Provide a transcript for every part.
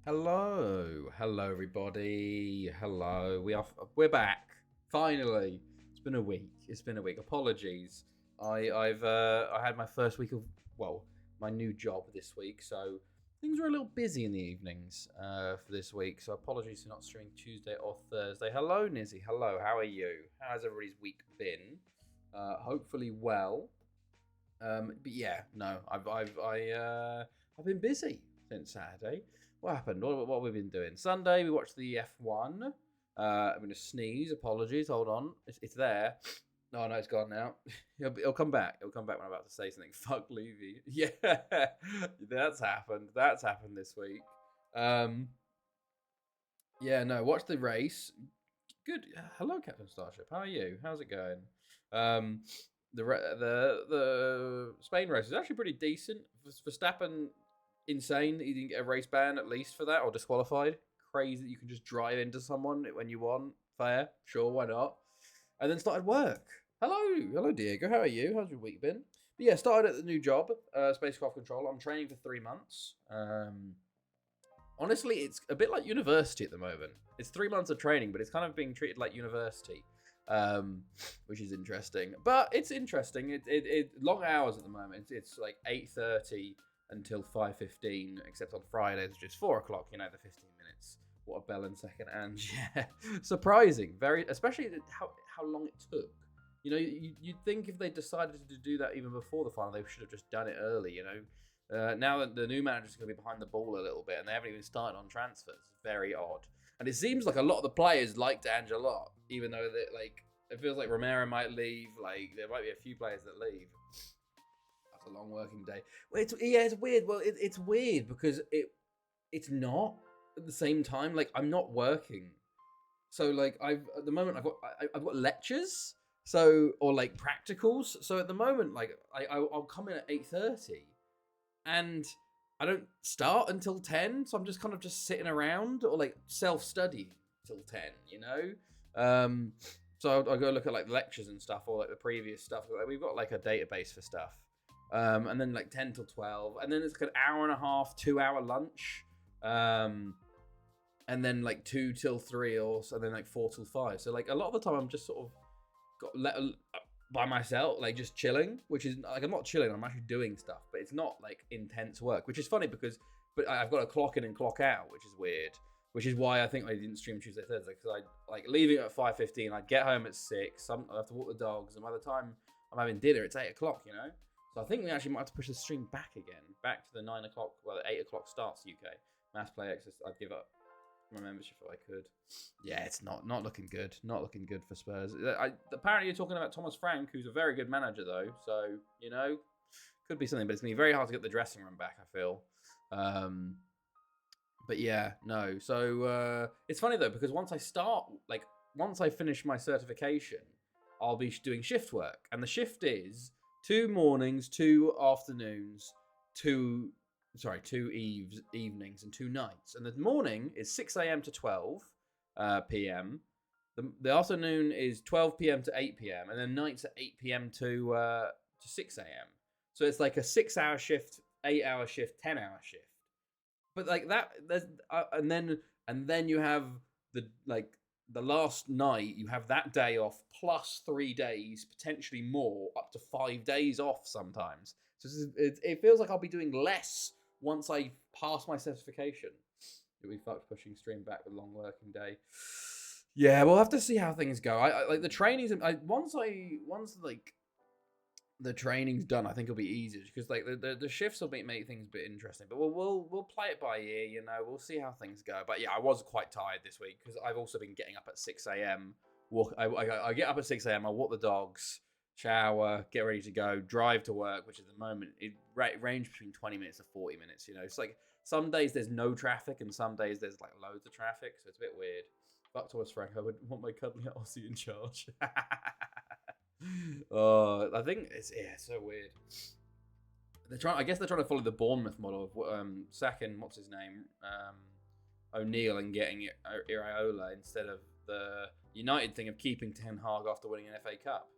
Hello, everybody. Hello, we're back finally. It's been a week. Apologies. I had my first week of my new job this week, so things were a little busy in the evenings for this week. So apologies for not streaming Tuesday or Thursday. Hello, Nizzy. Hello, how are you? How's everybody's week been? Hopefully well. But yeah, no, I've been busy since Saturday. What happened? What have we been doing? Sunday, we watched the F1. I'm going to sneeze. Apologies. Hold on. It's there. Oh, no, it's gone now. It'll come back. It'll come back when I'm about to say something. Fuck Levy. Yeah, that's happened. That's happened this week. Yeah, no, watch the race. Good. Hello, Captain Starship. How are you? How's it going? Um, the Spain race is actually pretty decent. Verstappen, insane that he didn't get a race ban at least for that or disqualified. Crazy that you can just drive into someone when you want. Fair, sure, why not? And then started work. Hello, Diego. How are you? How's your week been? But yeah, started at the new job, spacecraft control. I'm training for 3 months. Honestly, it's a bit like university at the moment. It's 3 months of training, but it's kind of being treated like university, which is interesting. But it's interesting. It long hours at the moment. It's like 8:30 until 5:15, except on Fridays, which is 4 o'clock. You know, the 15 minutes. What a bell and second, and yeah, surprising. Very, especially how long it took. You know, you'd think if they decided to do that even before the final, they should have just done it early. You know, now that the new manager's going to be behind the ball a little bit, and they haven't even started on transfers, very odd. And it seems like a lot of the players liked Ange a lot, even though that it feels like Romero might leave. Like there might be a few players that leave. That's a long working day. Well, it's weird. Well, it's weird because it's not at the same time. Like I'm not working, so like at the moment I've got lectures, so or like practicals. So at the moment, like I'll come in at 8:30, and I don't start until 10, so I'm just kind of just sitting around or like self-study till 10, you know? So I'll go look at like lectures and stuff or like the previous stuff. Like, we've got like a database for stuff. And then like 10 till 12. And then it's like an hour and a half, 2 hour lunch. And then like 2 till 3 or so, and then like 4 till 5. So like a lot of the time I'm just sort of by myself, like just chilling, which is like I'm not chilling, I'm actually doing stuff, but it's not like intense work, which is funny because I've got a clock in and clock out, which is weird, which is why I think I didn't stream Tuesday, Thursday, because I like leaving at 5:15, I'd get home at 6, I have to walk the dogs, and by the time I'm having dinner, it's 8 o'clock, you know? So I think we actually might have to push the stream back again, back to the 9 o'clock, well, 8 o'clock starts UK. Mass Play Access, I'd give up my membership if I could. Yeah, it's not looking good. Not looking good for Spurs. Apparently, you're talking about Thomas Frank, who's a very good manager, though. So you know, could be something, but it's gonna be very hard to get the dressing room back. I feel. But yeah, no. So it's funny though because once I finish my certification, I'll be doing shift work, and the shift is 2 mornings, 2 afternoons, 2 evenings and 2 nights. And the morning is 6 a.m. to 12 p.m. The afternoon is 12 p.m. to 8 p.m. And then nights at 8 p.m. to 6 a.m. So it's like a 6-hour shift, 8-hour shift, 10-hour shift. But like that, there's and then you have the last night. You have that day off plus 3 days, potentially more, up to 5 days off sometimes. So it feels like I'll be doing less once I pass my certification. It'll be fucked pushing stream back with a long working day. Yeah, we'll have to see how things go. I like the trainings. Once the training's done, I think it'll be easier because like the shifts will make things a bit interesting. But we'll play it by ear, you know. We'll see how things go. But yeah, I was quite tired this week because I've also been getting up at 6 a.m. I get up at 6 a.m. I walk the dogs, shower, get ready to go, drive to work, which at the moment it range between 20 minutes to 40 minutes. You know, it's like some days there's no traffic and some days there's like loads of traffic, so it's a bit weird. Fuck Thomas Frank, I would want my cuddly Aussie in charge. I think it's so weird. I guess they're trying to follow the Bournemouth model of sacking what's his name, O'Neill, and getting Iraola instead of the United thing of keeping Ten Hag after winning an FA Cup.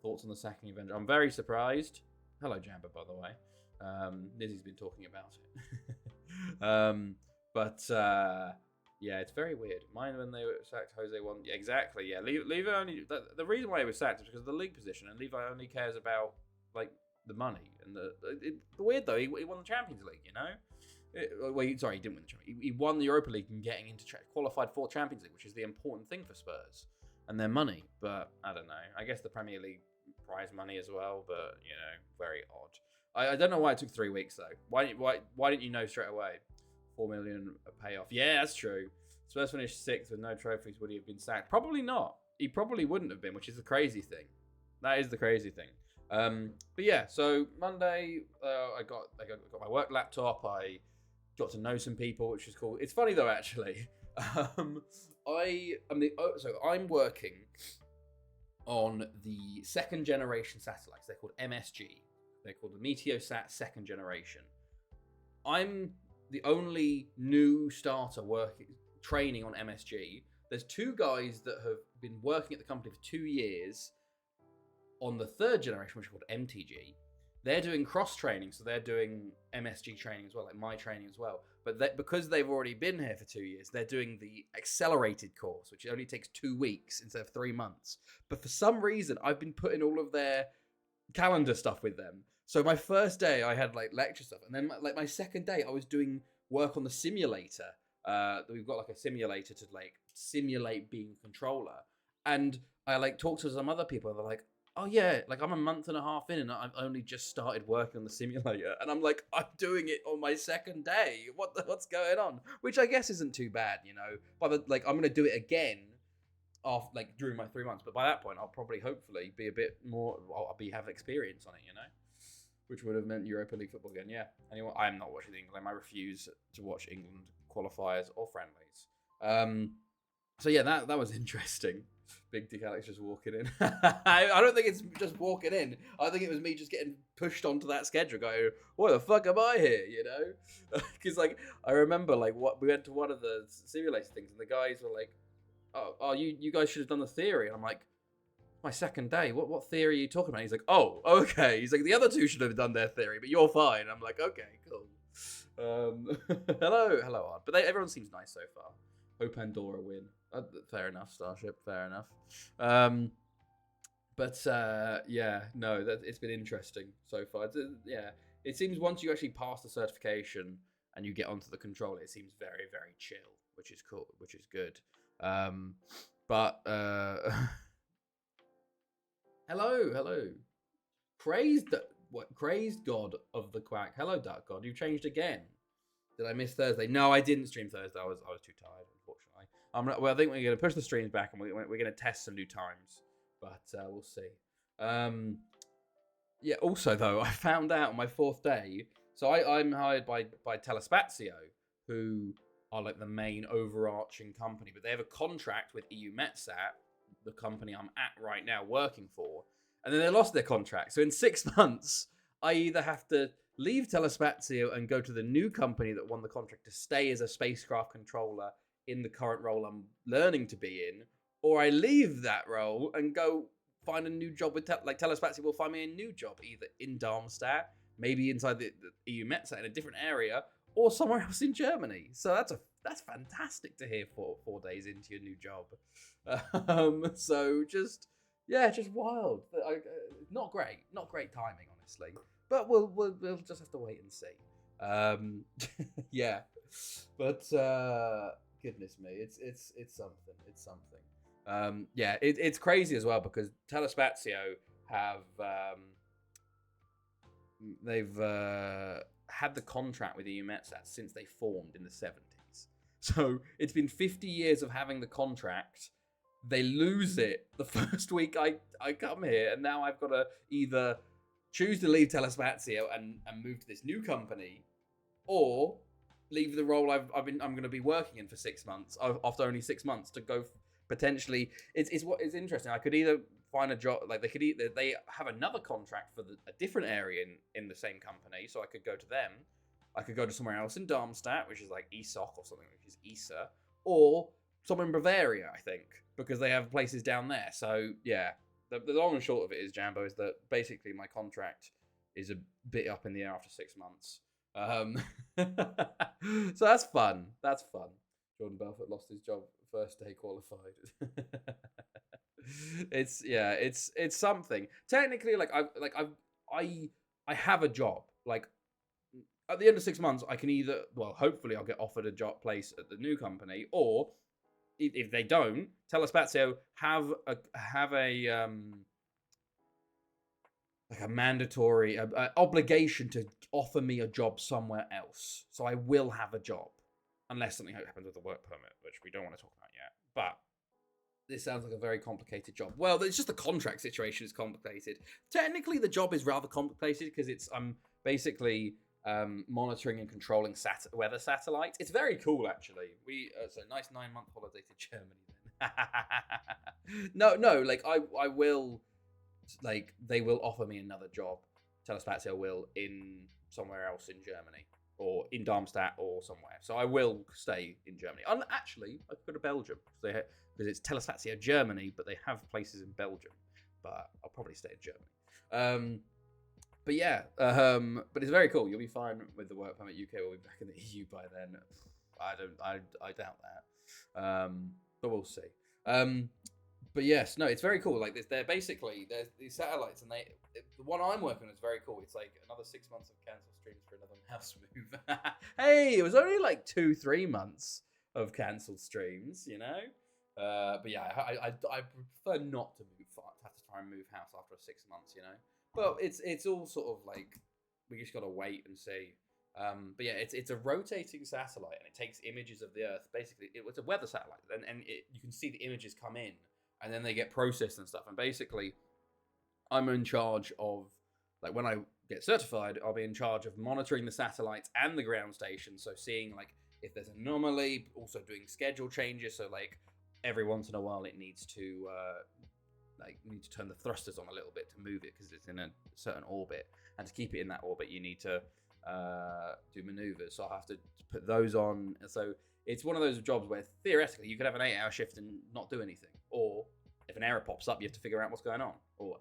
Thoughts on the sacking event? I'm very surprised. Hello, Jamba, by the way. Nizzy's been talking about it. But yeah, it's very weird. Mine when they sacked Jose one. Yeah, exactly. Yeah, Levi only. The reason why he was sacked is because of the league position, and Levi only cares about like the money and the weird though. He won the Champions League, you know. Sorry, he didn't win the Champions League. He won the Europa League and getting into qualified for Champions League, which is the important thing for Spurs and their money. But I don't know. I guess the Premier League prize money as well, but you know, very odd. I don't know why it took 3 weeks though. Why didn't you know straight away? 4 million payoff. Yeah, that's true. Spurs finished 6th with no trophies. Would he have been sacked? Probably not. He probably wouldn't have been, which is the crazy thing. That is the crazy thing. But yeah, so Monday, I got my work laptop. I got to know some people, which is cool. It's funny though, actually. I'm working on the second generation satellites. They're called MSG. They're called the Meteosat second generation. I'm the only new starter training on MSG. There's 2 guys that have been working at the company for 2 years on the third generation, which is called MTG. They're doing cross training, so they're doing MSG training as well, like my training as well. But because they've already been here for 2 years, they're doing the accelerated course, which only takes 2 weeks instead of 3 months. But for some reason, I've been putting all of their calendar stuff with them. So my first day, I had like lecture stuff, and then like my second day, I was doing work on the simulator. We've got like a simulator to like simulate being a controller, and I like talked to some other people, and they're like, "Oh yeah, like I'm a month and a half in, and I've only just started working on the simulator," and I'm like, "I'm doing it on my second day. What's going on?" Which I guess isn't too bad, you know. But like I'm gonna do it again off like during my 3 months, but by that point I'll probably hopefully be a bit more have experience on it, you know, which would have meant Europa League football again. Yeah, anyway, I'm not watching England. I refuse to watch England qualifiers or friendlies. So yeah, that was interesting. Big Dick Alex just walking in. I don't think it's just walking in. I think it was me just getting pushed onto that schedule, going, "What the fuck am I here?" You know, because like I remember like we went to one of the simulator things, and the guys were like, "Oh, you guys should have done the theory," and I'm like, "My second day. What theory are you talking about?" He's like, "Oh, okay." He's like, "The other 2 should have done their theory, but you're fine." I'm like, "Okay, cool." Hello, Art. But everyone seems nice so far. Hope Pandora win. Fair enough, Starship. Fair enough. Yeah, no, it's been interesting so far. Yeah, it seems once you actually pass the certification and you get onto the controller, it seems very, very chill, which is cool, which is good. But hello. Crazed God of the Quack. Hello, Dark God. You've changed again. Did I miss Thursday? No, I didn't stream Thursday. I was too tired, unfortunately. Well, I think we're going to push the streams back, and we're going to test some new times, but we'll see. Yeah. Also, though, I found out on my 4th day. So I'm hired by Telespazio, who are like the main overarching company, but they have a contract with EU Metsat, the company I'm at right now working for, and then they lost their contract. So in 6 months, I either have to leave Telespazio and go to the new company that won the contract to stay as a spacecraft controller in the current role I'm learning to be in, or I leave that role and go find a new job with Telespazio will find me a new job either in Darmstadt, maybe inside the EU Metsat in a different area, or somewhere else in Germany. So that's fantastic to hear 4 days into your new job. So just wild. Not great timing, honestly. But we'll just have to wait and see. Yeah, but goodness me, it's something. It's something. Yeah, it's crazy as well because Telespazio have they've had the contract with EU Metsat since they formed in the 70s. So it's been 50 years of having the contract. They lose it the first week I come here, and now I've got to either choose to leave Telespazio and move to this new company, or leave the role I'm going to be working in for 6 months after only 6 months to go potentially. It's what is interesting. I could either find a job, like they have another contract for a different area in the same company, so I could go to them. I could go to somewhere else in Darmstadt, which is like ESOC or something, which is ESA, or somewhere in Bavaria, I think, because they have places down there. So yeah, the long and short of it is, Jambo, is that basically my contract is a bit up in the air after 6 months. Um, so that's fun. That's fun. Jordan Belfort lost his job first day qualified. It's something. Technically, I have a job. Like at the end of 6 months, I can either, well, hopefully I'll get offered a job place at the new company, or if they don't, Telespazio have a like a mandatory obligation to offer me a job somewhere else. So I will have a job, unless something happens with the work permit, which we don't want to talk about yet. But this sounds like a very complicated job. Well, it's just the contract situation is complicated. Technically, the job is rather complicated because I'm basically monitoring and controlling weather satellites. It's very cool, actually. So nice 9-month holiday to Germany then. no, like I will, like they will offer me another job. Telespazio will in somewhere else in Germany or in Darmstadt or somewhere. So I will stay in Germany. Actually, I could go to Belgium because it's Telespazio Germany, but they have places in Belgium. But I'll probably stay in Germany. But yeah, but it's very cool. You'll be fine with the work permit. UK will be back in the EU by then. I doubt that. But we'll see. But yes, no, it's very cool. Like there's these satellites, and the one I'm working on is very cool. It's like another 6 months of cancelled streams for another mouse move. Hey, it was only like 2-3 months of cancelled streams, you know. But yeah, I prefer not to have to try and move house after 6 months, you know. But it's all sort of like we just gotta wait and see. But yeah, it's a rotating satellite, and it takes images of the Earth. Basically, it's a weather satellite, and you can see the images come in, and then they get processed and stuff. And basically, I'm in charge of, like, when I get certified, I'll be in charge of monitoring the satellites and the ground station. So seeing like if there's an anomaly, also doing schedule changes. So like every once in a while, it needs to you need to turn the thrusters on a little bit to move it because it's in a certain orbit, and to keep it in that orbit, you need to do maneuvers. So I have to put those on. So it's one of those jobs where theoretically you could have an 8-hour shift and not do anything, or if an error pops up, you have to figure out what's going on, or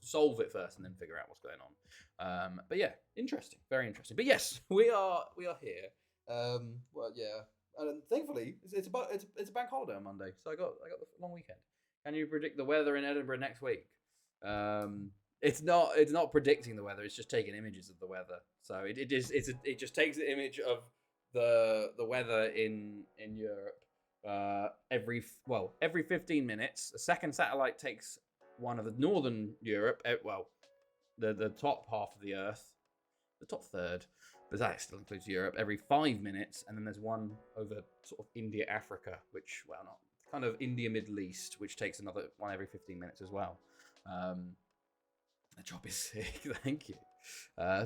solve it first and then figure out what's going on. But yeah, interesting, very interesting. But yes, we are here. Well, yeah, and thankfully it's a bank holiday on Monday, so I got the long weekend. Can you predict the weather in Edinburgh next week? It's not predicting the weather. It's just taking images of the weather. So it just takes the image of the weather in Europe every 15 minutes. A second satellite takes one of the northern Europe, the top half of the Earth, the top third, but that still includes Europe, every 5 minutes, and then there's one over sort of India, Africa, which, well, not kind of India, Middle East, which takes another one every 15 minutes as well. The job is sick. Thank you.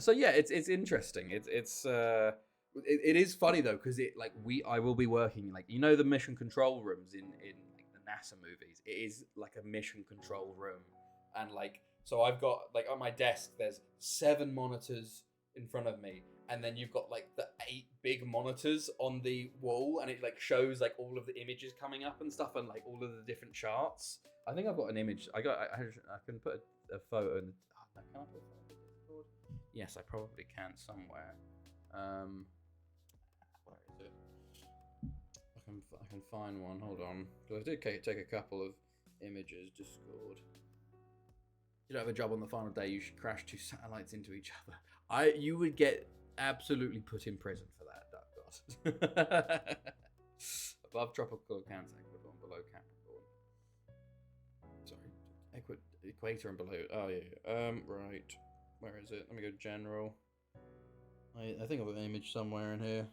So yeah, it's interesting. It is funny though, because I will be working like, you know, the mission control rooms in like the NASA movies. It is like a mission control room, and like, so I've got like on my desk there's 7 monitors in front of me, and then you've got like the 8 big monitors on the wall, and it like shows like all of the images coming up and stuff, and like all of the different charts. I think I've got an image. I can put a photo in. Can I put a photo in Discord? Yes, I probably can somewhere. Where is it? I can find one. Hold on, because I did take a couple of images. Discord. You don't have a job on the final day. You should crash 2 satellites into each other. You would get absolutely put in prison for that, God. Above tropical Cancer, below Capricorn. Sorry, equator and below. Oh yeah. Right. Where is it? Let me go general. I think I've got an image somewhere in here.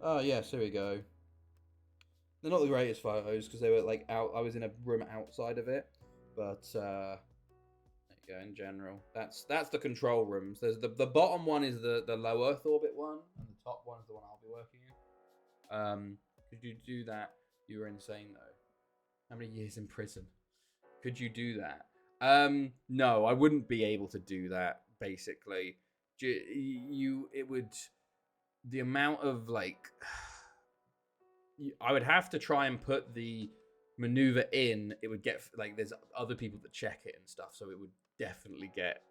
Oh yes, here we go. They're not the greatest photos because they were like out. I was in a room outside of it, but there you go. In general, that's the control rooms. There's the bottom one is the low Earth orbit one, and the top one is the one I'll be working in. Could you do that? You were insane though. How many years in prison? Could you do that? No, I wouldn't be able to do that. Basically, it would. The amount of like. I would have to try and put the maneuver in. It would get like there's other people that check it and stuff, so it would definitely get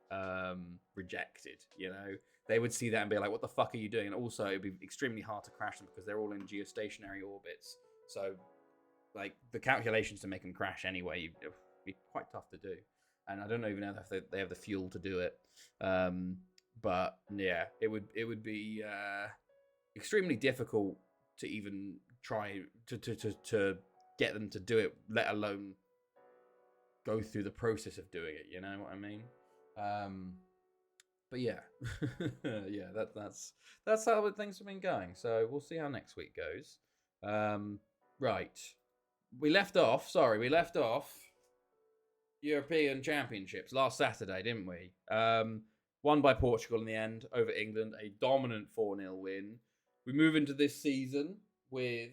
rejected. You know, they would see that and be like, "What the fuck are you doing?" And also, it'd be extremely hard to crash them because they're all in geostationary orbits. So, like the calculations to make them crash anyway, it'd be quite tough to do. And I don't even know if they have the fuel to do it. But yeah, it would be extremely difficult to even try to get them to do it, let alone go through the process of doing it. You know what I mean? But yeah, yeah, that's how things have been going. So we'll see how next week goes. Right, we left off European Championships last Saturday, didn't we? Won by Portugal in the end over England, a dominant 4-0 win. We move into this season with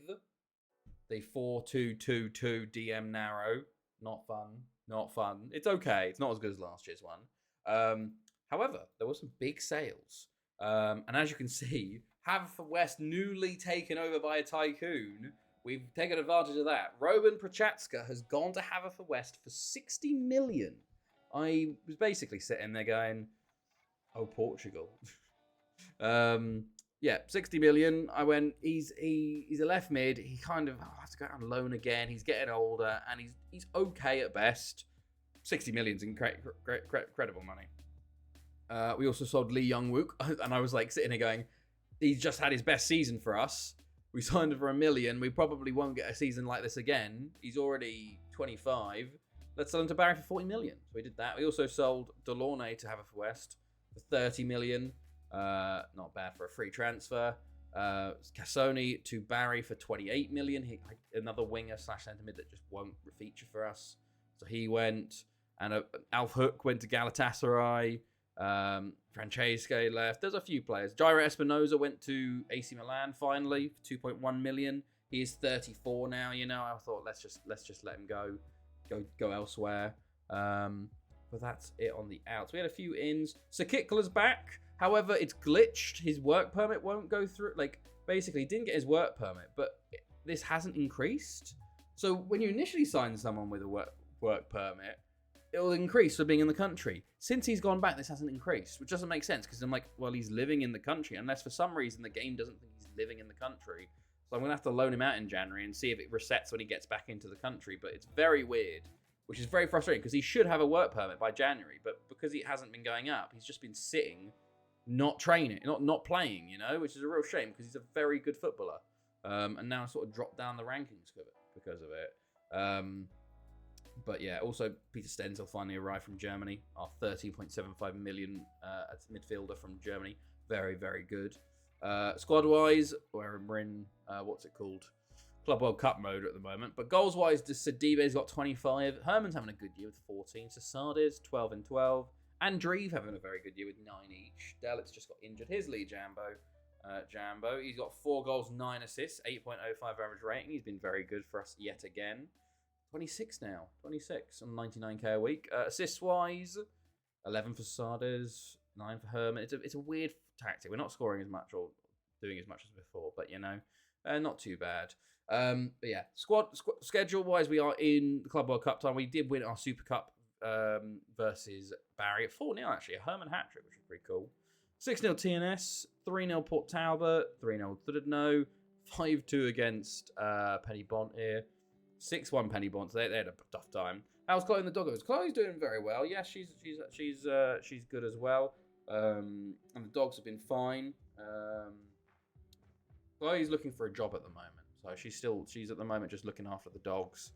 the 4-2-2-2 DM narrow. Not fun. It's okay. It's not as good as last year's one. However, there were some big sales. And as you can see, Haverfordwest newly taken over by a tycoon. We've taken advantage of that. Roman Prochatska has gone to Haverfordwest for 60 million. I was basically sitting there going, oh, Portugal. Yeah, 60 million. I went, he's a left mid. He kind of has to go on loan again. He's getting older and he's okay at best. 60 million's incredible money. We also sold Lee Young-wook, and I was like sitting here going, he's just had his best season for us. We signed him for $1 million. We probably won't get a season like this again. He's already 25. Let's sell him to Barry for 40 million. So we did that. We also sold Delaunay to Haverfordwest for 30 million. Not bad for a free transfer. Cassoni to Barry for 28 million. Another winger / centre mid that just won't feature for us. So he went. And Alf Hook went to Galatasaray. Francesco left. There's a few players. Jairo Espinoza went to AC Milan finally for 2.1 million. He is 34 now. You know, I thought let's just let him go elsewhere. But that's it on the outs. We had a few ins. Sakitla's back. However, it's glitched. His work permit won't go through. Like basically, he didn't get his work permit, but this hasn't increased. So when you initially sign someone with a work permit, it'll increase for being in the country. Since he's gone back, this hasn't increased, which doesn't make sense because I'm like, well, he's living in the country, unless for some reason the game doesn't think he's living in the country. So I'm going to have to loan him out in January and see if it resets when he gets back into the country. But it's very weird, which is very frustrating because he should have a work permit by January. But because he hasn't been going up, he's just been sitting, not training, not playing, you know, which is a real shame because he's a very good footballer. And now sort of dropped down the rankings because of it. But yeah, also Peter Stenzel finally arrived from Germany. Our 13.75 million midfielder from Germany. Very, very good. Squad-wise, we're in, what's it called? Club World Cup mode at the moment. But goals-wise, Sidibe's got 25. Herman's having a good year with 14. Sasades, 12 and 12. And Dreve having a very good year with 9 each. Delit's just got injured. Here's Lee Jambo. He's got 4 goals, 9 assists, 8.05 average rating. He's been very good for us yet again. 26 now. 26 on 99k a week. Assists-wise, 11 for Sardis, 9 for Herman. It's a weird tactic. We're not scoring as much or doing as much as before, but, you know, not too bad. But, yeah, schedule-wise, we are in the Club World Cup time. We did win our Super Cup versus Barry at 4-0, actually. A Herman hat-trick, which is pretty cool. 6-0 TNS, 3-0 Port Talbot, 3-0 Thudno, 5-2 against Penny Bont here. 6-1 Penny Bont. They had a tough time. How's Chloe and the doggos? Chloe's doing very well. Yeah, she's good as well. And the dogs have been fine. Chloe's looking for a job at the moment, so she's at the moment just looking after the dogs,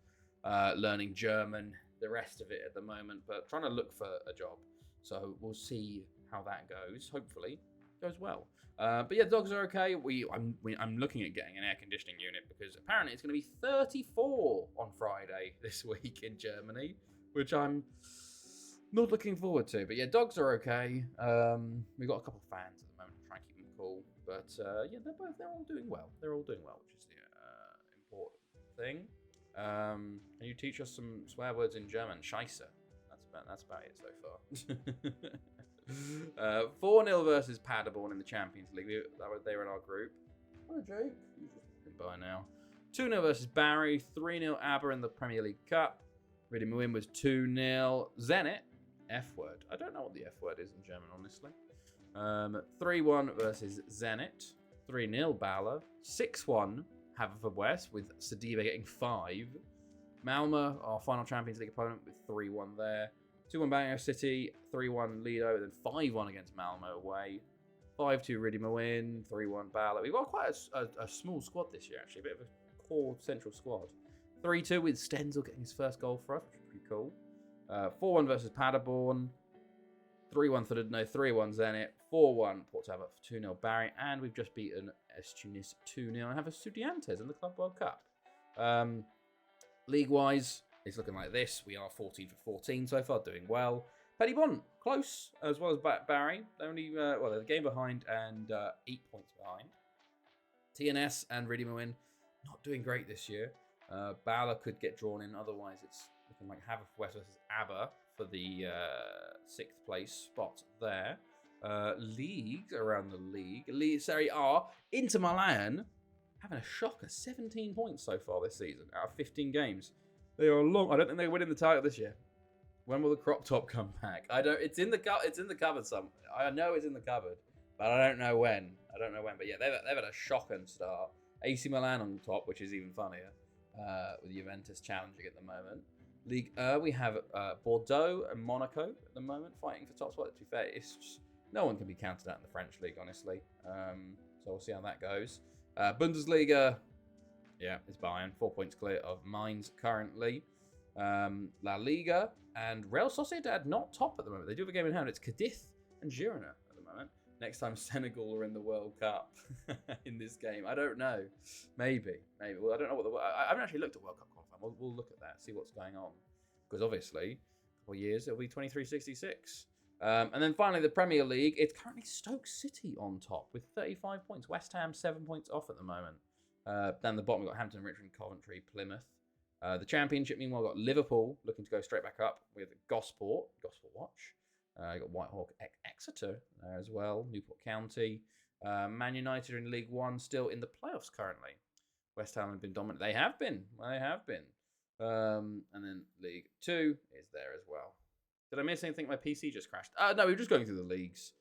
learning German, the rest of it at the moment, but trying to look for a job. So we'll see how that goes. Hopefully, it goes well. But yeah, dogs are okay. I'm looking at getting an air conditioning unit because apparently it's going to be 34 on Friday this week in Germany, which I'm not looking forward to. But yeah, dogs are okay. We've got a couple of fans at the moment to try and keep them cool. But yeah, they're all doing well. They're all doing well, which is the important thing. Can you teach us some swear words in German? Scheiße. That's about it so far. 4-0 versus Paderborn in the Champions League. They were in our group. Hello, Jake. Goodbye now. 2-0 versus Barry. 3-0 Aber in the Premier League Cup. Reading win was 2-0. Zenit F word. I don't know what the F word is in German, honestly. 3-1 versus Zenit. 3-0 Bala. 6-1 Haverford with Sadiba getting 5. Malmo, our final Champions League opponent, with 3-1 there. 2-1 Bangor City, 3-1 Lido, then 5-1 against Malmo away. 5-2 Ridima win, 3-1 Bala. We've got quite a small squad this year, actually. A bit of a core central squad. 3-2 with Stenzel getting his first goal for us, which is pretty cool. 4-1 versus Paderborn. 3-1 Thudno, 3-1 Zenit. 4-1 Port Talbot, 2-0 Barry. And we've just beaten S Tunis 2-0 and have a Estudiantes in the Club World Cup. League-wise, it's looking like this. We are 14 for 14 so far, doing well. Petty Bond, close, as well as Barry. Only, they're the game behind and 8 points behind. TNS and Ridima win, not doing great this year. Bala could get drawn in, otherwise it's looking like Haverford versus ABBA for the 6th place spot there. Leagues around the league. Serie A, Inter Milan having a shocker, 17 points so far this season out of 15 games. They are long. I don't think they're winning the title this year. When will the crop top come back? I don't. It's in the cupboard somewhere. I know it's in the cupboard, but I don't know when. But yeah, they've had a shocking start. AC Milan on top, which is even funnier, with Juventus challenging at the moment. League, we have Bordeaux and Monaco at the moment fighting for top spot. To be fair, it's just, no one can be counted out in the French league, honestly. So we'll see how that goes. Bundesliga, yeah, it's Bayern, 4 points clear of Mainz currently. La Liga and Real Sociedad not top at the moment. They do have a game in hand. It's Cadiz and Girona at the moment. Next time Senegal are in the World Cup in this game, I don't know. Maybe. Well, I don't know what I haven't actually looked at World Cup qualifying. We'll look at that, see what's going on, because obviously, a couple of years it'll be 23-66. And then finally, the Premier League. It's currently Stoke City on top with 35 points. West Ham 7 points off at the moment. Down the bottom, we've got Hampton, Richmond, Coventry, Plymouth. The Championship, meanwhile, got Liverpool looking to go straight back up with Gosport Watch. You got Whitehawk, Exeter there as well. Newport County. Man United are in League One, still in the playoffs currently. West Ham have been dominant. They have been. And then League Two is there as well. Did I miss anything? My PC just crashed. No, we were just going through the leagues,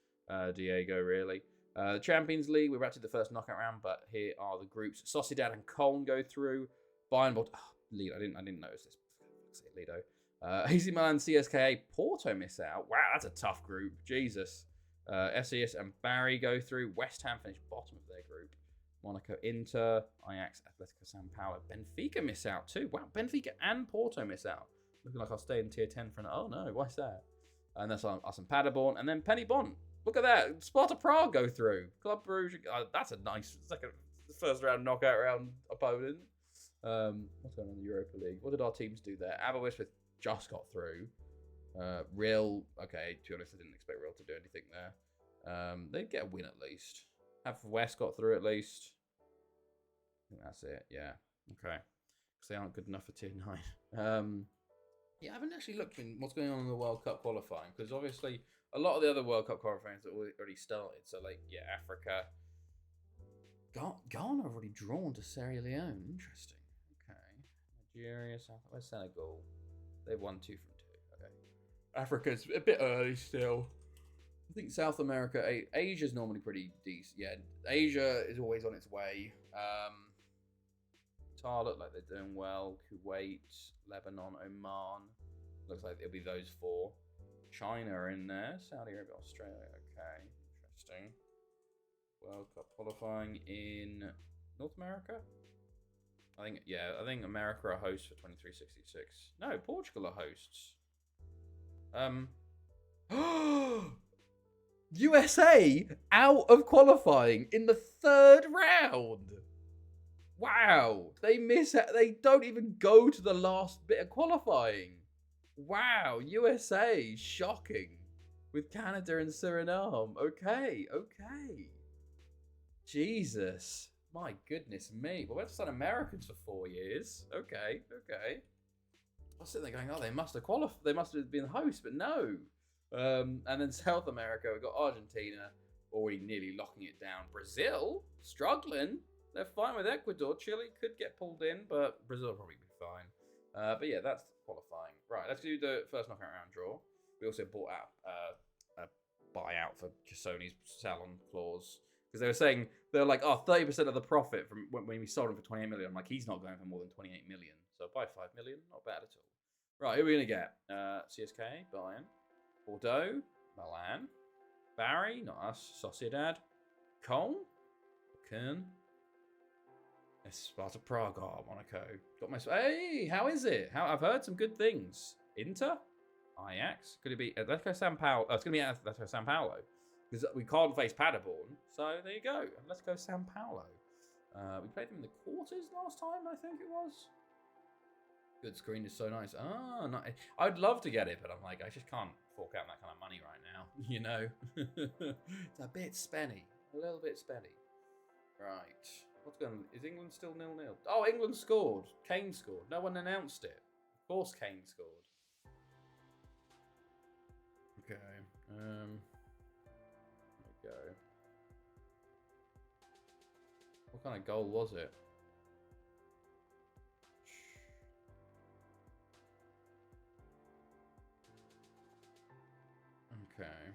Diego, really. The Champions League, we're about to the first knockout round, but here are the groups. Sociedad and Köln go through. Bayern, Lido. I didn't notice this. Let's say Lido. AC Milan, CSKA, Porto miss out. Wow, that's a tough group. Jesus. SES and Barry go through. West Ham finish bottom of their group. Monaco, Inter, Ajax, Atletico San Paulo. Benfica miss out too. Wow, Benfica and Porto miss out. Looking like I'll stay in tier 10 for an... Oh no, why's that? And that's us and Paderborn. And then Penny Bond. Look at that. Sparta Prague go through. Club Brugge. That's a nice first round knockout round opponent. What's going on in the Europa League? What did our teams do there? Aberystwyth just got through. Real, okay, to be honest, I didn't expect Real to do anything there. They'd get a win at least. Haverford West got through at least. I think that's it, yeah. Okay. Because they aren't good enough for tier 9. Yeah, I haven't actually looked in what's going on in the World Cup qualifying, because obviously a lot of the other World Cup qualifying have already started. So, like, yeah, Africa. Ghana have already drawn to Sierra Leone. Interesting. Okay. Nigeria, Southwest Senegal. They've won 2 from 2. Okay. Africa's a bit early still. I think South America, Asia's normally pretty decent. Yeah, Asia is always on its way. Qatar look like they're doing well. Kuwait, Lebanon, Oman. Looks like it'll be those 4. China are in there. Saudi Arabia, Australia. Okay, interesting. World Cup qualifying in North America. I think America are hosts for 2366. No, Portugal are hosts. USA out of qualifying in the 3rd round. Wow, they don't even go to the last bit of qualifying. Wow, USA, shocking. With Canada and Suriname. Okay. Jesus. My goodness me. Well, we've done Americans for 4 years. Okay. I was sitting there going, oh, they must have qualified. They must have been hosts, but no. And then South America, we've got Argentina already nearly locking it down. Brazil, struggling. They're fine with Ecuador. Chile could get pulled in, but Brazil will probably be fine. But yeah, that's qualifying. Right, let's do the first knockout round draw. We also bought out a buyout for Sony's Salon clause. Because they were saying, they were like, oh, 30% of the profit from when we sold him for 28 million. I'm like, he's not going for more than 28 million. So buy 5 million, not bad at all. Right, who are we going to get? CSK, Bayern, Bordeaux, Milan, Barry, not us, Sociedad, Cologne, Köln, Sparta Prague, oh, Monaco. Got my, hey, how is it? I've heard some good things. Inter, Ajax, could it be Atletico San Paulo? Oh, it's going to be Atletico San Paulo. Because we can't face Paderborn, so there you go. Let's go San Paulo. We played them in the quarters last time, I think it was. Good screen is so nice. Ah, no, I'd love to get it, but I'm like, I just can't fork out that kind of money right now. You know, it's a bit spenny, a little bit spenny. Right, what's going on? Is England still 0-0? Oh, England scored. Kane scored. No one announced it. Of course, Kane scored. Okay. There we go. What kind of goal was it? Okay.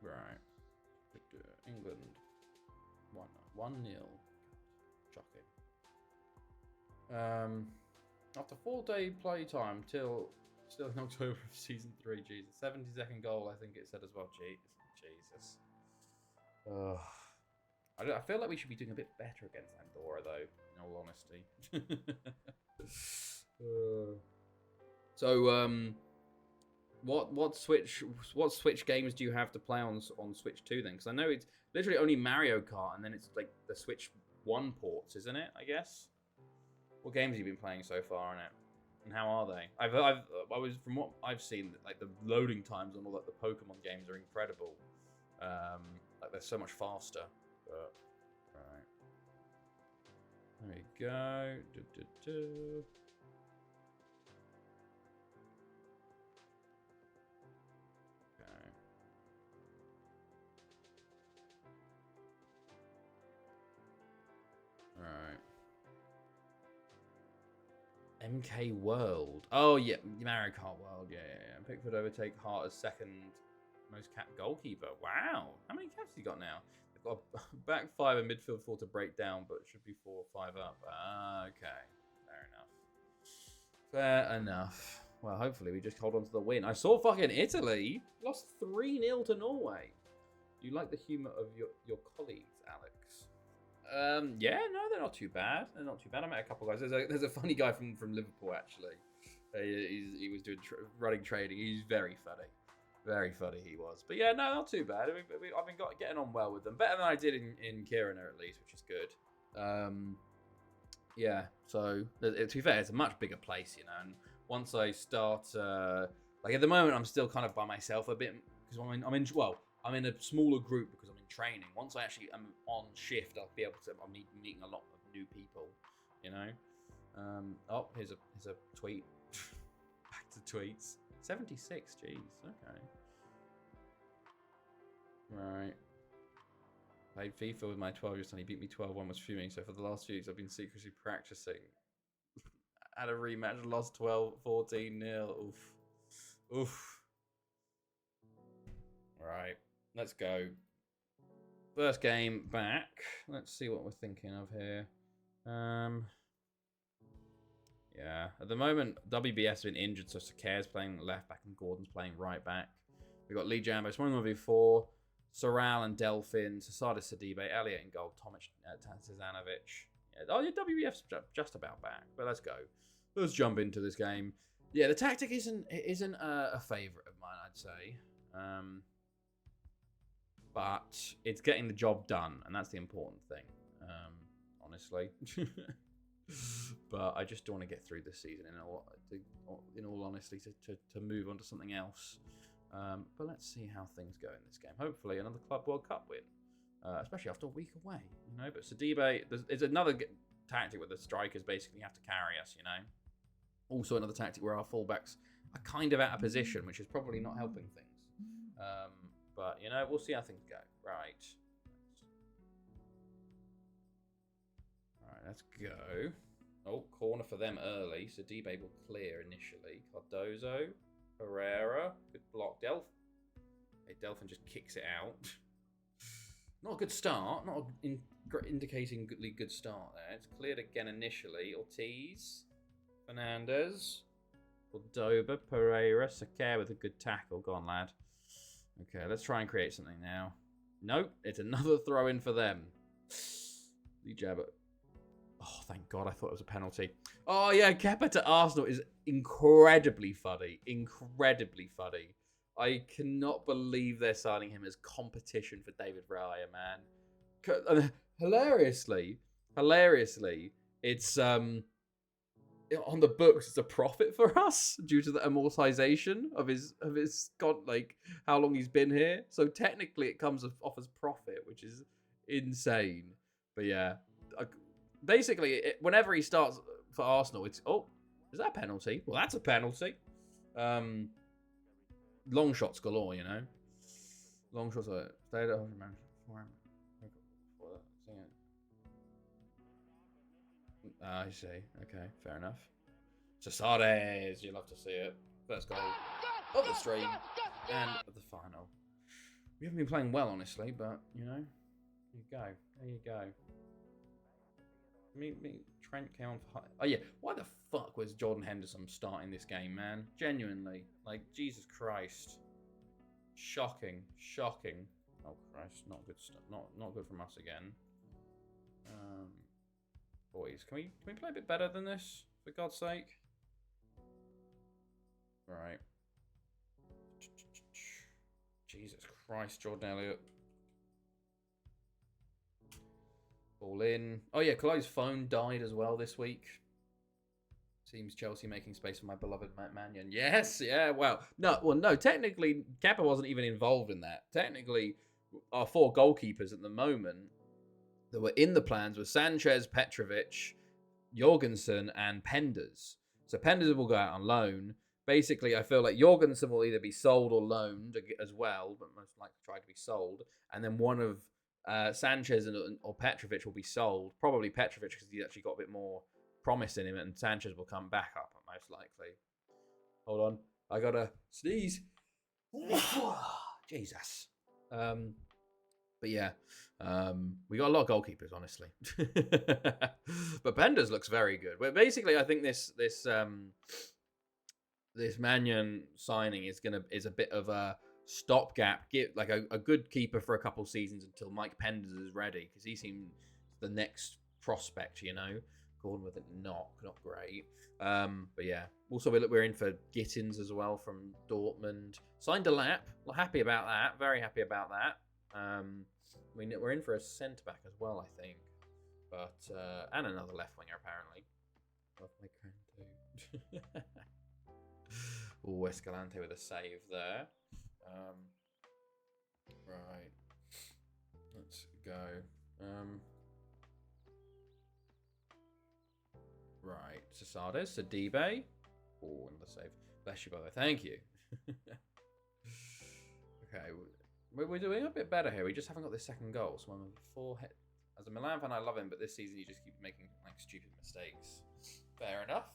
Right. England 1-0. Shocking. After 4-day play time till still in October of season 3. Jesus, 72nd goal. I think it said as well. Jesus. I feel like we should be doing a bit better against Andorra, though. In all honesty. So, what Switch games do you have to play on Switch 2 then? Because I know it's literally only Mario Kart, and then it's like the Switch 1 ports, isn't it? I guess. What games have you been playing so far on it, and how are they? I was from what I've seen, like the loading times on all like the Pokemon games are incredible. Like they're so much faster. But right, there we go. MK World. Oh, yeah. Mario Kart World. Yeah. Pickford overtake Hart as second most capped goalkeeper. Wow. How many caps has he got now? They've got a back 5 and midfield 4 to break down, but it should be 4 or 5 up. Okay. Fair enough. Well, hopefully we just hold on to the win. I saw fucking Italy lost 3-0 to Norway. Do you like the humour of your colleagues, Alex? Yeah, no, they're not too bad. I met a couple of guys. There's a funny guy from Liverpool actually. He was doing running trading. He's very funny he was. But yeah, no, not too bad. I've been getting on well with them, better than I did in Kiruna at least, which is good. Yeah. So to be fair, it's a much bigger place, you know. And once I start, like at the moment, I'm still kind of by myself a bit because I'm in a smaller group because I'm in training. Once I actually am on shift, I'll be meeting a lot of new people, you know. Oh, here's a tweet. Back to tweets. 76, jeez, okay. Right. Played FIFA with my 12-year-old son. He beat me 12-1, was fuming. So for the last few weeks, I've been secretly practicing. Had a rematch, lost 14-0. Oof. Right. Let's go. First game back. Let's see what we're thinking of here. Yeah. At the moment, WBS has been injured, so Saker's playing left back and Gordon's playing right back. We've got Lee Jambo, Small 1v4, Soral and Delphin, Sasada Sidibe, Elliot in goal, Tomic, Tazanovic. Yeah. Oh, yeah, WBF's just about back, but let's go. Let's jump into this game. Yeah, the tactic isn't a favourite of mine, I'd say. But it's getting the job done, and that's the important thing, honestly. But I just don't want to get through this season in all honesty to move on to something else. But let's see how things go in this game. Hopefully another Club World Cup win, especially after a week away, you know. But Sidibe, there's another tactic where the strikers basically have to carry us, you know. Also another tactic where our fullbacks are kind of out of position, which is probably not helping things. But, you know, we'll see how things go. Right. Alright, let's go. Oh, corner for them early. So D-Bay will clear initially. Cardozo, Pereira, good block. Delphin just kicks it out. Not a good start. Not indicating good start there. It's cleared again initially. Ortiz, Fernandez, Cordoba, Pereira, Sakir with a good tackle. Go on, lad. Okay, let's try and create something now. Nope, it's another throw in for them. Lee Jabber. Oh, thank God, I thought it was a penalty. Oh, yeah, Kepa to Arsenal is incredibly funny. Incredibly funny. I cannot believe they're signing him as competition for David Raya, man. Hilariously, it's on the books, it's a profit for us due to the amortization of his like how long he's been here. So technically, it comes off as profit, which is insane. But yeah, basically, whenever he starts for Arsenal, it's is that a penalty? Well, that's a penalty. Long shots galore, you know. Long shots are stay at home, man. I see. Okay, fair enough. Cesades, you love to see it. First goal of the stream and of the final. We haven't been playing well, honestly, but you know, there you go. There you go. Trent came on for. Oh yeah, why the fuck was Jordan Henderson starting this game, man? Genuinely, like Jesus Christ, shocking. Oh Christ, not good stuff. Not good from us again. Boys, can we play a bit better than this, for God's sake? Right. Jesus Christ, Jordan Elliott. Ball in. Oh yeah, Chloe's phone died as well this week. Seems Chelsea making space for my beloved Mannion. Yes, yeah, well, no, technically, Kepa wasn't even involved in that. Technically, our 4 goalkeepers at the moment that were in the plans were Sanchez, Petrovic, Jorgensen, and Penders. So Penders will go out on loan. Basically, I feel like Jorgensen will either be sold or loaned as well, but most likely try to be sold. And then one of Sanchez or Petrovic will be sold. Probably Petrovic because he's actually got a bit more promise in him, and Sanchez will come back up most likely. Hold on, I gotta sneeze. Jesus. But yeah, we got a lot of goalkeepers, honestly. But Penders looks very good. But basically, I think this Mannion signing is a bit of a stopgap, get like a good keeper for a couple seasons until Mike Penders is ready, because he seems the next prospect, you know. Gordon with it, not great. But yeah, also we're in for Gittins as well from Dortmund. Signed a lap. Happy about that. Very happy about that. We're in for a centre back as well, I think, but and another left winger apparently. Love my crown too. Oh, Escalante with a save there. Right, let's go. Right, Cesades, Sidibe. Oh, another save. Bless you, brother. Thank you. Okay, we're doing a bit better here. We just haven't got this second goal. So I'm 4 hit. As a Milan fan, I love him, but this season he just keeps making like stupid mistakes. Fair enough.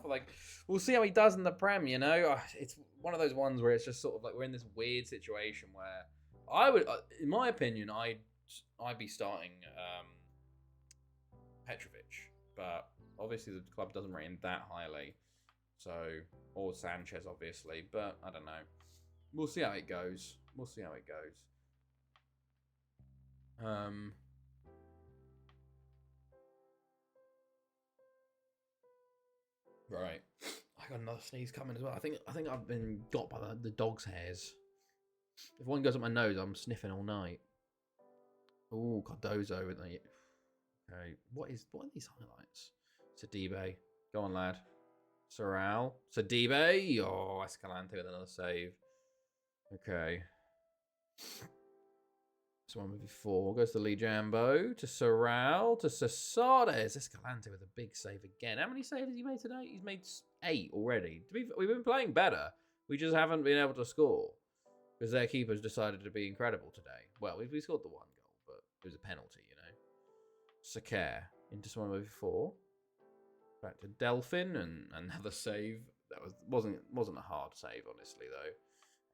Like, we'll see how he does in the Prem. You know, it's one of those ones where it's just sort of like we're in this weird situation where I would, in my opinion, I'd be starting Petrovic, but obviously the club doesn't rate him that highly. So, or Sanchez, obviously, but I don't know. We'll see how it goes. Right. I got another sneeze coming as well. I think I've been got by the dog's hairs. If one goes up my nose, I'm sniffing all night. Ooh, Cardozo with the. Okay, what are these highlights? Sidibe, go on, lad. Sorrel, Sidibe. Oh, Escalante with another save. Okay. So one before goes to Lee Jambo, to Sorrel, to Cesades. Escalante with a big save again. How many saves has he made today? He's made 8 already. We've been playing better. We just haven't been able to score because their keeper's decided to be incredible today. Well, we scored the 1 goal, but it was a penalty, you know. Sakir into someone before. back to Delphin and another save. That wasn't a hard save, honestly, though.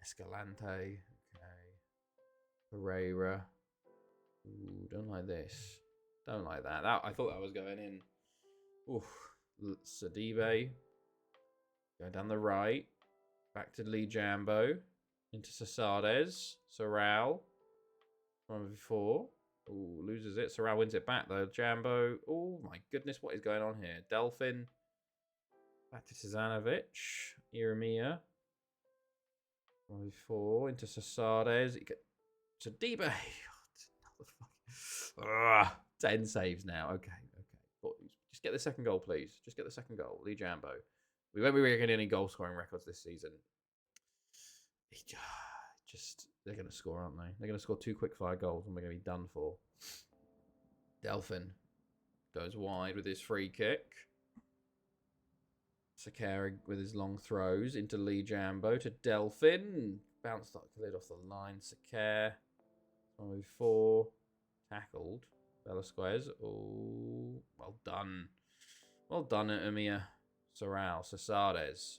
Escalante. Okay. Pereira. Ooh, don't like this. Don't like that. I thought that was going in. Oof. Sadibe. Going down the right. Back to Lee Jambo. Into Sasades. Sorrel. From before. Ooh, loses it. Sorrel wins it back, though. Jambo. Oh, my goodness. What is going on here? Delphin. Back to Tizanovic. Iramia. From before. Into Sasades. Sadibe. 10 saves now. Okay. Just get the second goal, please. Just get the second goal. Lee Jambo. We won't be getting any goal scoring records this season. They're going to score, aren't they? They're going to score 2 quick-fire goals and we're going to be done for. Delphin goes wide with his free kick. Sakara with his long throws into Lee Jambo to Delphin. Bounced the lid off the line. Sakara. 1v4. Tackled. Velasquez. Oh, well done. Well done, Umia. Sorrel. Sasades.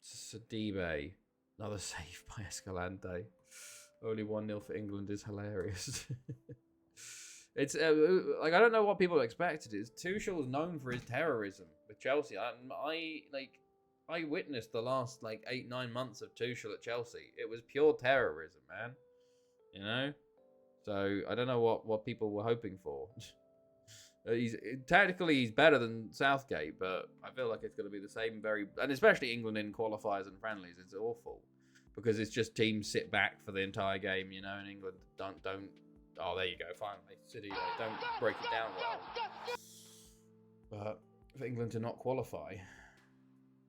Sadibe. Another save by Escalante. Only 1-0 for England is hilarious. It's like, I don't know what people expected. Tuchel is known for his terrorism with Chelsea. I witnessed the last 8-9 months of Tuchel at Chelsea. It was pure terrorism, man. You know? So I don't know what people were hoping for. He's better than Southgate, but I feel like it's going to be the same and especially England in qualifiers and friendlies. It's awful because it's just teams sit back for the entire game, you know, and England don't. Oh, there you go. Finally, City don't break it down well. But for England to not qualify,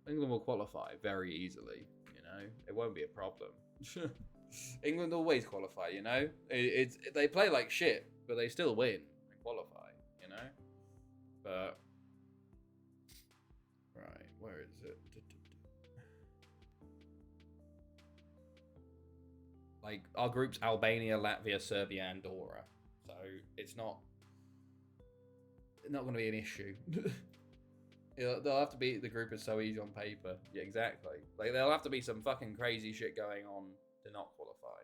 England will qualify very easily. You know, it won't be a problem. England always qualify. You know, they play like shit, but they still win and qualify. You know, but right, where is it? Like, our group's Albania, Latvia, Serbia, Andorra. So it's not going to be an issue. They'll have to be, the group is so easy on paper. Yeah, exactly. Like, there'll have to be some fucking crazy shit going on to not qualify.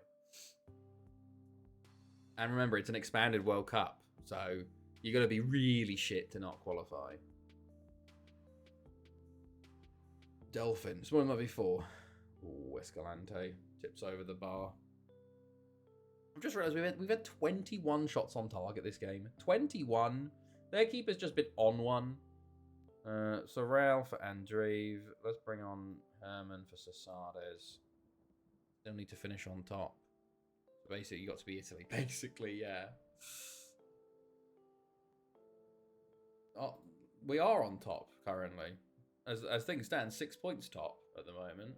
And remember, it's an expanded World Cup. So you're going to be really shit to not qualify. Delphin. It's one of before. Ooh, Escalante. Tips over the bar. I've just realised we've had 21 shots on target this game. 21. Their keeper's just been on one. Sorrel for Andreev. Let's bring on Herman for Sasades. Still need to finish on top. Basically, you got to be Italy. Basically, yeah. Oh, we are on top currently. As things stand, 6 points top at the moment.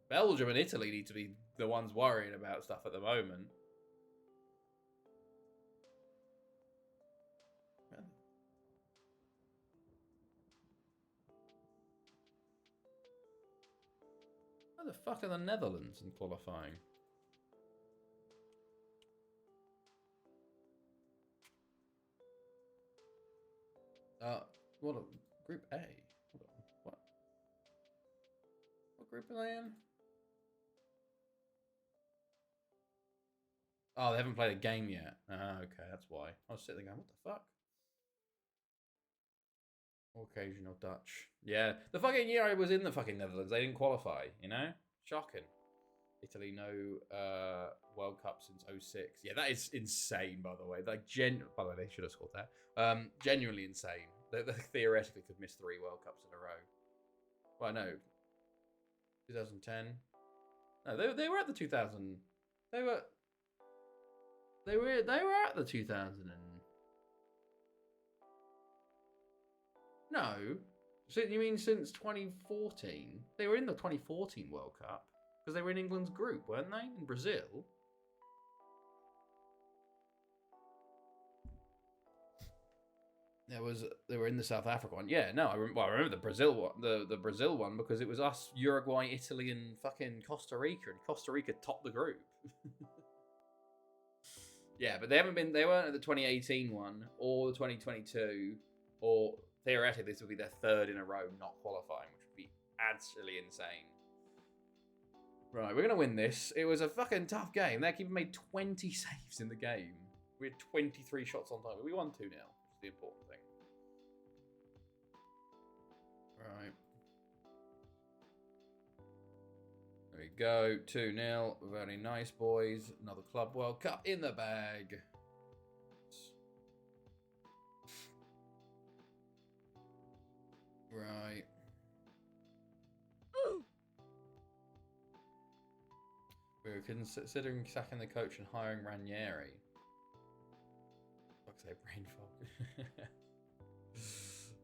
Belgium and Italy need to be the ones worrying about stuff at the moment. How the fuck are the Netherlands in qualifying? What a Group A. Hold on. What group are they in? Oh, they haven't played a game yet. Okay, that's why. I was sitting there going, what the fuck? Occasional Dutch. Yeah, the fucking year I was in the fucking Netherlands, they didn't qualify, you know? Shocking. Italy, no World Cup since 06. Yeah, that is insane, by the way. By the way, they should have scored that. Genuinely insane. They theoretically could miss 3 World Cups in a row. Well, no. 2010. No, they were at the 2000. They were at the 2000 and... No. So you mean since 2014? They were in the 2014 World Cup. Because they were in England's group, weren't they? In Brazil. They were in the South Africa one. Yeah, no, I remember the Brazil one, the Brazil one, because it was us, Uruguay, Italy, and fucking Costa Rica, and Costa Rica topped the group. Yeah, but they weren't at the 2018 one, or the 2022, or theoretically, this would be their third in a row not qualifying, which would be absolutely insane. Right, we're going to win this. It was a fucking tough game. They even made 20 saves in the game. We had 23 shots on target. We won 2-0, which is the important thing. Right. There we go. 2-0. Very nice, boys. Another Club World Cup in the bag. Right. We were considering sacking the coach and hiring Ranieri. Fuck's sake, brain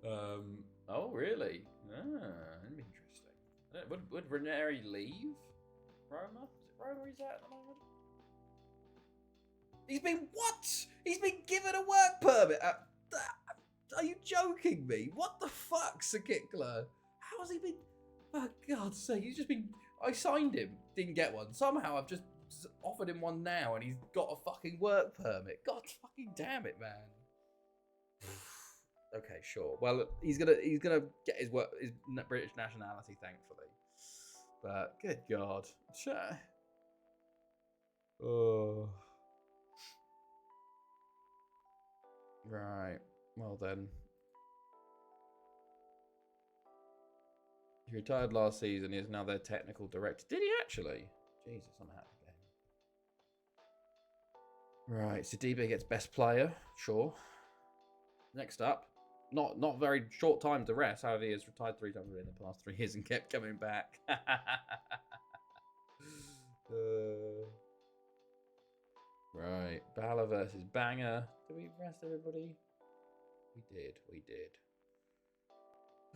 fog. Oh, really? That'd be interesting. Would Ranieri leave Roma? Is it Roma he's at the moment? He's been what? He's been given a work permit. Are you joking me? What the fuck, Sakikla? How has he been? For God's sake, he's just been. I signed him, didn't get one. Somehow I've just offered him one now, and he's got a fucking work permit. God fucking damn it, man. Okay, sure. Well, he's gonna get his British nationality, thankfully. But good God, oh, right. Well then, he retired last season. He is now their technical director. Did he actually? Jesus, I'm happy for him. Right, Sidibe gets best player. Sure. Next up. Not very short time to rest. However, he has retired 3 times in the past 3 years and kept coming back. Right, Bala versus Banger. Did we rest everybody? We did.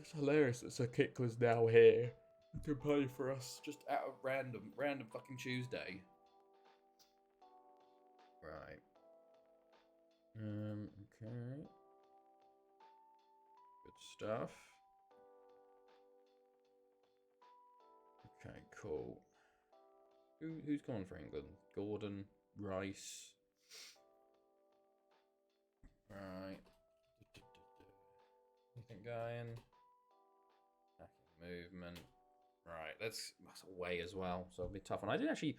It's hilarious that Sir Kick was now here to play for us just out of random fucking Tuesday. Right. Okay. Good stuff. Okay, cool. Who's gone for England? Gordon, Rice. Right. Anything going? Movement. Right, that's away as well, so it'll be tough. And I haven't actually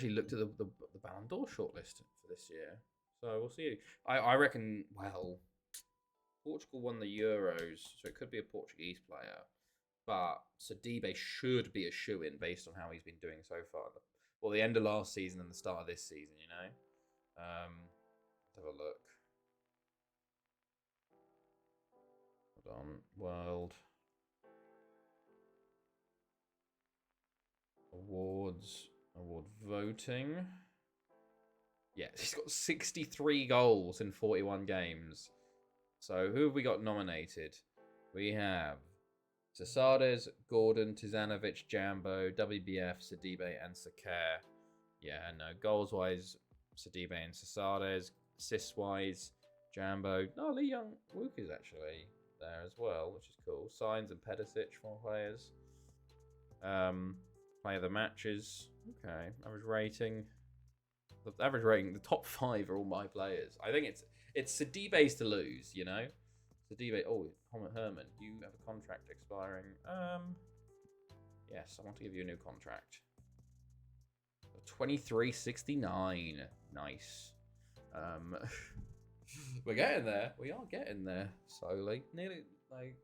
looked at the Ballon d'Or shortlist for this year, so we'll see. I reckon. Well, Portugal won the Euros, so it could be a Portuguese player, but Sidibe should be a shoo-in based on how he's been doing so far. Well, the end of last season and the start of this season, you know. Let's have a look. Hold on, World Awards, award voting. Yeah, he's got 63 goals in 41 games. So who have we got nominated? We have Sasades, Gordon, Tizanovic, Jambo, WBF, Sidibe, and Sakir. Yeah, no, goals-wise, Sidibe and Sasades. Assists-wise, Jambo. No, Lee Young Wook is actually there as well, which is cool. Signs and Pedicic, 4 players. Player of the matches. Okay, average rating. The average rating, the top 5 are all my players. I think it's Sidibe's to lose, you know? Sidibe, oh, Herman, you have a contract expiring. Yes, I want to give you a new contract. 23.69. Nice. We're getting there. We are getting there slowly. Nearly, like...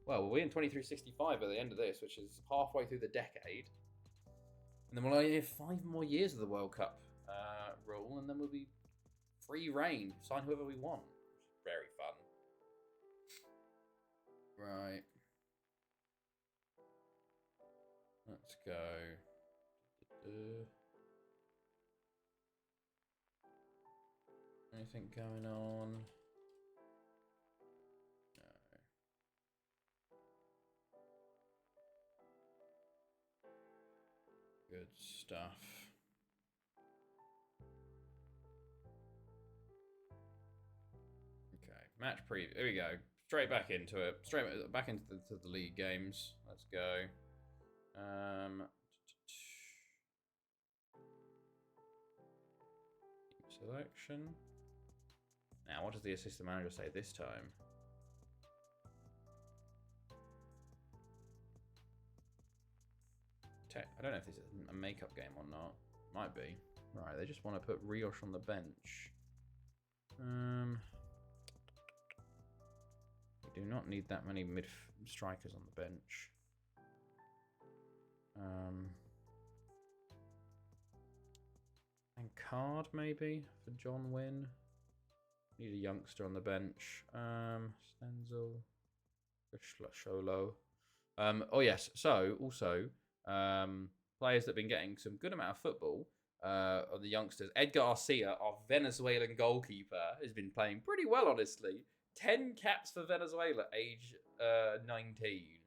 Well, we'll be in 23.65 at the end of this, which is halfway through the decade. And then we'll only have 5 more years of the World Cup rule, and then we'll be free reign. Sign whoever we want. Which is very fun. Right. Let's go. Anything going on? No. Good stuff. Okay, match preview. Here we go. Straight back into it. Straight back into the league games. Let's go. Selection. Now, what does the assistant manager say this time? check. I don't know if this is a makeup game or not. Might be. Right, they just want to put Rioch on the bench. We do not need that many mid strikers on the bench. And Card maybe for John Wynn. Need a youngster on the bench. Stenzel, Sholo. Oh yes. So also players that have been getting some good amount of football are the youngsters. Edgar Arcia, our Venezuelan goalkeeper, has been playing pretty well, honestly. 10 caps for Venezuela, age 19.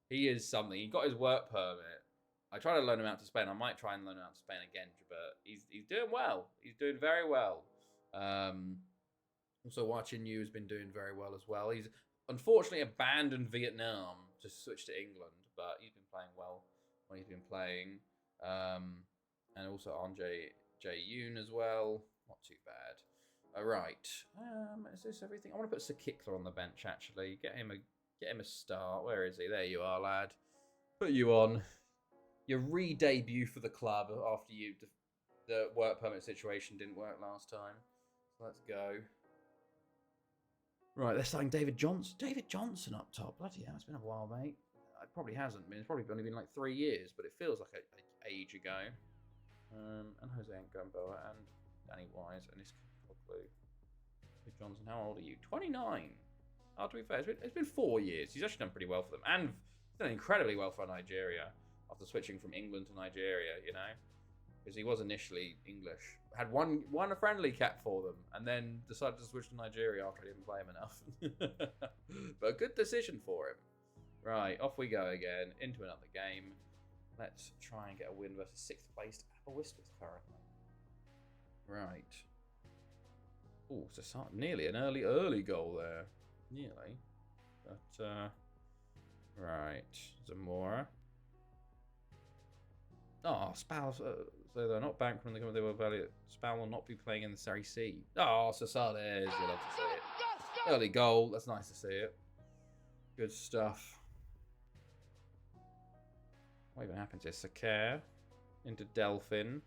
He is something. He got his work permit. I tried to loan him out to Spain. I might try and loan him out to Spain again, but he's doing well. He's doing very well. Also, watching you has been doing very well as well. He's unfortunately abandoned Vietnam to switch to England, but he's been playing well when he's been playing. And also Andre J. Yoon as well. Not too bad. All right. Is this everything? I want to put Sakikla on the bench, actually. Get him a start. Where is he? There you are, lad. Put you on. Your re-debut for the club after the work permit situation didn't work last time. So let's go. Right, they're starting David Johnson. David Johnson up top. Bloody hell, it's been a while, mate. It probably hasn't been. It's probably only been like 3 years, but it feels like an age ago. And Jose Gamboa and Danny Wise and this David Johnson. How old are you? 29. Oh, to be fair, it's been 4 years. He's actually done pretty well for them, and he's done incredibly well for Nigeria after switching from England to Nigeria. You know, because he was initially English. Had won a friendly cap for them, and then decided to switch to Nigeria after he didn't play him enough. But a good decision for him. Right, off we go again into another game. Let's try and get a win versus 6th placed Aberystwyth currently. Right. Oh, so nearly an early goal there. Nearly. But, right. Zamora. Oh, Spal. So they're not banked when they were valued. Spal will not be playing in the Serie C. Oh, Sasades. You'll love to see it. Early goal. That's nice to see it. Good stuff. What even happens here? Sakir into Delphin.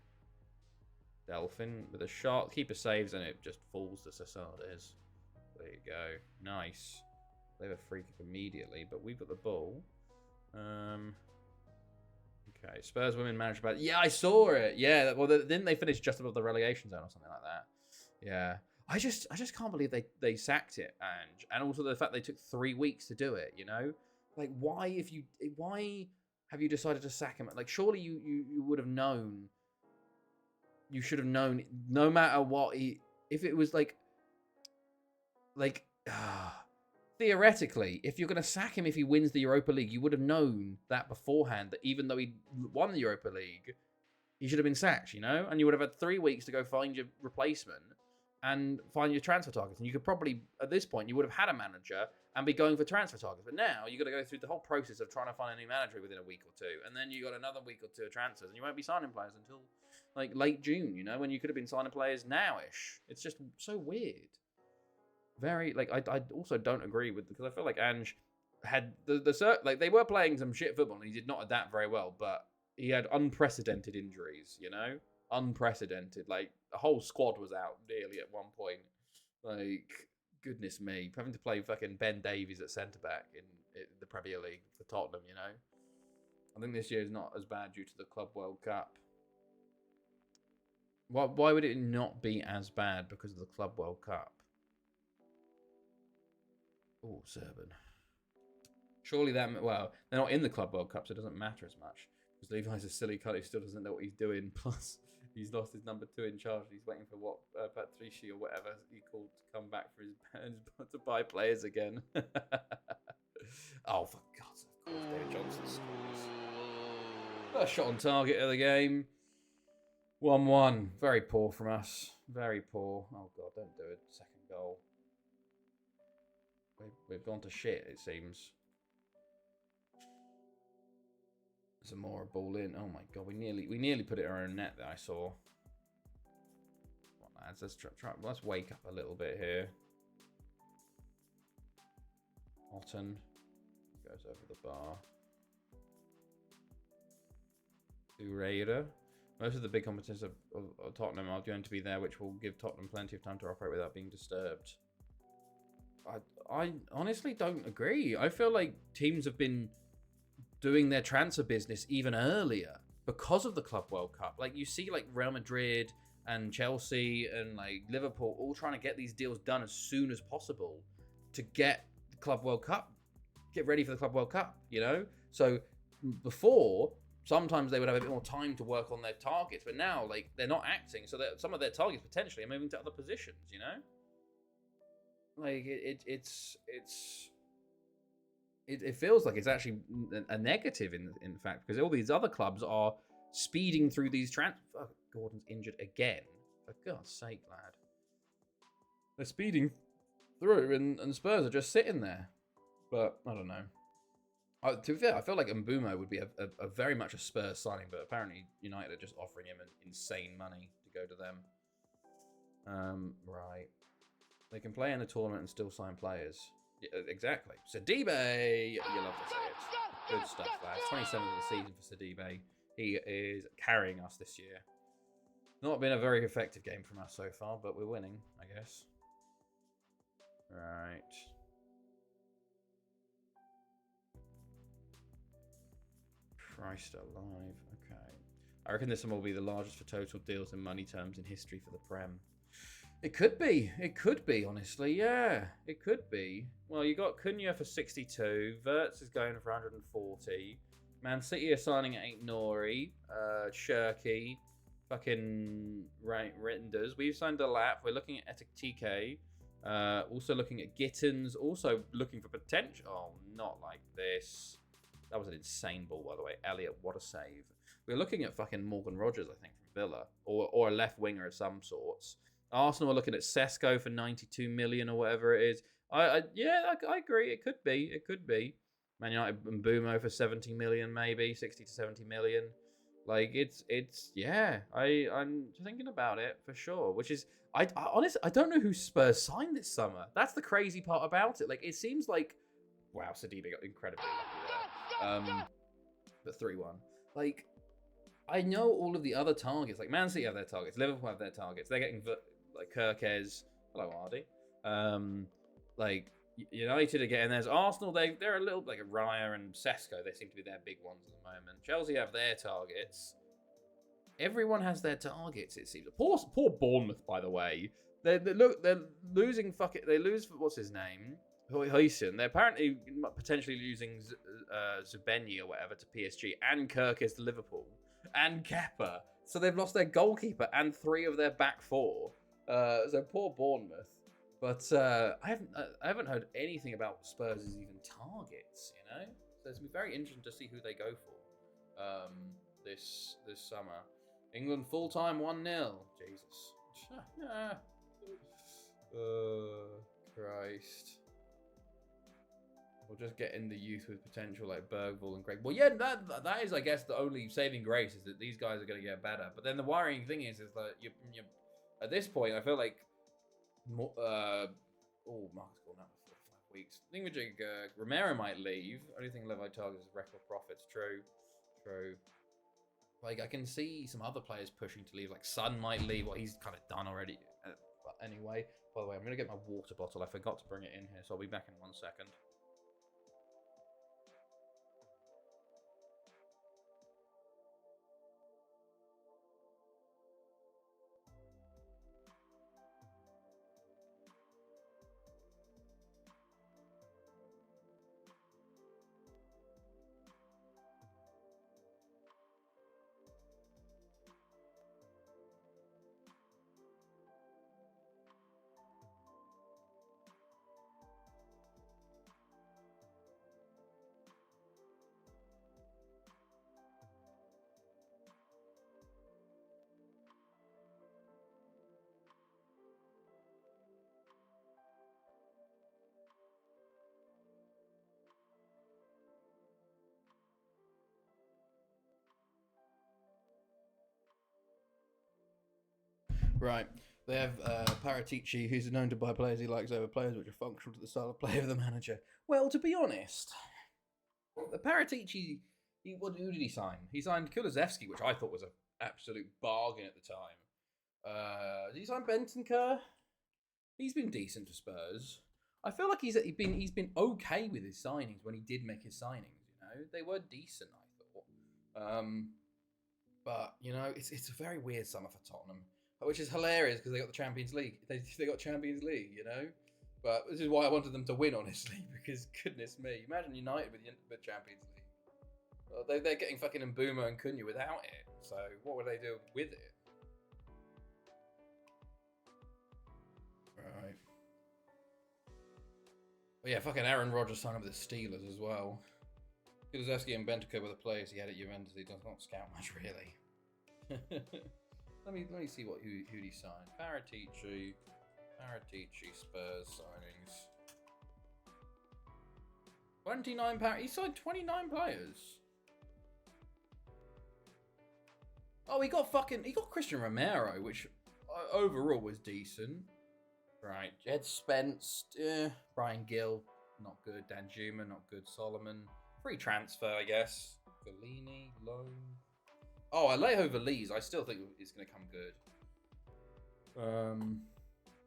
Delphin with a shot. Keeper saves and it just falls to Sasades. There you go. Nice. They have a free kick immediately, but we've got the ball. Okay, Spurs women managed by... Yeah, I saw it. Yeah, well, didn't they finish just above the relegation zone or something like that? Yeah. I just can't believe they sacked it, Ange. And also the fact they took 3 weeks to do it, you know? Like, why have you decided to sack him? Like, surely you would have known. You should have known, no matter what if it was like theoretically, if you're going to sack him if he wins the Europa League, you would have known that beforehand, that even though he won the Europa League, he should have been sacked, you know? And you would have had 3 weeks to go find your replacement and find your transfer targets. And you could probably, at this point, you would have had a manager and be going for transfer targets. But now you've got to go through the whole process of trying to find a new manager within a week or two. And then you got another week or two of transfers, and you won't be signing players until like late June, you know, when you could have been signing players now-ish. It's just so weird. Very, like, I also don't agree with, because I feel like Ange had like, they were playing some shit football and he did not adapt very well, but he had unprecedented injuries, you know? Unprecedented. Like, the whole squad was out nearly at one point. Like, goodness me. Having to play fucking Ben Davies at centre-back in the Premier League for Tottenham, you know? I think this year is not as bad due to the Club World Cup. Why would it not be as bad because of the Club World Cup? Oh, Serban. Surely that... Well, they're not in the Club World Cup, so it doesn't matter as much. Because Levi's a silly cunt who still doesn't know what he's doing. Plus, he's lost his number 2 in charge. He's waiting for what Patrici or whatever he called to come back for his to buy players again. Oh, for God's sake. Of course, David Johnson scores. First shot on target of the game. 1-1. Very poor from us. Very poor. Oh, God, don't do it. Second goal. We've gone to shit, it seems. Zamora ball in. Oh, my God. We nearly put it in our own net that I saw. Come on, lads. Let's wake up a little bit here. Otten goes over the bar. Raider. Most of the big competitors of Tottenham are going to be there, which will give Tottenham plenty of time to operate without being disturbed. I honestly don't agree. I feel like teams have been doing their transfer business even earlier because of the Club World Cup. Like, you see like Real Madrid and Chelsea and like Liverpool all trying to get these deals done as soon as possible to get the Club World Cup, get ready for the Club World Cup, you know? So before, sometimes they would have a bit more time to work on their targets, but now like they're not acting, so that some of their targets potentially are moving to other positions, you know? Like it feels like it's actually a negative in fact, because all these other clubs are speeding through these oh, Gordon's injured again. For God's sake, lad. They're speeding through, and Spurs are just sitting there. But I don't know. To be fair, I feel like Mbumo would be a very much a Spurs signing, but apparently United are just offering him an insane money to go to them. Right. They can play in the tournament and still sign players. Yeah, exactly. Sidibe! You love to say it. Good stuff, lads. 27th of the season for Sidibe. He is carrying us this year. Not been a very effective game from us so far, but we're winning, I guess. Right. Christ alive. Okay. I reckon this one will be the largest for total deals in money terms in history for the Prem. It could be. It could be, honestly. Yeah, it could be. Well, you got Cunha for 62. Wirtz is going for 140. Man City are signing at Nori. Shirky. Fucking Renders. We've signed a lap. We're looking at TK. Also looking at Gittins. Also looking for potential. Oh, not like this. That was an insane ball, by the way. Elliot, what a save. We're looking at fucking Morgan Rogers, I think, from Villa. Or a left winger of some sorts. Arsenal are looking at Sesko for 92 million or whatever it is. Yeah, I agree. It could be. It could be. Man United and Mbumo for 70 million, maybe 60 to 70 million. Like it's yeah. I'm thinking about it for sure. Which is I honestly I don't know who Spurs signed this summer. That's the crazy part about it. Like it seems like wow, Sidibe got incredibly lucky there. But 3-1. Like I know all of the other targets. Like Man City have their targets. Liverpool have their targets. They're getting like Kirkes. Hello, Hardy. Like United are getting theirs. Arsenal, they're a little like Raya and Sesko. They seem to be their big ones at the moment. Chelsea have their targets. Everyone has their targets. It seems. Poor Bournemouth, by the way. They're losing. They lose. What's his name? Huysen. They're apparently potentially losing Zubeni or whatever to PSG and Kirkes to Liverpool and Kepa. So they've lost their goalkeeper and 3 of their back 4. So poor Bournemouth. But I haven't heard anything about Spurs' even targets, you know? So it's very interesting to see who they go for this summer. England full-time 1-0. Jesus. Christ. We'll just get in the youth with potential like Bergvall and Greg. Well, yeah, that is, I guess, the only saving grace is that these guys are going to get better. But then the worrying thing is that you at this point, I feel like Marcus gone out for 4 to 5 weeks. Thingamajig, Romero might leave. Only thing Levi targets is record profits. True. Like, I can see some other players pushing to leave. Like, Son might leave. Well, he's kind of done already. But anyway, by the way, I'm going to get my water bottle. I forgot to bring it in here, so I'll be back in 1 second. Right. They have Paratici, who's known to buy players he likes over players which are functional to the style of play of the manager. Well, to be honest, the Paratici Who did he sign? He signed Kulusevski, which I thought was an absolute bargain at the time. Did he sign Bentancur? He's been decent for Spurs. I feel like he's been okay with his signings when he did make his signings. They were decent, I thought. But it's a very weird summer for Tottenham, which is hilarious because they got the Champions League. They got Champions League, But this is why I wanted them to win, honestly, because goodness me, imagine United with the Champions League. Well, they're getting fucking Mbeumo and Cunha without it. So what would they do with it? Right. But yeah, fucking Aaron Rodgers signed up with the Steelers as well. Kulusevski and Bentancur were the players he had at Juventus. He does not scout much, really. let me see who he signed. Paratici, Spurs signings. 29 pounds. He signed 29 players. Oh, he got Christian Romero, which overall was decent. Right, Jed Spence, Brian Gill, not good. Dan Juma, not good. Solomon, free transfer, I guess. Galini, loan. Oh, Alejo Veliz, I still think is going to come good.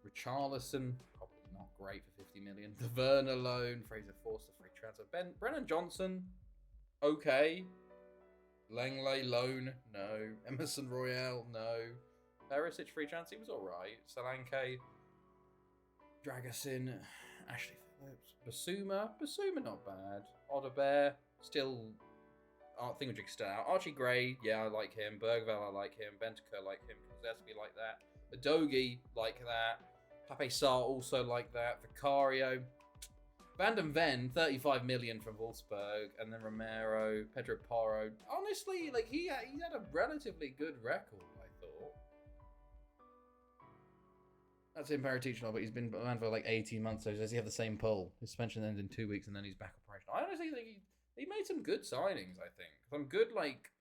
Richarlison, probably not great for 50 million. The Werner loan, Fraser Forster, free transfer. Brennan Johnson, okay. Langley loan, no. Emerson Royale, no. Perisic free transfer, he was alright. Solanke, Dragusin, Ashley Phillips, Basuma not bad. Odebear, still thingamajig still out. Archie Gray, yeah, I like him. Bergvall, I like him. Bentancur, like him. Kulusevski, like that. Udogie, like that. Pape Sarr, also like that. Vicario. Van den Ven, 35 million from Wolfsburg, and then Romero, Pedro Porro. Honestly, like he had a relatively good record, I thought. That's in Paratici, but he's been around for like 18 months, so does he have the same pull? His suspension ends in 2 weeks, and then he's back operational. I honestly think he made some good signings, I think. Some good, like,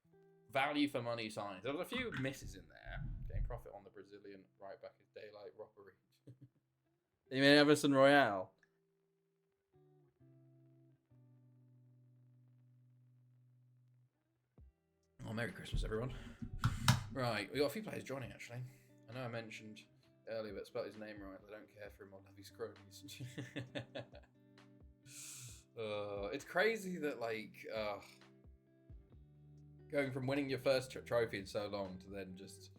value for money signings. There was a few misses in there. Getting profit on the Brazilian right back is daylight robbery. You mean Emerson Royale? Oh, Merry Christmas, everyone. Right, we got a few players joining, actually. I know I mentioned earlier, but spelled his name right. I don't care for him or love his cronies. It's crazy that, like, going from winning your first trophy in so long to then just,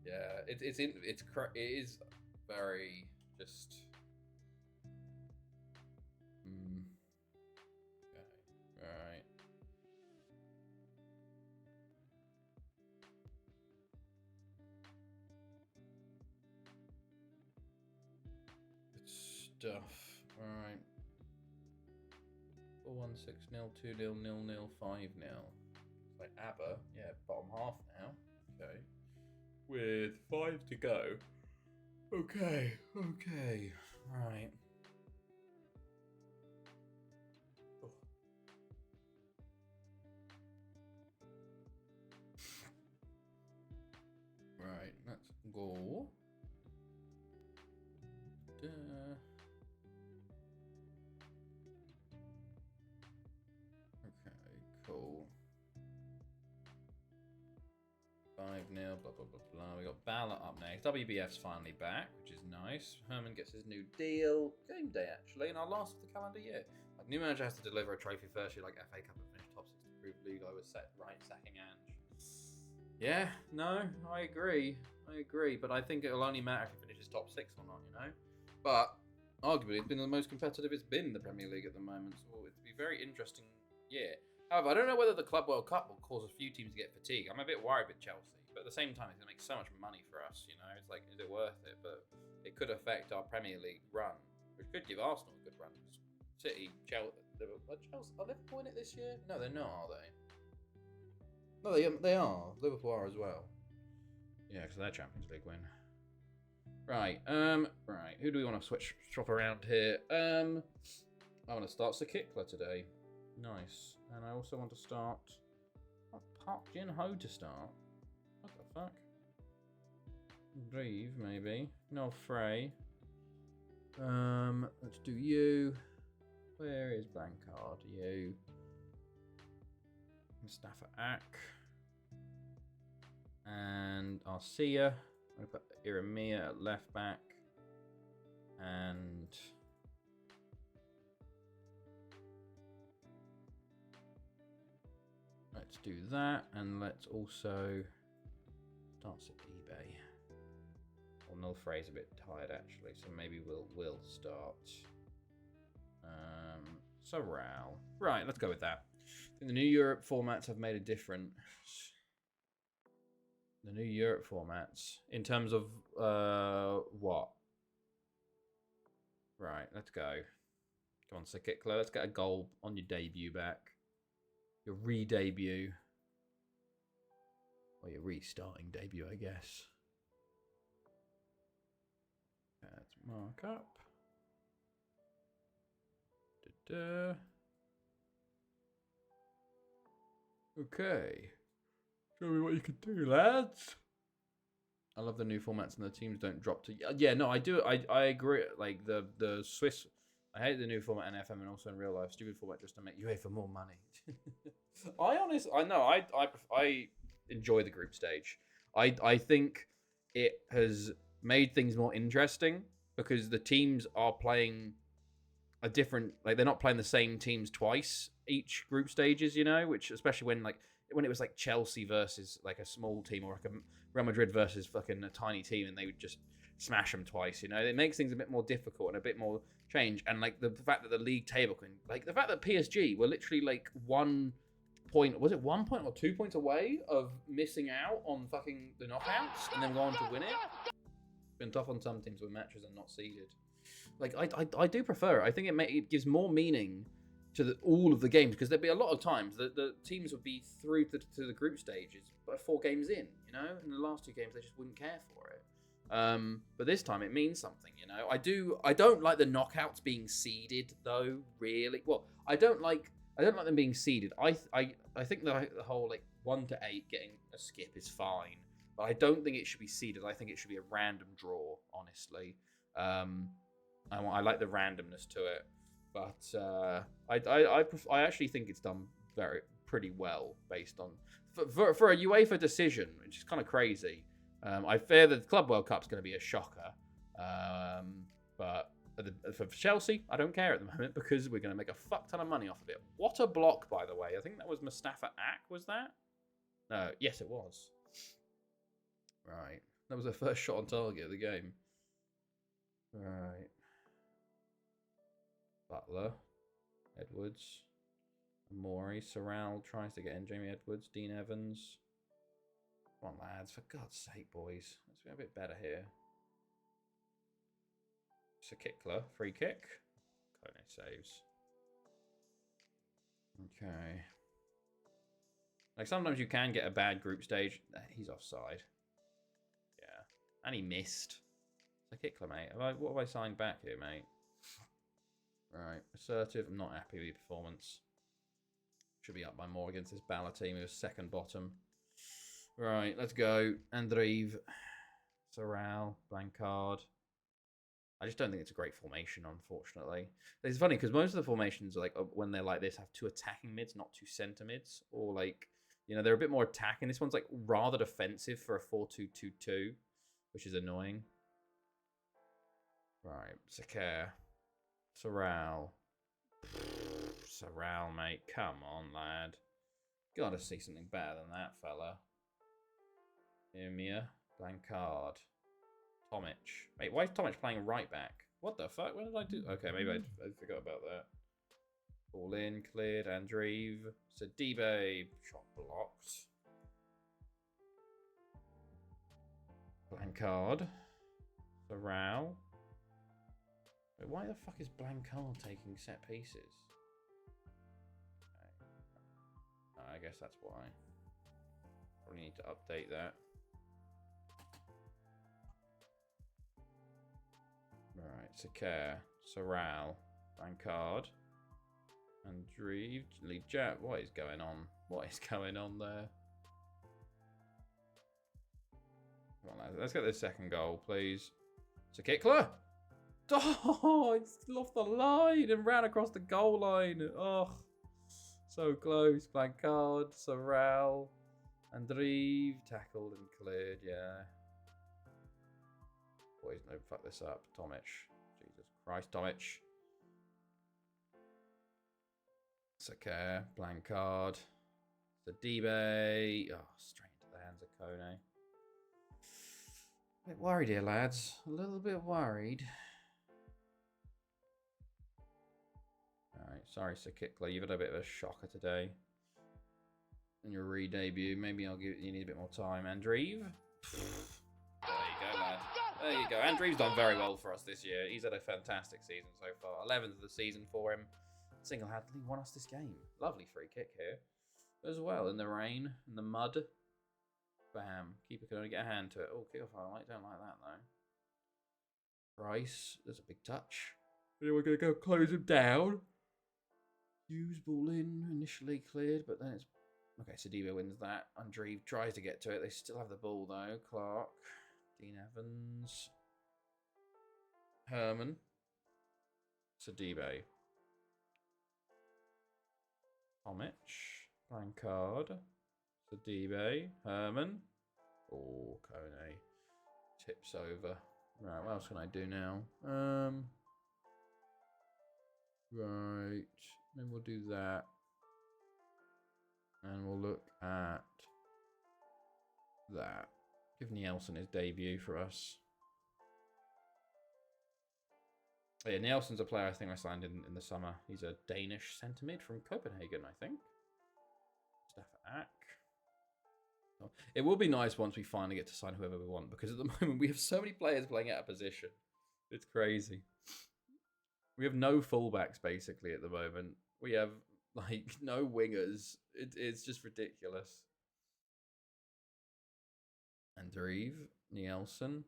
yeah, it is very just. Okay, right. Stuff. Alright. 4-1-6-0, 2-0, 0-0, 5-0. It's like ABBA. Yeah, bottom half now. Okay. With 5 to go. Okay. Right. Oh. Right, let's go. Okay, cool. 5-0, blah, blah, blah, blah. We got Ballot up next. WBF's finally back, which is nice. Herman gets his new deal. Game day, actually, and our last of the calendar year. Like, new manager has to deliver a trophy first year, like FA Cup and finish top 6 to prove Lugo was set right, sacking Ange. Yeah, no, I agree. But I think it'll only matter if he finishes top 6 or not, But arguably, it's been the most competitive it's been in the Premier League at the moment, so it'll be a very interesting year. However, I don't know whether the Club World Cup will cause a few teams to get fatigued. I'm a bit worried with Chelsea, but at the same time, it's going to make so much money for us, It's like, is it worth it? But it could affect our Premier League run, which could give Arsenal a good run. City, Chelsea, are Liverpool in it this year? No, they're not, are they? No, they are. Liverpool are as well. Yeah, because they're Champions League win. Right, right. Who do we want to swap around here? I want to start Sakikla today. Nice. And I also want to start Park Jin Ho to start. What the fuck? Reeve, maybe. No, Frey. Let's do you. Where is Blancard? You. Mustafa Ak. And Arcia. I'm going to put Iramia at left back. And let's do that. And let's also start at eBay. Well, Nilfrey's a bit tired actually, so maybe we'll start. Sorrel. Right, let's go with that. I think the new Europe formats have made a difference. The new Europe formats in terms of what? Right, let's go. Come on, Sakitlo. Let's get a goal on your debut back. Your re-debut. Or your restarting debut, I guess. Let's mark up. Da-da. Okay. Show me what you can do, lads. I love the new formats and the teams don't drop to... Yeah, no, I do. I agree. Like, the Swiss... I hate the new format in FM and also in real life. Stupid format just to make UEFA more money. I enjoy the group stage. I think it has made things more interesting because the teams are playing a different... Like, they're not playing the same teams twice each group stages, you know? Which, especially when it was like Chelsea versus like a small team or like a Real Madrid versus fucking a tiny team and they would just smash them twice, you know? It makes things a bit more difficult and a bit more change. And like the fact that the league table can, like the fact that PSG were literally like 1 point, was it 1 point or 2 points away of missing out on fucking the knockouts and then going to win it? It's been tough on some teams where matches are not seeded. Like I do prefer it. I think it gives more meaning to all of the games because there'd be a lot of times that the teams would be through to the group stages but 4 games in, you know, and the last 2 games they just wouldn't care for it. But this time it means something, you know. I don't like the knockouts being seeded though, really. Well, I don't like them being seeded. I think the whole like 1 to 8 getting a skip is fine, but I don't think it should be seeded. I think it should be a random draw, honestly. I like the randomness to it. But I actually think it's done pretty well based on for a UEFA decision, which is kind of crazy. I fear that the Club World Cup's going to be a shocker, but for Chelsea, I don't care at the moment because we're going to make a fuck ton of money off of it. What a block, by the way! I think that was Mustafa Ak. Was that? No, yes, it was. Right, that was the first shot on target of the game. Right. Butler, Edwards, Amori, Sorrell tries to get in, Jamie Edwards, Dean Evans. Come on, lads, for God's sake, boys. Let's be a bit better here. Sakitlo, free kick. Kone saves. Okay. Like, sometimes you can get a bad group stage. He's offside. Yeah. And he missed. Sakitlo, mate. What have I signed back here, mate? Right, assertive. I'm not happy with your performance. Should be up by more against this Bala team who was second bottom. Right, let's go. Andreev, Sorrel, Blancard. I just don't think it's a great formation, unfortunately. It's funny because most of the formations, like when they're like this, have 2 attacking mids, not 2 centre mids, or like, you know, they're a bit more attacking. This one's like rather defensive for a 4-2-2-2, which is annoying. Right, Sakir. Sorrel. Sorrel, mate. Come on, lad. Gotta see something better than that, fella. Emir. Blancard. Tomic. Wait, why is Tomic playing right back? What the fuck? What did I do? Okay, maybe I forgot about that. Ball in, cleared. Andreev. Sidibe. Shot blocked. Blancard. Sorrel. Wait, why the fuck is Blancard taking set pieces? Okay. I guess that's why. Probably need to update that. Right, Sakir, Sorrel, Blancard, Andreev, Lee Jap. What is going on? What is going on there? Come on, let's get this second goal, please. Sakitlo! Oh, it's still off the line and ran across the goal line. Oh, So close. Blancard, Sorrel, Andrive, tackled and cleared, yeah. Boys, no, fuck this up. Tomic. Jesus Christ, Tomic. Sakir, Blancard. Sadibe. Oh, straight into the hands of Kone. A bit worried here, lads. A little bit worried. Alright, sorry, Sir Kickler. You've had a bit of a shocker today. In your re-debut. Maybe I'll give you need a bit more time. Andrive. There you go, lad. There you go. Andrive's done very well for us this year. He's had a fantastic season so far. 11th of the season for him. Single-handedly won us this game. Lovely free kick here. As well, in the rain, in the mud. Bam. Keeper can only get a hand to it. Oh, kick-off highlight. Don't like that, though. Rice. There's a big touch. Anyone going to go close him down? Hughes ball in. Initially cleared, but then it's... Okay, Sadiba wins that. Andrive tries to get to it. They still have the ball, though. Clark. Dean Evans. Herman. Sadibe. Tomic. Blancard. Sadibe. Herman. Oh, Kone. Tips over. Right, what else can I do now? Right. Then we'll do that. And we'll look at that. Give Nielsen his debut for us. Oh, yeah, Nielsen's a player I think I signed in the summer. He's a Danish centre mid from Copenhagen, I think. Staff Ack. Oh, it will be nice once we finally get to sign whoever we want, because at the moment we have so many players playing out of position. It's crazy. We have no fullbacks basically at the moment. We have like no wingers. It's just ridiculous. Andrive, Nielsen,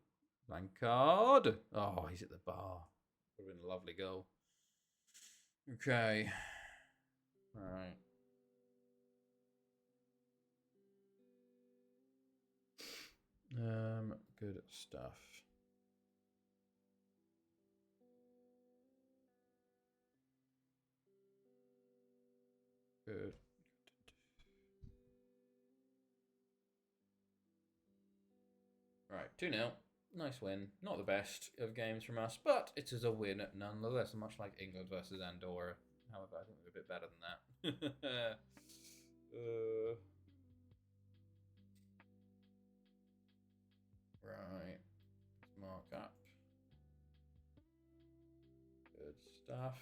Blancard. Oh, he's at the bar. Would have been a lovely goal. Okay. All right. Good stuff. Good. Right, 2-0. Nice win. Not the best of games from us, but it is a win nonetheless, much like England versus Andorra. However, I think we're a bit better than that. Right. Mark up. Good stuff.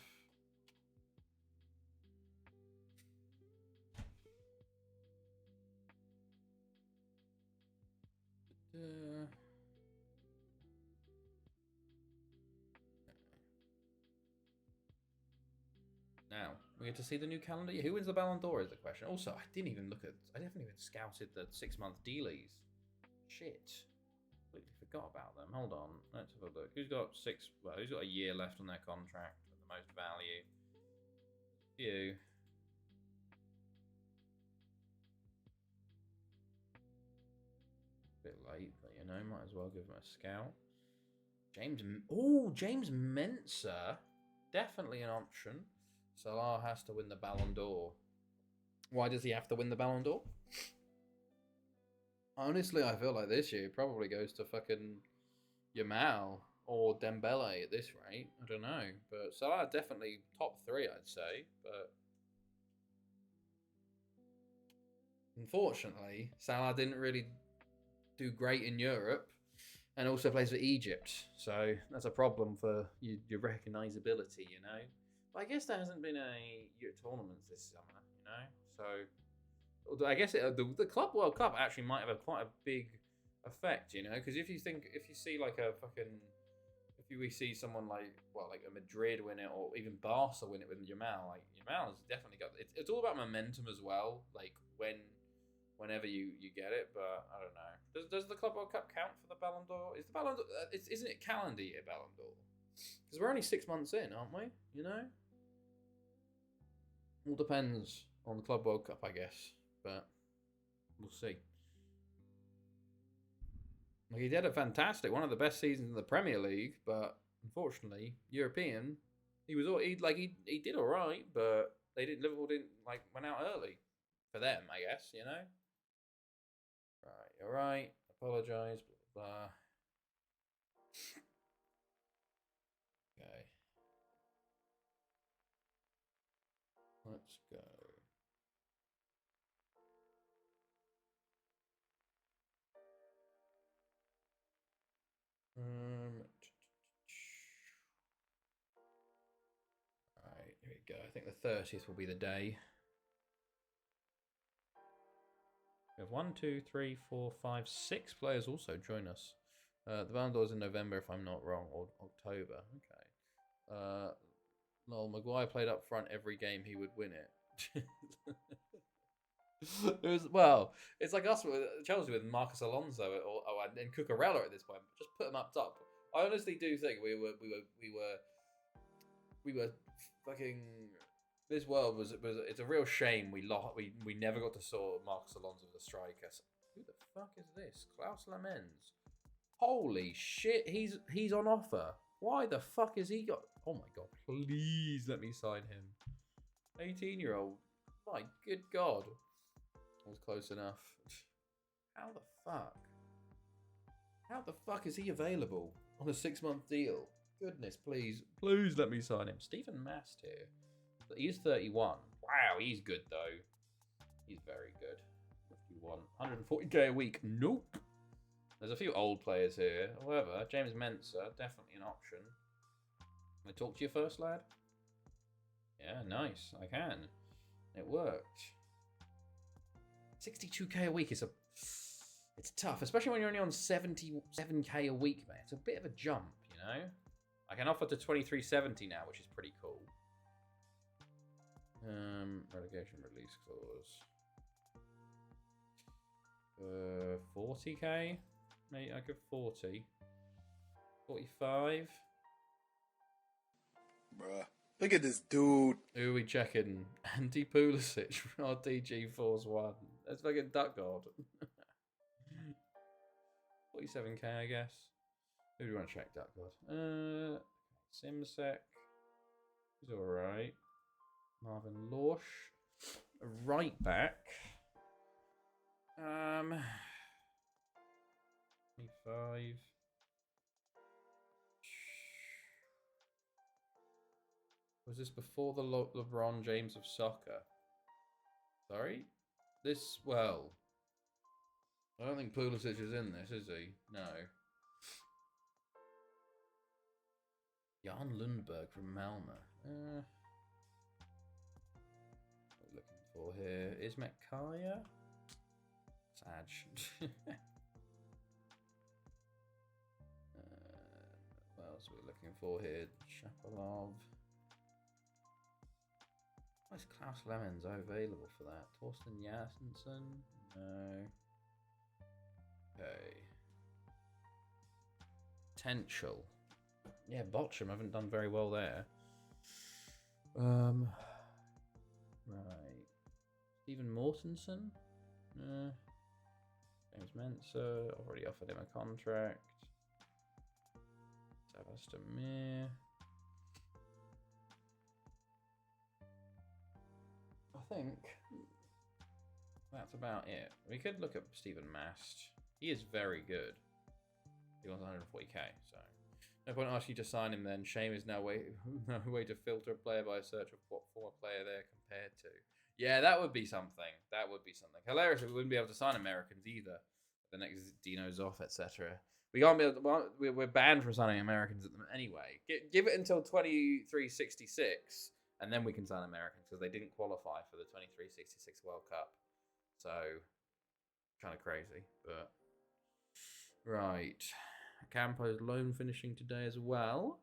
Now, we get to see the new calendar. Who wins the Ballon d'Or is the question. Also, I haven't even scouted the 6-month dealies. Shit. Completely forgot about them. Hold on. Let's have a look. Who's got a year left on their contract with the most value? You. Bit late, but you know, might as well give him a scout. James Mensah. Definitely an option. Salah has to win the Ballon d'Or. Why does he have to win the Ballon d'Or? Honestly, I feel like this year probably goes to fucking Yamal or Dembele at this rate. I don't know. But Salah definitely top 3, I'd say. But unfortunately, Salah didn't really do great in Europe and also plays for Egypt. So that's a problem for your recognisability, you know. But I guess there hasn't been any tournaments this summer, you know. So I guess the Club World Cup actually might have quite a big effect, you know, because if you see like we see someone like a Madrid win it, or even Barca win it with Yamal, like Yamal has definitely got it's all about momentum as well, like whenever you get it. But I don't know, does the Club World Cup count for the Ballon d'Or? Is the Ballon d'Or isn't it calendar year Ballon d'Or? Because we're only 6 months in, aren't we? You know, all depends on the Club World Cup, I guess. But we'll see. Like, he did a fantastic, one of the best seasons in the Premier League, but unfortunately, European, he did all right, but Liverpool didn't like went out early for them, I guess. You know. Right, you're right. Apologise. Blah blah. Okay. Let's go. Right, here we go. I think the 30th will be the day. We have 1, 2, 3, 4, 5, 6 players also join us. The Ballon d'Or is in November, if I'm not wrong, or October. Okay. Noel Maguire played up front every game; he would win it. It's like us with Chelsea with Marcus Alonso and Cucurella at this point. Just put them up top. I honestly do think we were fucking. This world was it's a real shame we never got to saw Marcus Alonso as a striker. Who the fuck is this? Klaus Lamens. Holy shit, he's on offer. Why the fuck is he got? Oh my god, please let me sign him. 18-year-old. My good god. I was close enough. How the fuck? How the fuck is he available on a 6-month deal? Goodness, please let me sign him. Stephen Mast here. He's 31. Wow, he's good though. He's very good. If you want 140k a week, nope. There's a few old players here. However, James Mensah, definitely an option. Can I talk to you first, lad? Yeah, nice. I can. It worked. 62k a week is it's tough, especially when you're only on 77k a week, mate. It's a bit of a jump, you know? I can offer to 2370 now, which is pretty cool. Relegation release clause. 40k? Mate, I could 40. 45. Bruh. Look at this dude. Who are we checking? Andy Pulisic, RDG Force 1. That's fucking Duck God. 47k, I guess. Who do we want to check, Duck God? Simsek. He's alright. Marvin Lorsch. A right back. 25. Was this before the LeBron James of soccer? Sorry? Well, I don't think Pulisic is in this, is he? No. Jan Lundberg from Malmö. What are we looking for here? Ismet Kaya? Saj. What else are we looking for here? Shapalov. Why is Klaus Lemons available for that? Torsten Jassensen? No. Okay. Potential. Yeah, Bochum haven't done very well there. Right. Stephen Mortensen? James Mensah. I've already offered him a contract. Savastamir. I think that's about it. We could look at Stephen Mast. He is very good. He wants 140k, so no point asking you to sign him then. Shame is no way to filter a player by a search of what former player they're compared to. Yeah, that would be something. That would be something. Hilarious if we wouldn't be able to sign Americans either. The next Dino's off, etc. We can't be able to, we're banned from signing Americans at them anyway. Give it until 2366. And then we can sign Americans because they didn't qualify for the 2366 World Cup. So, kind of crazy. But, right. Campo's loan finishing today as well.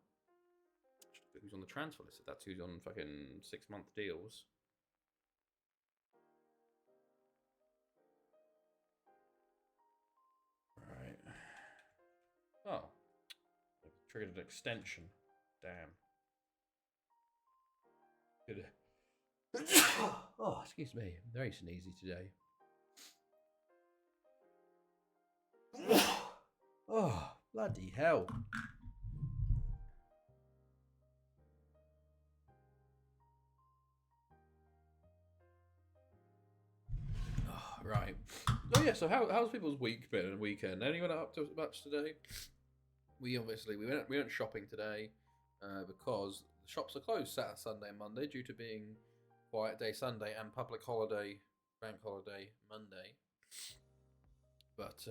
Who's on the transfer list? That's who's on fucking 6-month deals. Right. Oh. Triggered an extension. Damn. Good. Oh, excuse me. I'm very sneezy today. Oh, bloody hell. Right. Oh yeah. So how's people's week been and weekend? Anyone up to much today? We went shopping today because the shops are closed Saturday, Sunday, and Monday due to being quiet day Sunday and public holiday, bank holiday Monday. But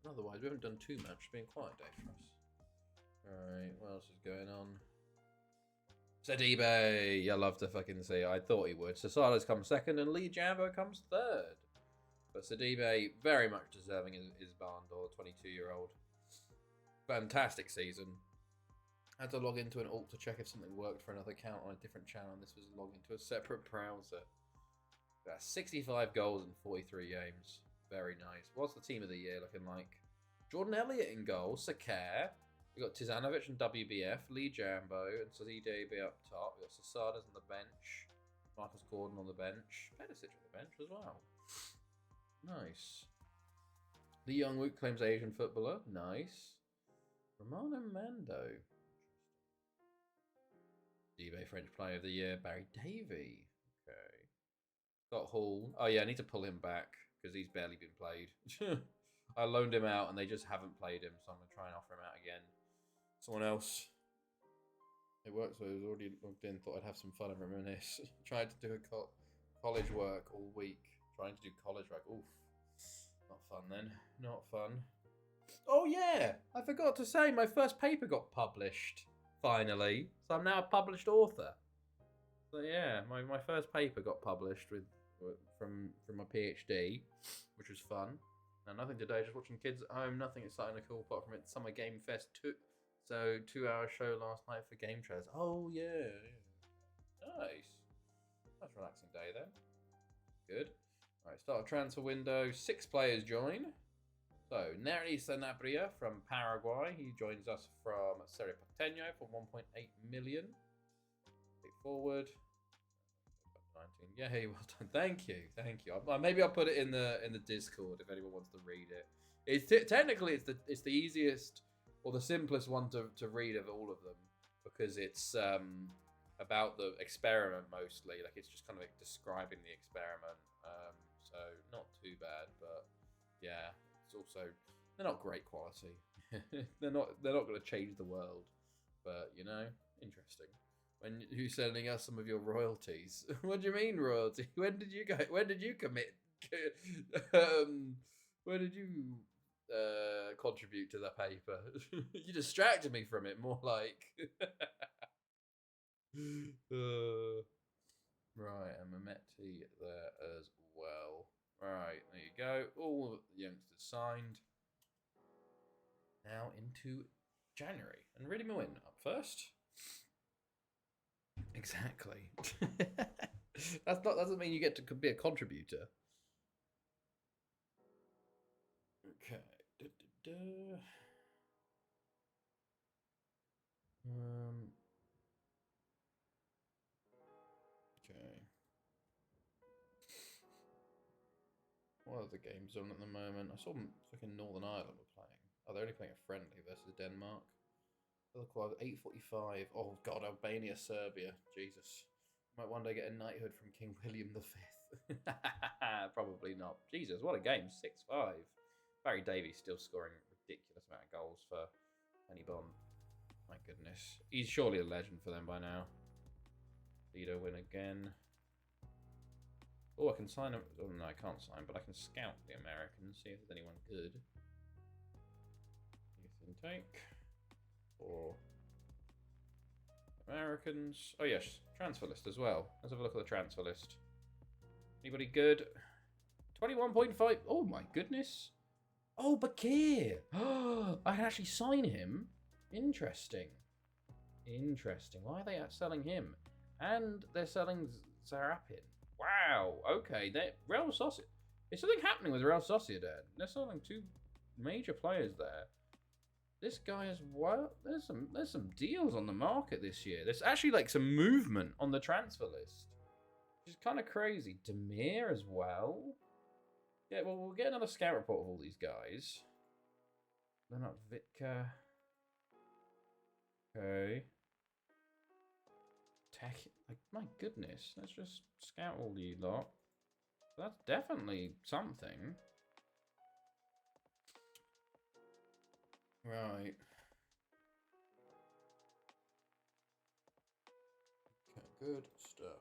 otherwise, we haven't done too much. It's been a quiet day for us. Alright, what else is going on? Sidibe! I love to fucking see. I thought he would. Sasada's come second and Llangefni comes third. But Sidibe, very much deserving his Ballon d'Or, 22-year-old. Fantastic season. Had to log into an alt to check if something worked for another account on a different channel, and this was logged into a separate browser. 65 goals in 43 games. Very nice. What's the team of the year looking like? Jordan Elliott in goal, Sakar. We got Tizanovic and WBF, Llangefni and Sidibe up top. We got Sasadas on the bench, Marcus Gordon on the bench, Pedicic on the bench as well. Nice. The Young Wook claims Asian footballer. Nice. Romano Mando. eBay French Player of the Year, Barry Davey. Okay. Got Hall. Oh yeah, I need to pull him back because he's barely been played. I loaned him out and they just haven't played him, so I'm gonna try and offer him out again. Someone else. It works. So I was already logged in. Thought I'd have some fun and reminisce. Tried to do a college work all week. Trying to do college work. Oof. Not fun then. Not fun. Oh yeah, I forgot to say my first paper got published. Finally, so I'm now a published author. So yeah, my first paper got published from my PhD, which was fun. Now nothing today, just watching kids at home. Nothing exciting or cool apart from it. Summer Game Fest 2. So 2-hour show last night for game trailers. Oh yeah. Nice. That's a relaxing day then. Good. Alright, start a transfer window. 6 players join. So, Neri Sanabria from Paraguay. He joins us from Cerro Porteño for 1.8 million. Take forward. 19. Yeah, hey, well done. Thank you. Thank you. Maybe I'll put it in the Discord if anyone wants to read it. Technically it's the easiest or the simplest one to read of all of them because it's about the experiment mostly. Like it's just kind of like describing the experiment. So not too bad, but yeah. Also, they're not great quality. they're not going to change the world, but you know, interesting. When who's sending us some of your royalties? What do you mean royalty? When did you commit? When did you contribute to the paper? You distracted me from it. More like. Right, and Mehmeti there as well. Right, there you go. All the youngsters signed. Now into January. And Really Win up first. Exactly. That doesn't mean you get to be a contributor. Okay. Okay. What are the games on at the moment? I saw fucking Northern Ireland were playing. Oh, they're only playing a friendly versus Denmark. Look, 8:45. Oh god, Albania, Serbia. Jesus. Might one day get a knighthood from King William V. Probably not. Jesus, what a game. 6-5. Barry Davies still scoring a ridiculous amount of goals for Penny Bond. My goodness. He's surely a legend for them by now. Lido win again. Oh, I can sign him. Oh, no, I can't sign, but I can scout the Americans, see if there's anyone good. Youth intake. For Americans. Oh, yes. Transfer list as well. Let's have a look at the transfer list. Anybody good? 21.5. Oh, my goodness. Oh, Bakir. Oh, I can actually sign him. Interesting. Interesting. Why are they selling him? And they're selling Zarapin. Wow. Okay. Real Sociedad. There's something happening with Real Sociedad. They're selling 2 major players there. This guy as well. There's some deals on the market this year. There's actually like some movement on the transfer list, which is kind of crazy. Demir as well. Yeah. Well, we'll get another scout report of all these guys. They're not Vitka. Okay. Tech. Like, my goodness. Let's just scout all you lot. That's definitely something. Right. Okay, good stuff.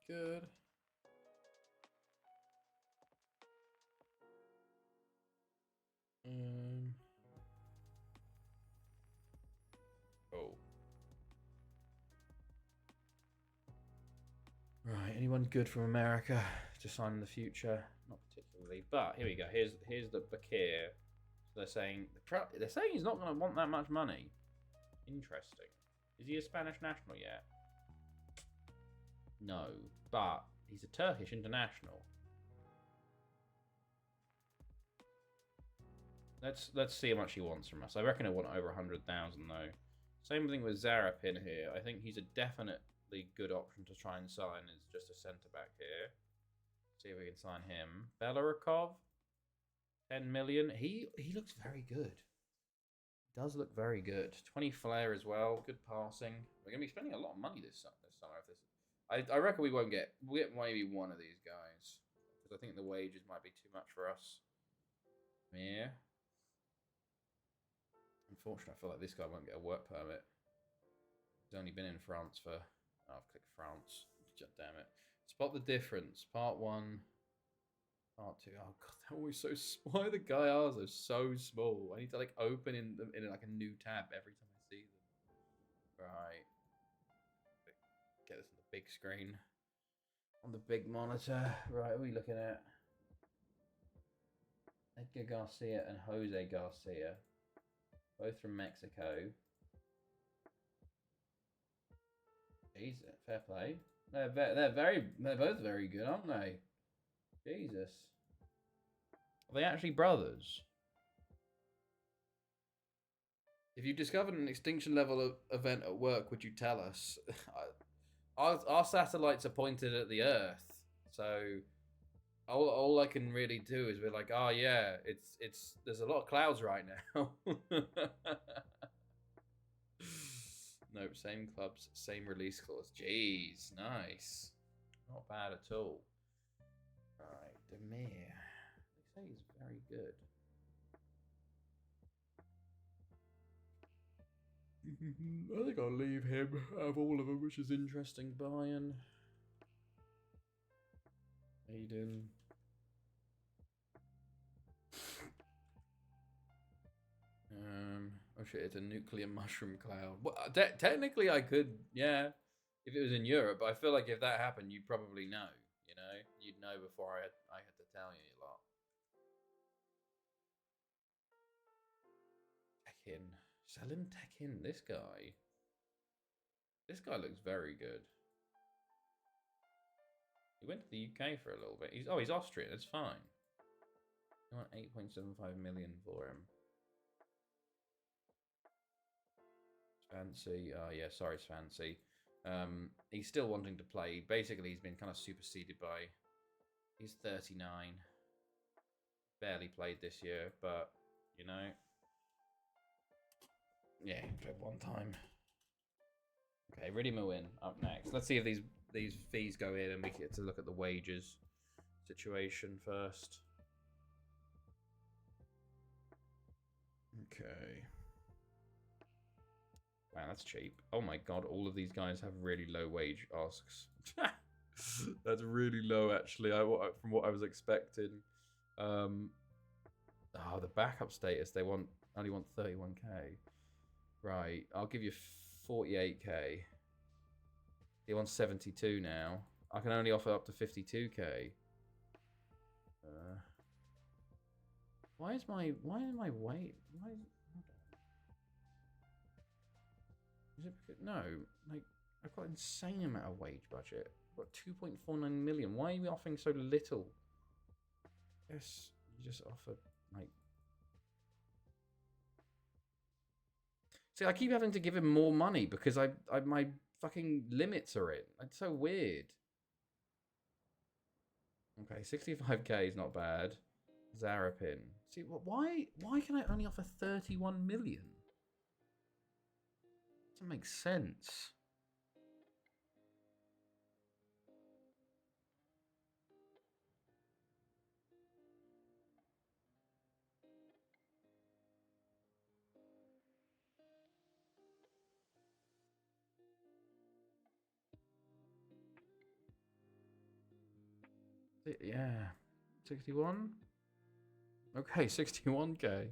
Good. Oh. Right. Anyone good from America to sign in the future? Not particularly, but here we go. Here's the Bakir. So they're saying he's not going to want that much money. Interesting. Is he a Spanish national yet? No, but he's a Turkish international. Let's see how much he wants from us. I reckon he'll want over 100,000 though. Same thing with Zarapin here. I think he's a definitely good option to try and sign as just a centre back here. See if we can sign him. Belarikov, 10 million. He looks very good. Does look very good. 20 flair as well. Good passing. We're gonna be spending a lot of money this summer. I reckon we'll get maybe one of these guys because I think the wages might be too much for us. Yeah. Unfortunately, I feel like this guy won't get a work permit. He's only been in France for. Oh, I've clicked France. Damn it. Spot the difference. Part 1. Part 2. Oh god, they're always so small. Why are the guy ours are so small? I need to like open in like a new tab every time I see them. Right. Get this on the big screen. On the big monitor. Right, what are we looking at? Edgar Garcia and Jose Garcia. Both from Mexico. Jesus, fair play. They're both very good, aren't they? Jesus. Are they actually brothers? If you discovered an extinction level event at work, would you tell us? Our satellites are pointed at the Earth, so all I can really do is be like, oh yeah, it's there's a lot of clouds right now. Nope, same clubs, same release clause. Jeez, nice. Not bad at all. Right, Demir. They say he's very good. I think I'll leave him out of all of them, which is interesting. Bayern. Aiden. Oh shit, it's a nuclear mushroom cloud. Well, technically I could, yeah, if it was in Europe, but I feel like if that happened, you'd probably know, you know? You'd know before I had to tell you a lot. Tekin. Salim Tekin, this guy. This guy looks very good. He went to the UK for a little bit. He's Austrian, it's fine. I want 8.75 million for him. Fancy. Yeah, sorry, Fancy. He's still wanting to play. Basically, he's been kind of superseded by. He's 39. Barely played this year, but you know. Yeah, he played one time. Okay, Ready Mowin up next. Let's see if these fees go in and we get to look at the wages situation first. Okay. Wow, that's cheap. Oh my god, all of these guys have really low wage asks. That's really low, actually, from what I was expecting. Oh, the backup status, they only want 31k. Right, I'll give you 48k. He wants 72 now. I can only offer up to 52k. Why is my weight? Is it because, no, like I've got an insane amount of wage budget. I've got 2.49 million. Why are you offering so little? Yes, you just offer like. See, I keep having to give him more money because I my fucking limits are in. It's so weird. Okay, 65k is not bad. Zarapin. See, why can I only offer 31 million? Doesn't make sense. Yeah. 61? Okay, 61k.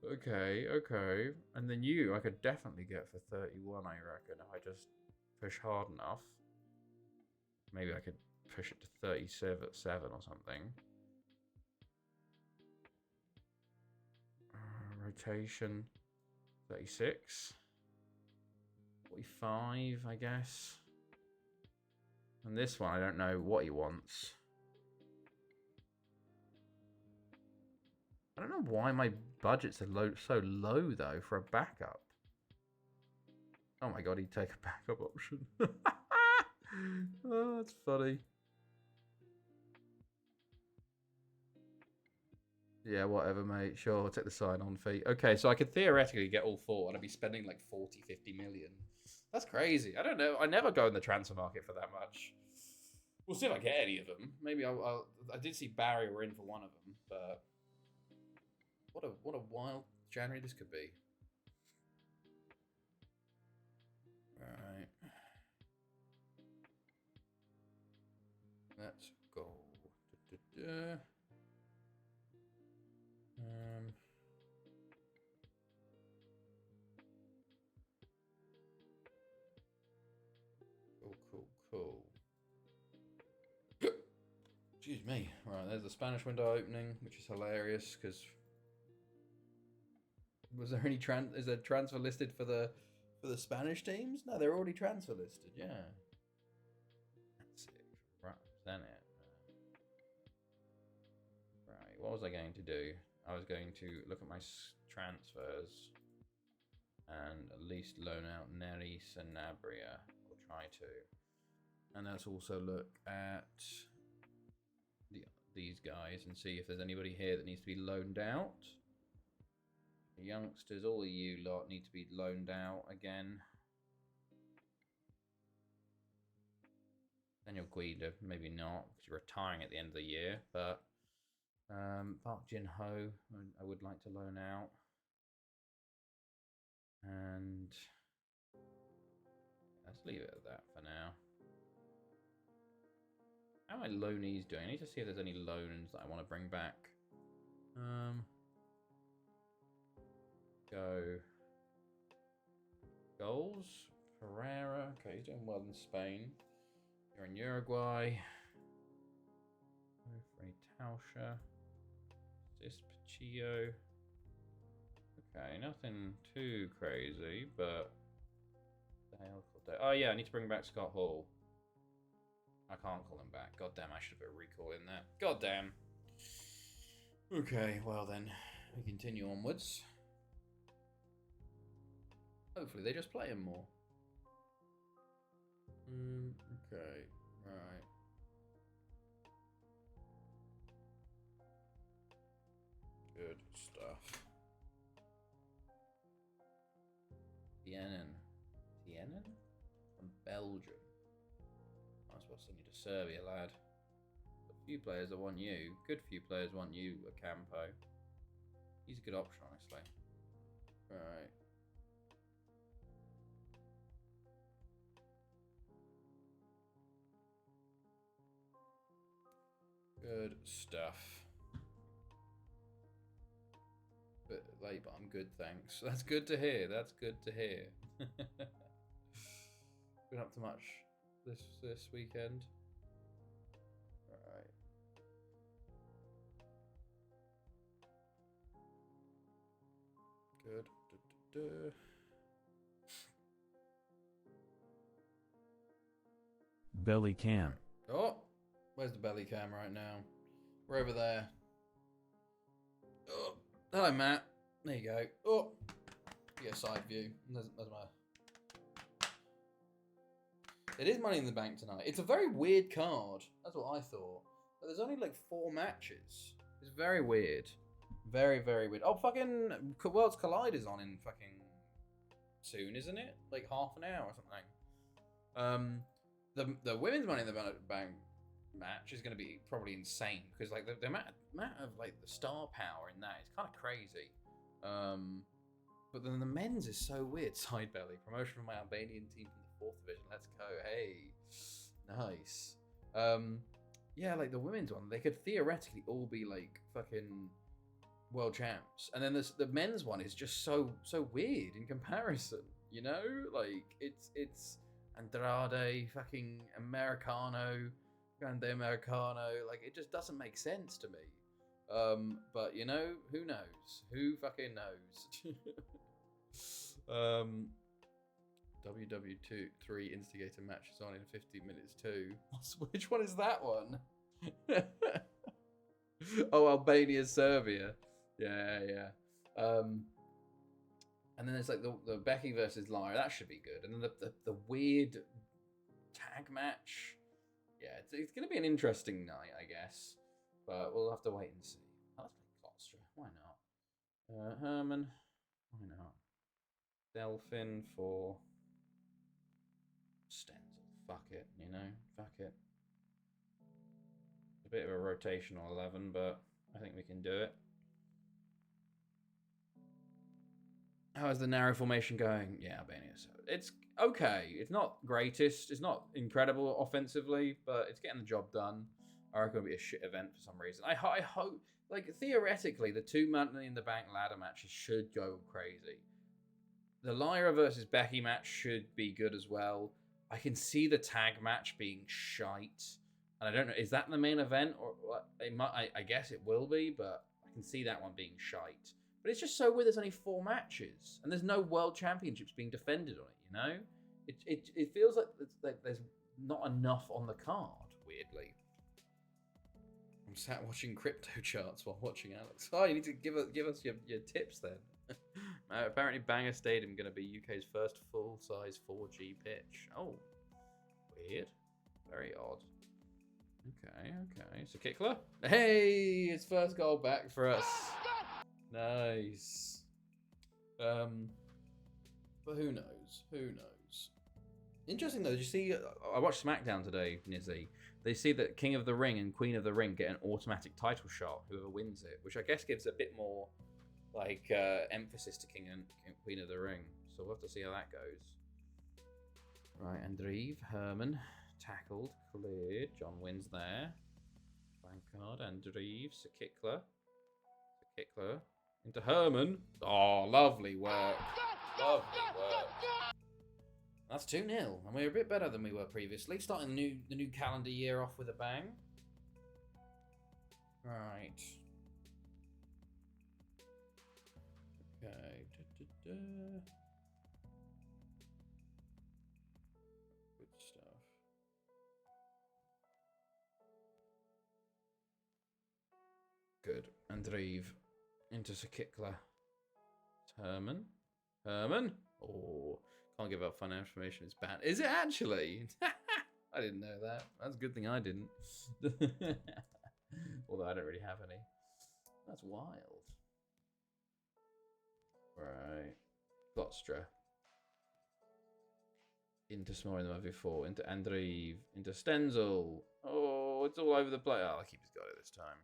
Okay. And then I could definitely get for 31, I reckon, if I just push hard enough. Maybe I could push it to 37 or something. Rotation 36. 45, I guess. And this one, I don't know what he wants. I don't know why my budgets are so low, though, for a backup. Oh my god, he'd take a backup option. Oh, that's funny. Yeah, whatever, mate. Sure, I'll take the sign-on fee. Okay, so I could theoretically get all 4, and I'd be spending like 40, 50 million. That's crazy. I don't know. I never go in the transfer market for that much. We'll see if I get any of them. Maybe I did see Barry were in for one of them, but what a wild January this could be. Alright. Let's go. Cool. Excuse me. Right, there's the Spanish window opening, which is hilarious because was there any is there transfer listed for the Spanish teams? No, they're already transfer listed. Yeah. That's it. Right, then it. Right, what was I going to do? I was going to look at my transfers and at least loan out Neri Sanabria, or try to. And let's also look at these guys and see if there's anybody here that needs to be loaned out. The youngsters, all of you lot need to be loaned out again. Daniel Guida, maybe not, because you're retiring at the end of the year, but Park Jin Ho, I would like to loan out. And let's leave it at that for now. How are my loanees doing? I need to see if there's any loans that I want to bring back. Go. Goals. Pereira. Okay, he's doing well in Spain. You're in Uruguay. Free Tauscher. Cispachillo. Okay, nothing too crazy, but oh yeah, I need to bring back Scott Hall. I can't call him back. God damn, I should have put a recall in there. God damn. Okay, well then, we continue onwards. Hopefully they just play him more. Okay, right. Good stuff. Tienen? From Belgium. Might as well send you to Serbia, lad. A few players that want you. Good few players want you, Ocampo. He's a good option, honestly. Right. Good stuff. Bit late, but I'm good, thanks. That's good to hear. That's good to hear. Been up to much this weekend? Right. Good. Belly cam. Oh, where's the belly cam right now? We're over there. Oh, hello, Matt. There you go. Oh, you get a side view. There's my... It is Money in the Bank tonight. It's a very weird card. That's what I thought. But there's only like 4 matches. It's very weird. Very, very weird. Oh, fucking Worlds Collide is on in fucking soon, isn't it? Like half an hour or something. The women's Money in the Bank match is going to be probably insane because like the amount of like the star power in that is kind of crazy. But then the men's is so weird. Side belly promotion from my Albanian team from the 4th division. Let's go. Hey, nice. Yeah, like the women's one, they could theoretically all be like fucking world champs, and then the men's one is just so weird in comparison. You know, like it's Andrade, fucking Americano, Grande Americano. Like it just doesn't make sense to me. But you know, who knows? Who fucking knows? WW3 instigator match is on in 50 minutes too. Which one is that one? Oh, Albania, Serbia. Yeah. And then there's like the Becky versus Lara. That should be good. And then the weird tag match. Yeah, it's going to be an interesting night, I guess. But we'll have to wait and see. Oh, let's play Gloucester. Why not? Herman. Why not? Delphin for Stenzel. Fuck it, you know? Fuck it. A bit of a rotational 11, but I think we can do it. How is the narrow formation going? Yeah, Albania. So it's okay. It's not greatest. It's not incredible offensively, but it's getting the job done. I reckon it'll be a shit event for some reason. I hope, like, theoretically, the 2 Money in the Bank ladder matches should go crazy. The Lyra versus Becky match should be good as well. I can see the tag match being shite. And I don't know, is that the main event? Or it might, I guess it will be, but I can see that one being shite. But it's just so weird there's only 4 matches. And there's no world championships being defended on it, you know? It feels like there's not enough on the card, weirdly. I'm sat watching crypto charts while watching Alex. Oh, you need to give us your tips then. Apparently Bangor Stadium going to be UK's first full-size 4G pitch. Oh, weird. Very odd. Okay. So Kickler. Hey, his first goal back for us. Nice. But who knows? Interesting though, did you see, I watched SmackDown today, Nizzy. They see that King of the Ring and Queen of the Ring get an automatic title shot, whoever wins it, which I guess gives a bit more like emphasis to King and Queen of the Ring. So we'll have to see how that goes. Right, Andreev, Herman, tackled, cleared. John wins there. Blancard, Andreev, Sakikla. Into Herman. Oh, lovely work. Lovely work. That's 2-0, and we're a bit better than we were previously. Starting the new calendar year off with a bang. Right. Okay. Good stuff. Good. Andreev into Sakikla. Herman. Oh, can't give out fun information. It's banned. Is it actually? I didn't know that. That's a good thing I didn't. Although I don't really have any. That's wild. Right. Gloucester. Into Smore in the movie 4. Into Andreev. Into Stenzel. Oh, it's all over the place. Oh, Keeper's got it this time.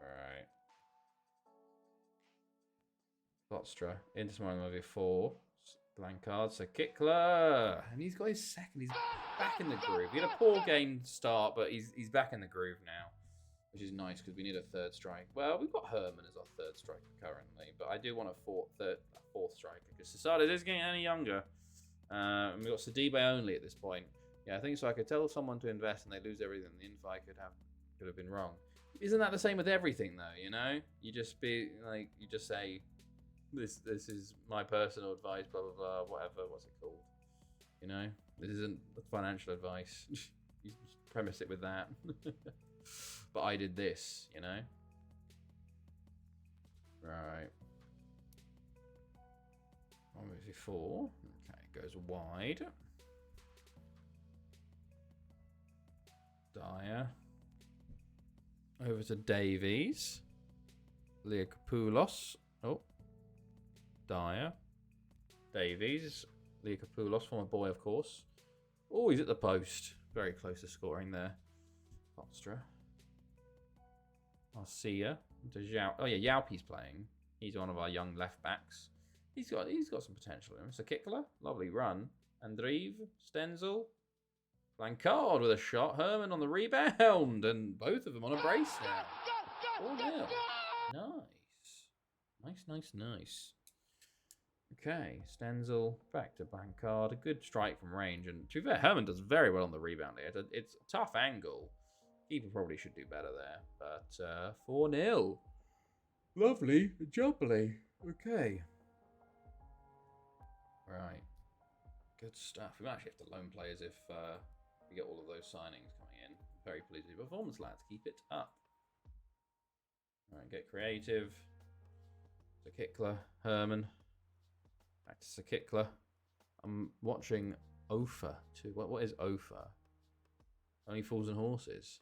Alright. Gloucester. Into Smore in the movie 4. Blancard. So Kickler. And he's got his second. He's back in the groove. He had a poor game start, but he's back in the groove now. Which is nice because we need a third strike. Well, we've got Herman as our third striker currently, but I do want a fourth striker because Society isn't getting any younger. And we've got Sidibe only at this point. Yeah, I think so. I could tell someone to invest and they lose everything. The in-fight could have been wrong. Isn't that the same with everything though? You know, you just say, this is my personal advice, blah blah blah, whatever. What's it called? You know, this isn't financial advice. You just premise it with that. But I did this, you know? Right. 154. Okay, goes wide. Dyer. Over to Davies. Liakopoulos. Oh. Dyer. Davies. Liakopoulos, former boy, of course. Oh, he's at the post. Very close to scoring there. Foxtra. Arcia. Oh yeah, Yaupi's playing. He's one of our young left backs. He's got some potential in him. So Kickler, lovely run. Andreev, Stenzel, Blancard with a shot. Herman on the rebound, and both of them on a brace now. 4-0. Nice. Okay, Stenzel back to Blancard. A good strike from range, and to be fair, Herman does very well on the rebound here. It's a tough angle. Keeper probably should do better there, but 4-0. Lovely, jubbly. Okay. Right. Good stuff. We might actually have to loan players if we get all of those signings coming in. Very pleased with your performance, lads. Keep it up. All right, get creative. So Kickler, Herman. Back to Sir Kickler. I'm watching Ofa too. What is Ofa? Only Fools and Horses.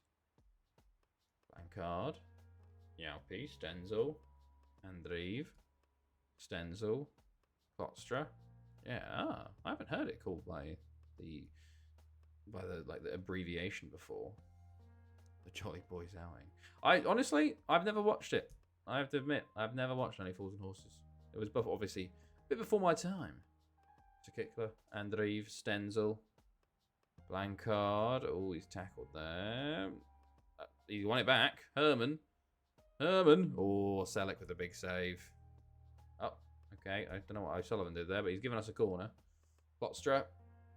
Blancard. Yaupi, Stenzel. Andreev. Stenzel. Foxtra. Yeah, I haven't heard it called by the abbreviation before. The Jolly Boys Outing. I've never watched it. I have to admit, I've never watched Only Fools and Horses. It was obviously a bit before my time. To Kickler, Andreev, Stenzel, Blancard. Oh, he's tackled there. He won it back. Herman. Oh, Selleck with a big save. Oh, okay. I don't know what O'Sullivan did there, but he's given us a corner. Foxtra.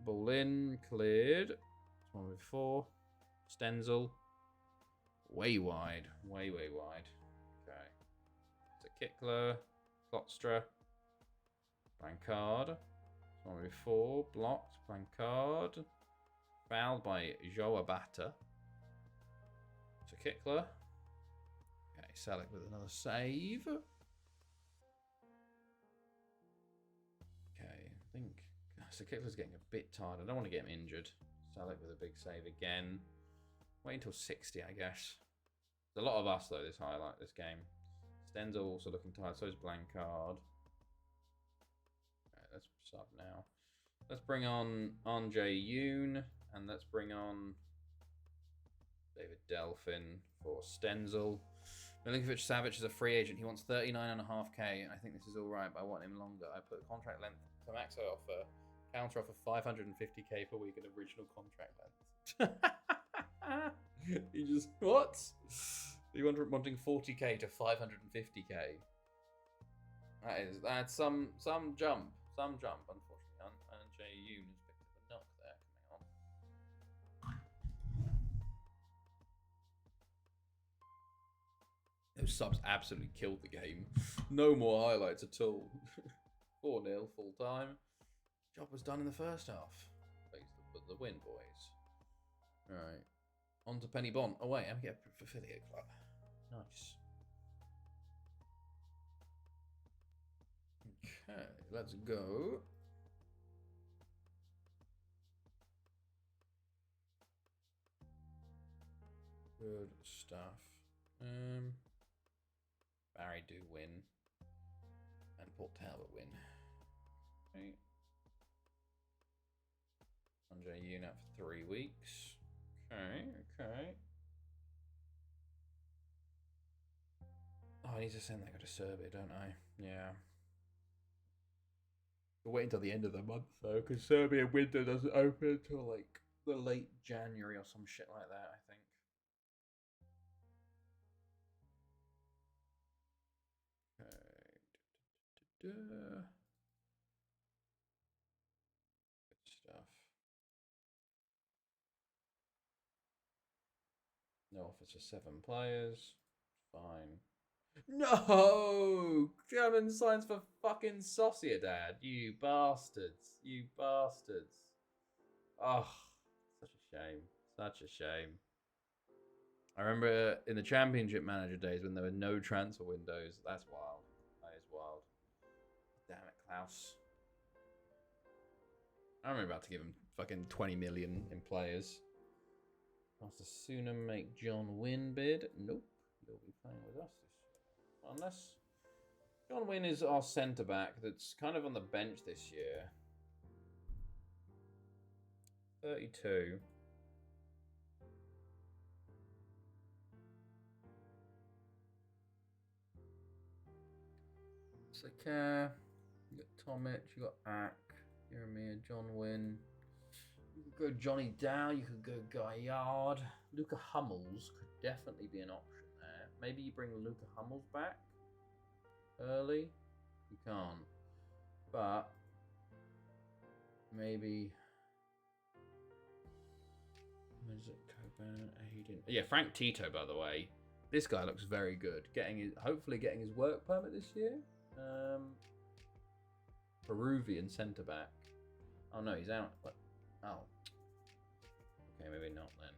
Ball in. Cleared. It's one before. Stenzel. Way wide. Way wide. Okay. So Kickler. Foxtra. Blancard. One before. Blocked. Blancard. Fouled by Joe Abata. So Kickler. Okay, Selleck with another save. Okay, I think so Kickler's getting a bit tired. I don't want to get him injured. Selleck with a big save again. Wait until 60, I guess. There's a lot of us though this game. Stenzel also looking tired, so is Blancard. Okay, let's sub now. Let's bring on Anjay Yoon, and let's bring on David Delphin for Stenzel. Milinkovic Savic is a free agent. He wants 39.5k. I think this is all right, but I want him longer. I put contract length to max offer, counter offer 550k per week at original contract length. He just what? You wanting 40k to 550k. That's some jump, unfortunately. And Jay Yoon has picked up a knock there coming on. Those subs absolutely killed the game. No more highlights at all. 4-0 full time. Job was done in the first half. But the win, boys. Alright. On to Penny Bond. Oh wait, I'm getting affiliate club. Nice. Okay, let's go. Good stuff. Barry do win. And Port Talbot win. Okay. Andre Yoon out for 3 weeks. Okay. Oh, I need to send that guy to Serbia, don't I? Yeah. We'll wait until the end of the month, though, because Serbia window doesn't open until, like, the late January or some shit like that, I think. Okay. Good stuff. No offers for 7 players. Fine. No! German signs for fucking Sociedad. You bastards. You bastards. Oh, such a shame. Such a shame. I remember in the Championship Manager days when there were no transfer windows. That's wild. That is wild. Damn it, Klaus. I'm about to give him fucking 20 million in players. Master Sooner make John Wynn bid. Nope. You'll be playing with us this year. Unless John Wynn is our centre back that's kind of on the bench this year. 32. Sakar, you got Tomic, you got Ack, Jeremiah, John Wynn. You could go Johnny Dow, you could go Gaillard. Luca Hummels could definitely be an option there. Maybe you bring Luca Hummels back early. You can't. But maybe. Is it Coburn, Aiden? Yeah, Frank Tito, by the way. This guy looks very good. Hopefully getting his work permit this year. Peruvian centre back. Oh no, he's out. What? Oh. Okay, maybe not then.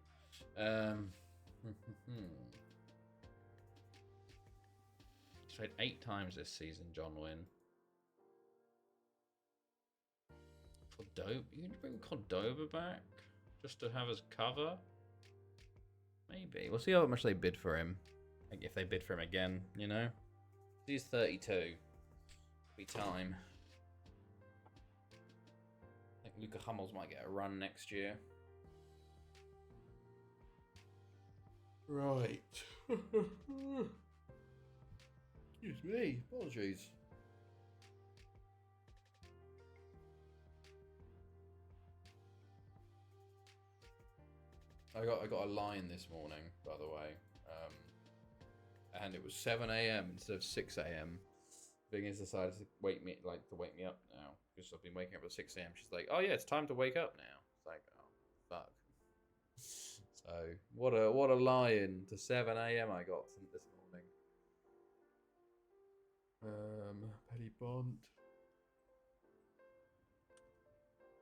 He's played 8 times this season, John Wynn. Cordoba. You can bring Cordoba back just to have as cover. Maybe. We'll see how much they bid for him. Like if they bid for him again, you know. He's 32. Be time. I think Luca Hummels might get a run next year. Right. Excuse me. Apologies. I got a line this morning, by the way, and it was 7 a.m. instead of 6 a.m. Bing has decided to wake me up now because I've been waking up at 6 a.m. She's like, "Oh yeah, it's time to wake up now." It's like, "Oh fuck." So what a lie-in to 7 a.m. I got this morning. Petty Bond.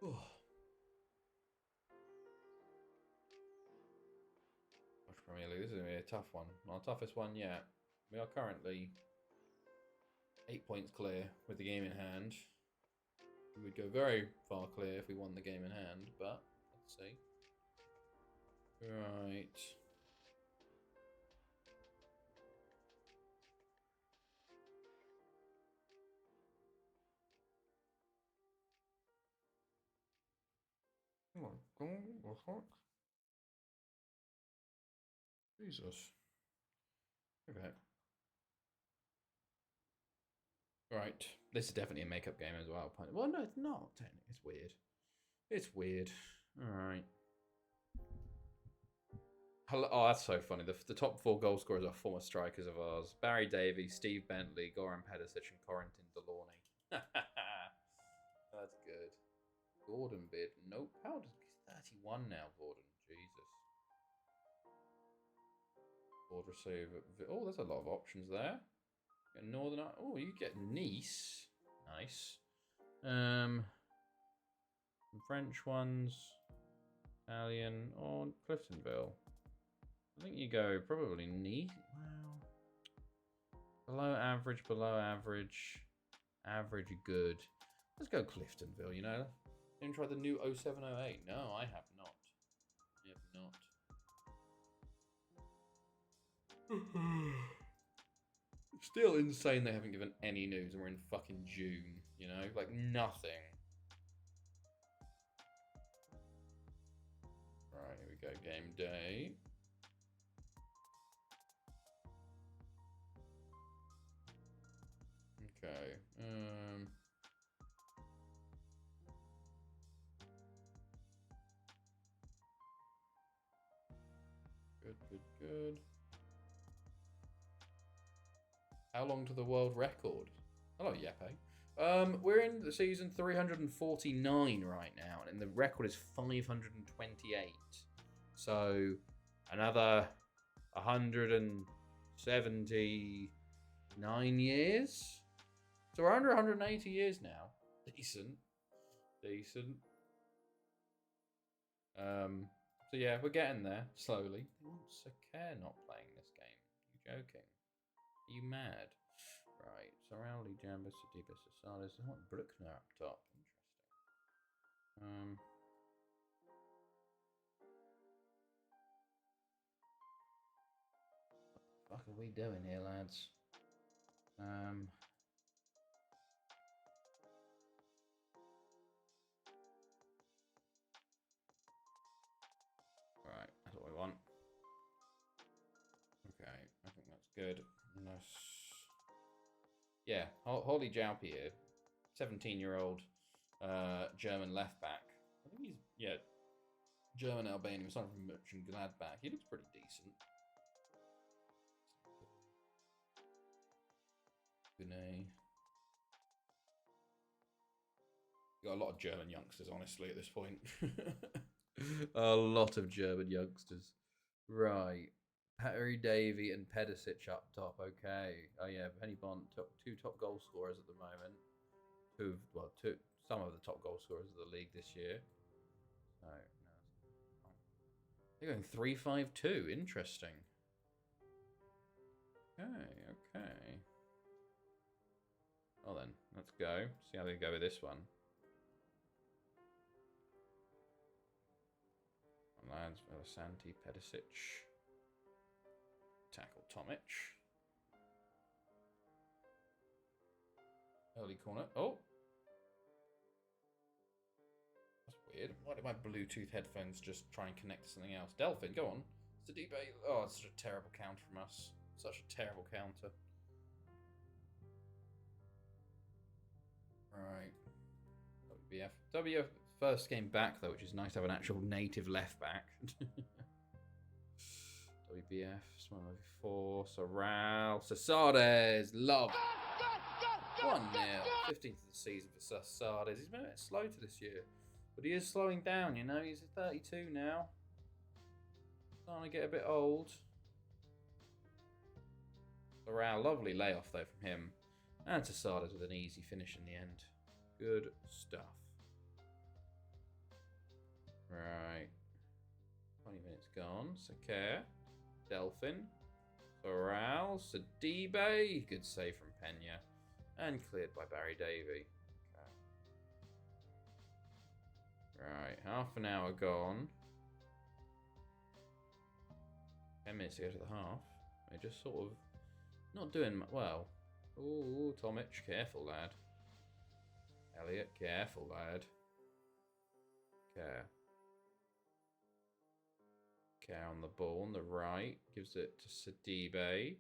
Oh. Premier League. This is going to be a tough one. Our toughest one yet. We are currently 8 points clear with the game in hand. We would go very far clear if we won the game in hand, but let's see. Right. Come on, what the fuck? Jesus. Okay. Right. This is definitely a makeup game as well. Well, no, it's not. It's weird. It's weird. Alright. Oh, that's so funny. The top 4 goal scorers are former strikers of ours. Barry Davies, Steve Bentley, Goran Pedicic, and Corentin Delorney. That's good. Gordon bid. Nope. How old is he? 31 now, Gordon. Jesus. Board receiver. Oh, there's a lot of options there. Get Northern. Oh, you get Nice. Nice. Some French ones. Italian. Or Cliftonville. I think you go probably Nice. Wow. Below average, average good. Let's go Cliftonville, you know. Didn't try the new 0708. No, I have not. I have not. Still insane they haven't given any news and we're in fucking June, you know? Like nothing. Right, here we go. Game day. Okay. Good. How long to the world record? Hello, Yepe. We're in the season 349 right now, and the record is 528. So another 179 years. So we're under 180 years now. Decent. So yeah, we're getting there slowly. Sakar not playing this game. You joking? Are you mad? Right. Sarauli, Jambus, Sadibus, Sasalis. I want Bruckner up top. Interesting. fuck are we doing here, lads? Right, that's what we want. Okay, I think that's good. Nice. Yeah, Holly Jaupier, 17-year-old German left back. I think he's, yeah, German Albanian, something from Mönchengladbach. He looks pretty decent. Gunay. Got a lot of German youngsters, honestly, at this point. A lot of German youngsters. Right. Harry Davey and Pedicic up top. Okay. Oh yeah, Penny Bond, two top goal scorers at the moment. Some of the top goal scorers of the league this year. So no, they're going 3-5-2. Interesting. Okay. Well then, let's go. See how they go with this one. Lads, Velasanti, Pedicic. Tackle Tomic. Early corner. Oh! That's weird. Why did my Bluetooth headphones just try and connect to something else? Delphin, go on. Sadibe. Oh, it's such a terrible counter from us. Such a terrible counter. Right. WBF. First game back, though, which is nice to have an actual native left back. WBF, Small 4, Sorrel, Sasades, love. 1-0, 15th of the season for Sasades. He's been a bit slow to this year, but he is slowing down, you know. He's 32 now. Starting to get a bit old. Sorrel, lovely layoff, though, from him. And Sasades with an easy finish in the end. Good stuff. Right. 20 minutes gone. Sakir. Delphin. Sorrel. Sadibe. Good save from Pena. And cleared by Barry Davey. Okay. Right. Half an hour gone. 10 minutes to go to the half. They're just sort of not doing well. Ooh, Tomic. Careful, lad. Elliot. Careful, lad. Care. Care on the ball on the right. Gives it to Sadibe.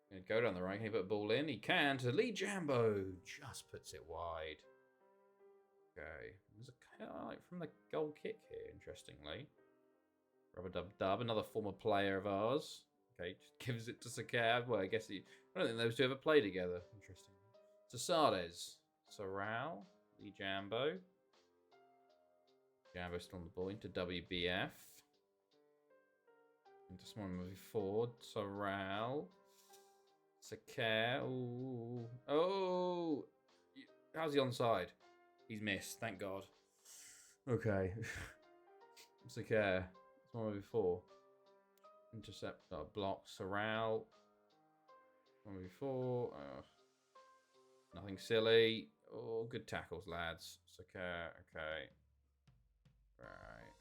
Gonna go down the right. Can he put a ball in? He can to Lee Jambo. Just puts it wide. Okay. There's a highlight from the goal kick here, interestingly. Rubber Dub. Another former player of ours. Okay, just gives it to Sakab. Well, I don't think those two ever play together. Interesting. Sasades. Sorrel. Lee Jambo. Jambo still on the ball into WBF. Into someone moving forward. Sorrel. Sakir. Ooh. Oh! How's he onside? He's missed, thank God. Okay. Sakir. Someone moving forward. Intercept. Block. Sorrel. Someone before. Nothing silly. Oh, good tackles, lads. Sakir. Okay. Right.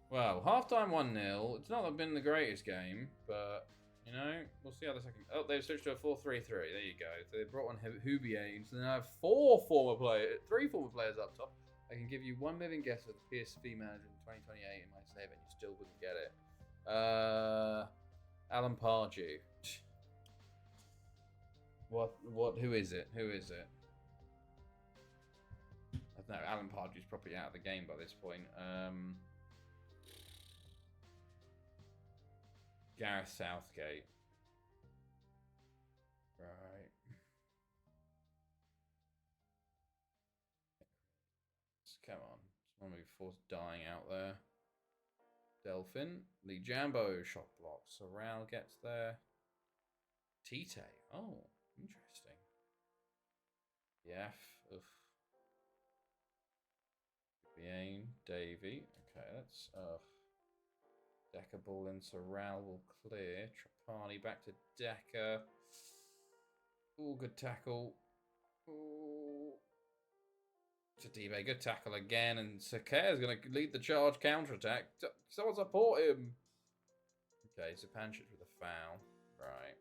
Well, halftime 1-0. It's not been the greatest game, but, you know, we'll see how the second... Oh, they've switched to a 4-3-3. There you go. So they brought on Hubier, so they now have three former players up top. I can give you 1 million guesses of the PSV manager in 2028 in my save, and you still wouldn't get it. Alan Pardew. Who is it? I don't know. Alan Pardew's probably out of the game by this point. Gareth Southgate. Right. Come on. Someone move force dying out there. Delphin. Lee Jambo shot block. Sorrel gets there. Tite. Oh, interesting. Yaf. Oof. Bien. Davey. Okay, let's Decker ball in. Sorrel will clear. Trapani back to Decker. Ooh, good tackle. Ooh. Sadibe, good tackle again, and Sakir is going to lead the charge counter-attack. Someone support him. Okay, so Panchit with a foul. Right.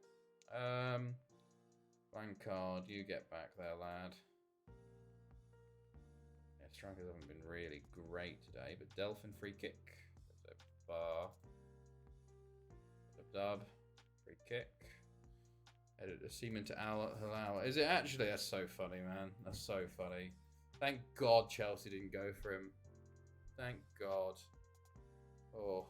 Blank card, you get back there, lad. Yeah, strikers haven't been really great today, but Delphin free kick. There's a bar. A dub. Free kick. Edit a Seaman to Halal. Is it actually? That's so funny, man. That's so funny. Thank God Chelsea didn't go for him. Thank God. Oh.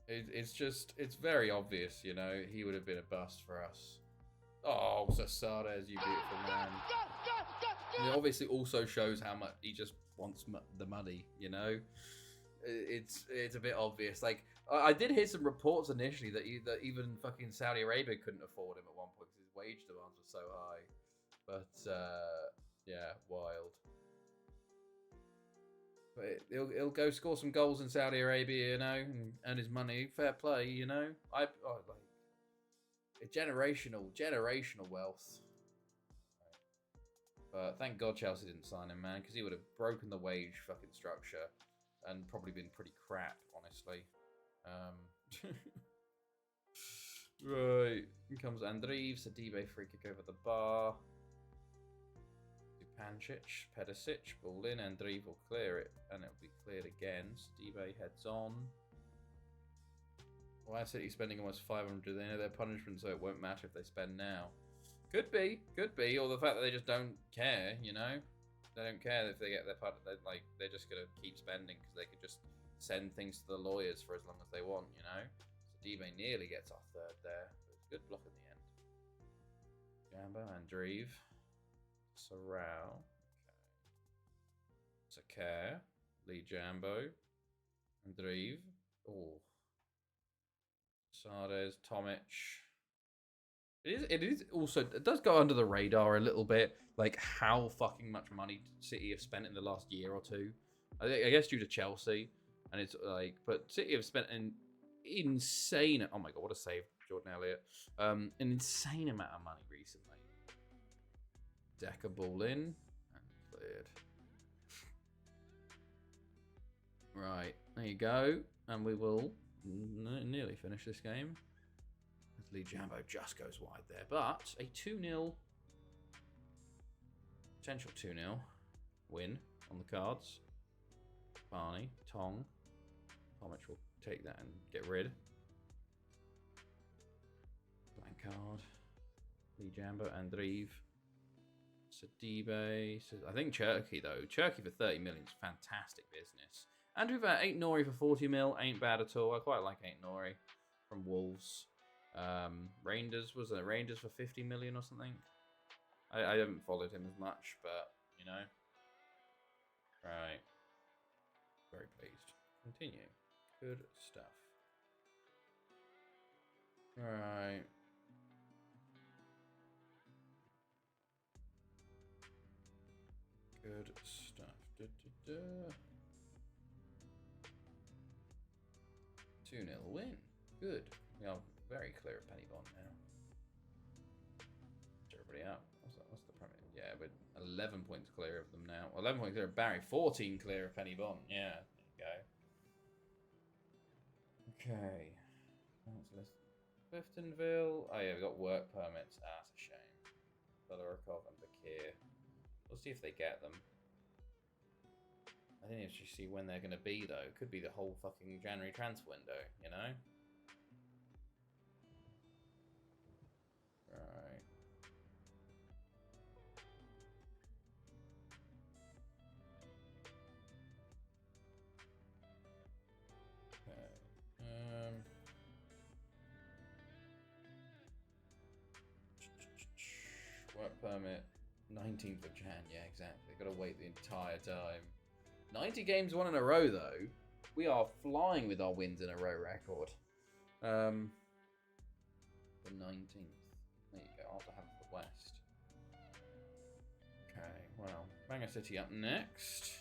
It's very obvious, you know. He would have been a bust for us. Oh, Zasada, you beautiful man. And it obviously also shows how much he just wants the money, you know. It's a bit obvious. Like, I did hear some reports initially that even fucking Saudi Arabia couldn't afford him at one point because his wage demands were so high. But yeah, wild. But he'll go score some goals in Saudi Arabia, you know, and earn his money. Fair play, you know. Like a generational wealth. But thank God Chelsea didn't sign him, man, because he would have broken the wage fucking structure and probably been pretty crap, honestly. Right. Here comes Andreev. Sadibe free kick over the bar. Pancic, Pedicic, ball in, Andreev will clear it, and it'll be cleared again. Sadibe heads on. Why is City spending almost 500? They know their punishment, so it won't matter if they spend now. Could be, or the fact that they just don't care, you know? They don't care if they get their part. They're just gonna keep spending because they could just send things to the lawyers for as long as they want, you know. Sadibe nearly gets off third there, but it's a good block in the end. Jambo, Andreev, Sorrel, okay. Sakar, Lee Jambo, Andreev, oh, Sardes, Tomic. It is also, it does go under the radar a little bit, like how fucking much money City have spent in the last year or two. I guess due to Chelsea, and it's like, but City have spent an insane, oh my God, what a save, Jordan Elliott, an insane amount of money recently. Decker ball in, and cleared. Right, there you go, and we will nearly finish this game. Lee Jambo just goes wide there, but a 2-0, potential 2-0 win on the cards. Barney, Tong, Tomic will take that and get rid. Blank card. Lee Jambo, Andreev, Sadibe. I think Cherky though. Cherky for 30 million is fantastic business. Andrew for 8 Nori for 40 mil ain't bad at all. I quite like 8 Nori from Wolves. Rangers, was it Rangers for 50 million or something? I haven't followed him as much, but you know. Right. Very pleased. Continue. Good stuff. Right. Good stuff. 2-0 win. Good. We are very clear of Penny Bond now. Everybody up. What's the premise? Yeah, but 11 points clear of them now. 11 points clear of Barry. 14 clear of Penny Bond. Yeah, there you go. Okay. Cliftonville. Oh yeah, we got work permits. Ah, that's a shame. Belarikov and Bakir. We'll see if they get them. I didn't actually see when they're going to be, though. It could be the whole fucking January transfer window, you know? Right. Okay. Work permit. 19th of Jan. Yeah, exactly. Got to wait the entire time. 90 games won in a row, though. We are flying with our wins in a row record. The 19th. There you go. After having the West. Okay, well. Bangor City up next.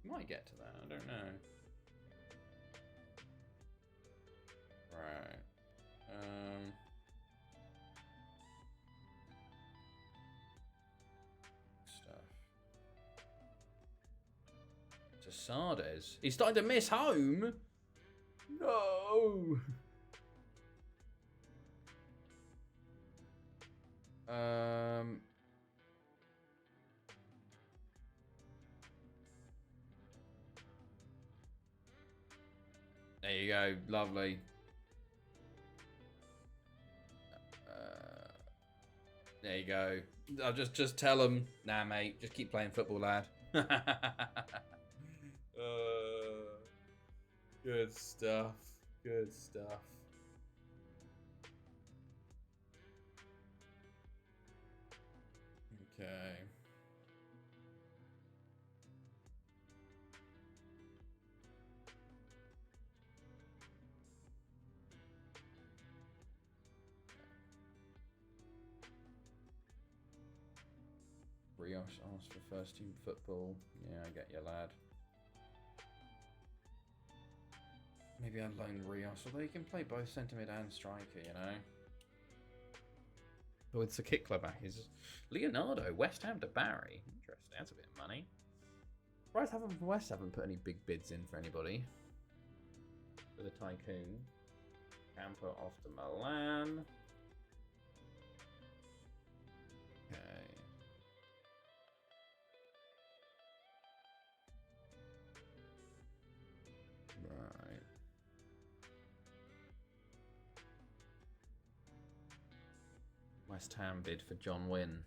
Might get to that. I don't know. Right. Sades. He's starting to miss home. No. There you go. Lovely. There you go. I'll just tell him. Nah, mate. Just keep playing football, lad. Good stuff. Good stuff. Okay. Brioche asked for first team football. Yeah, I get you, lad. Maybe I'd loan Rios, although he can play both centre mid and striker, you know. But with Sakikla back, is Leonardo, West Ham to Barry. Interesting, that's a bit of money. West haven't put any big bids in for anybody. For the Tycoon. Camper off to Milan. Okay. Right. West Ham bid for John Wynn.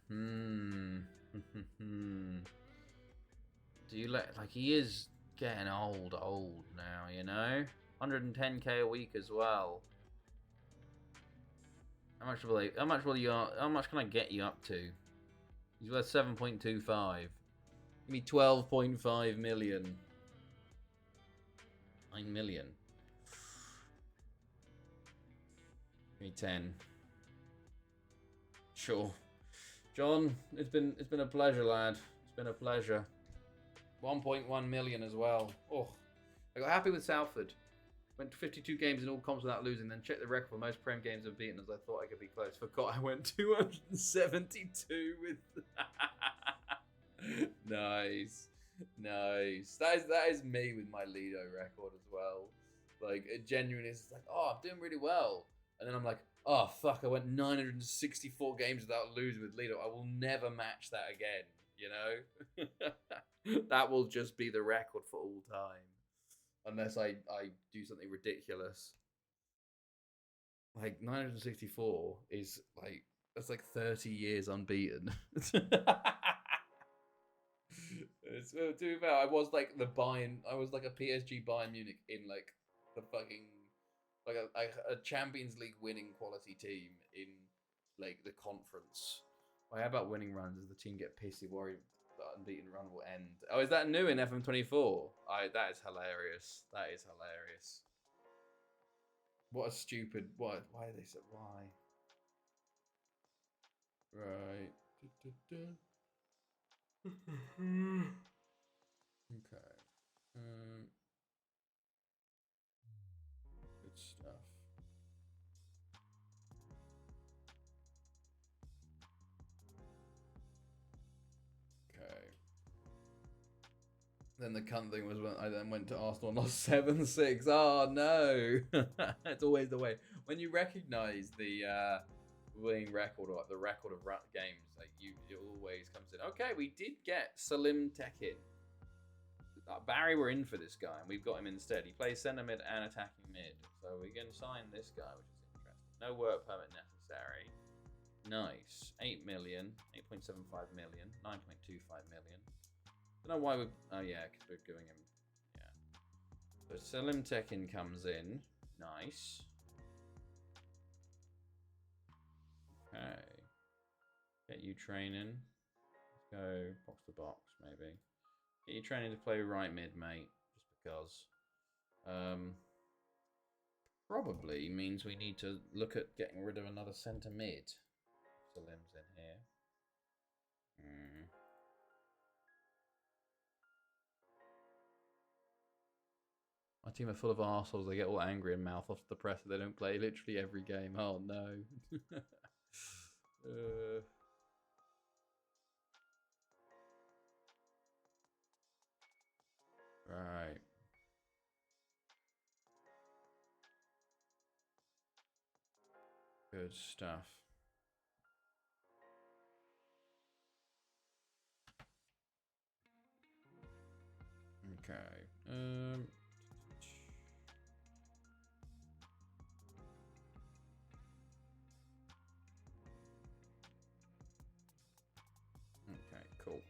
Do you like he is getting old now, you know? 110k a week as well. How much can I get you up to? He's worth 7.25. Give me 12.5 million. 9 million. Give me 10. Sure. John, it's been a pleasure, lad. It's been a pleasure. 1.1 million as well. Oh, I got happy with Salford. Went 52 games in all comps without losing, then checked the record for most Prem games I've beaten as I thought I could be close. Forgot I went 272 with... Nice. Nice. That is me with my Lido record as well. Like, it genuinely is like, oh, I'm doing really well. And then I'm like, oh, fuck, I went 964 games without losing with Lido. I will never match that again, you know? That will just be the record for all time. Unless I do something ridiculous. Like, 964 is, like, that's like 30 years unbeaten. It's, to be fair, I was like a PSG Bayern Munich in, like, the fucking... Like a Champions League winning quality team in like the conference. Well, how about winning runs? Does the team get pissy, worried the unbeaten run will end? Oh, is that new in FM24? That is hilarious. That is hilarious. What a stupid. What? Why they said why? Right. Okay. Good stuff. Okay. Then the cunt thing was when I then went to Arsenal and lost 7-6. Oh no! It's always the way. When you recognise the winning record or like the record of games, like it always comes in. Okay, we did get Salim Tekin. Barry were in for this guy, and we've got him instead. He plays centre mid and attacking mid, so we can sign this guy, which is interesting. No work permit necessary. Nice. 8 million, 8.75 million, 9.25 million. Don't know why we. Oh yeah, because we're giving him. Yeah. So Salim Tekin comes in. Nice. Okay. Get you training. Let's go box to box, maybe. Get you training to play right mid, mate. Just because. Probably means we need to look at getting rid of another centre mid. Salim's in here. My team are full of arseholes. They get all angry and mouth off to the press if they don't play literally every game. Oh no. Right. Good stuff. Okay. Okay, cool.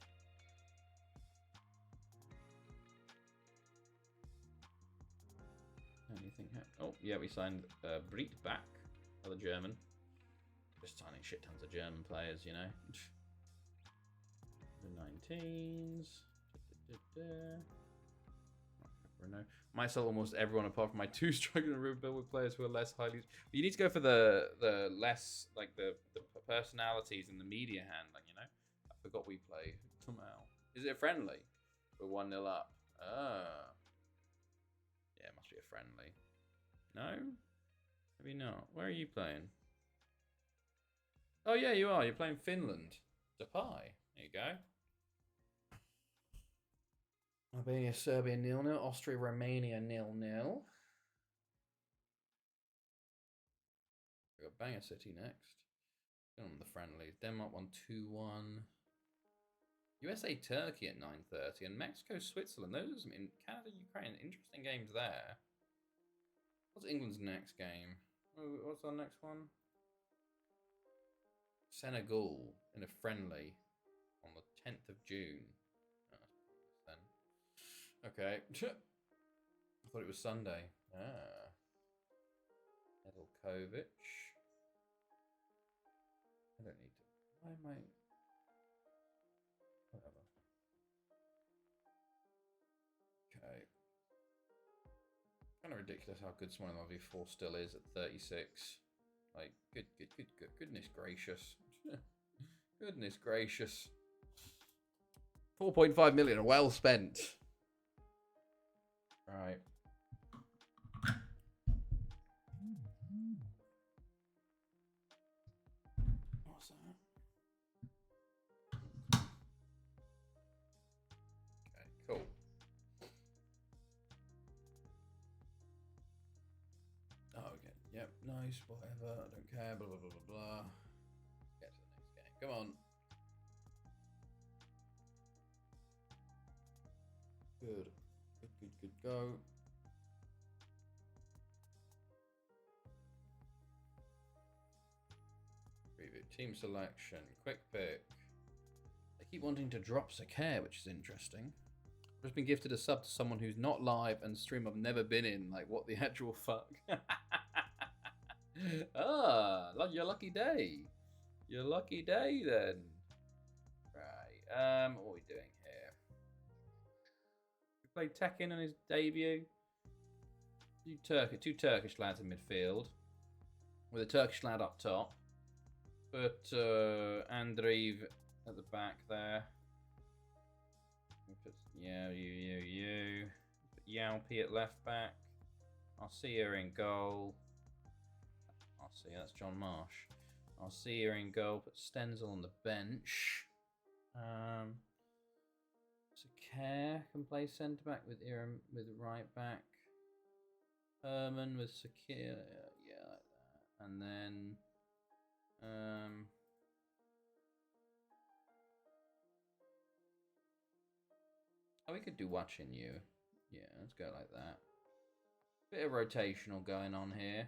Anything oh, yeah, we signed Breed back, another German. Just signing shit tons of German players, you know. The 19s. Renault. Might sell almost everyone apart from my 2 struggling to rebuild with players who are less highly. You need to go for the less like the personalities in the media handling. You know, I forgot we play somehow. Is it a friendly? We're 1-0 up. Ah, yeah, it must be a friendly. No, maybe not. Where are you playing? Oh yeah, you are. You're playing Finland. Depay. There you go. Albania, Serbia 0-0. Austria, Romania 0-0. We got Banger City next. On the friendlies. Denmark won 2-1. USA, Turkey at 9:30, and Mexico, Switzerland. Those are some Canada, Ukraine. Interesting games there. What's England's next game? What's our next one? Senegal in a friendly on the 10th of June. Oh, then. Okay. I thought it was Sunday. Ah. Nedeljkovic. I don't need to. Why am I? Whatever. Okay. Kind of ridiculous how good someone in RV4 still is at 36. Like, goodness gracious. Goodness gracious. 4.5 million, well spent. Right. What's that? Okay, cool. Oh, okay. Yep, nice, whatever. I don't care, blah, blah, blah, blah, blah. Get to the next game. Come on. Good. Good, go. Preview. Team selection. Quick pick. They keep wanting to drop Sakare, which is interesting. I've just been gifted a sub to someone who's not live and stream I've never been in. Like, what the actual fuck? Your lucky day. Your lucky day, then. Right. What are we doing here? We played Tekken on his debut. Two Turkish lads in midfield. With a Turkish lad up top. Put Andreev at the back there. Put, yeah, you. Put Yaupi at left back. I'll see her in goal. I'll see, that's John Marsh. I'll see her in goal. Put Stenzel on the bench. Sakare can play centre back with Iram with right back. Herman with Sakir, yeah, like that. And then oh, we could do watching you. Yeah, let's go like that. Bit of rotational going on here.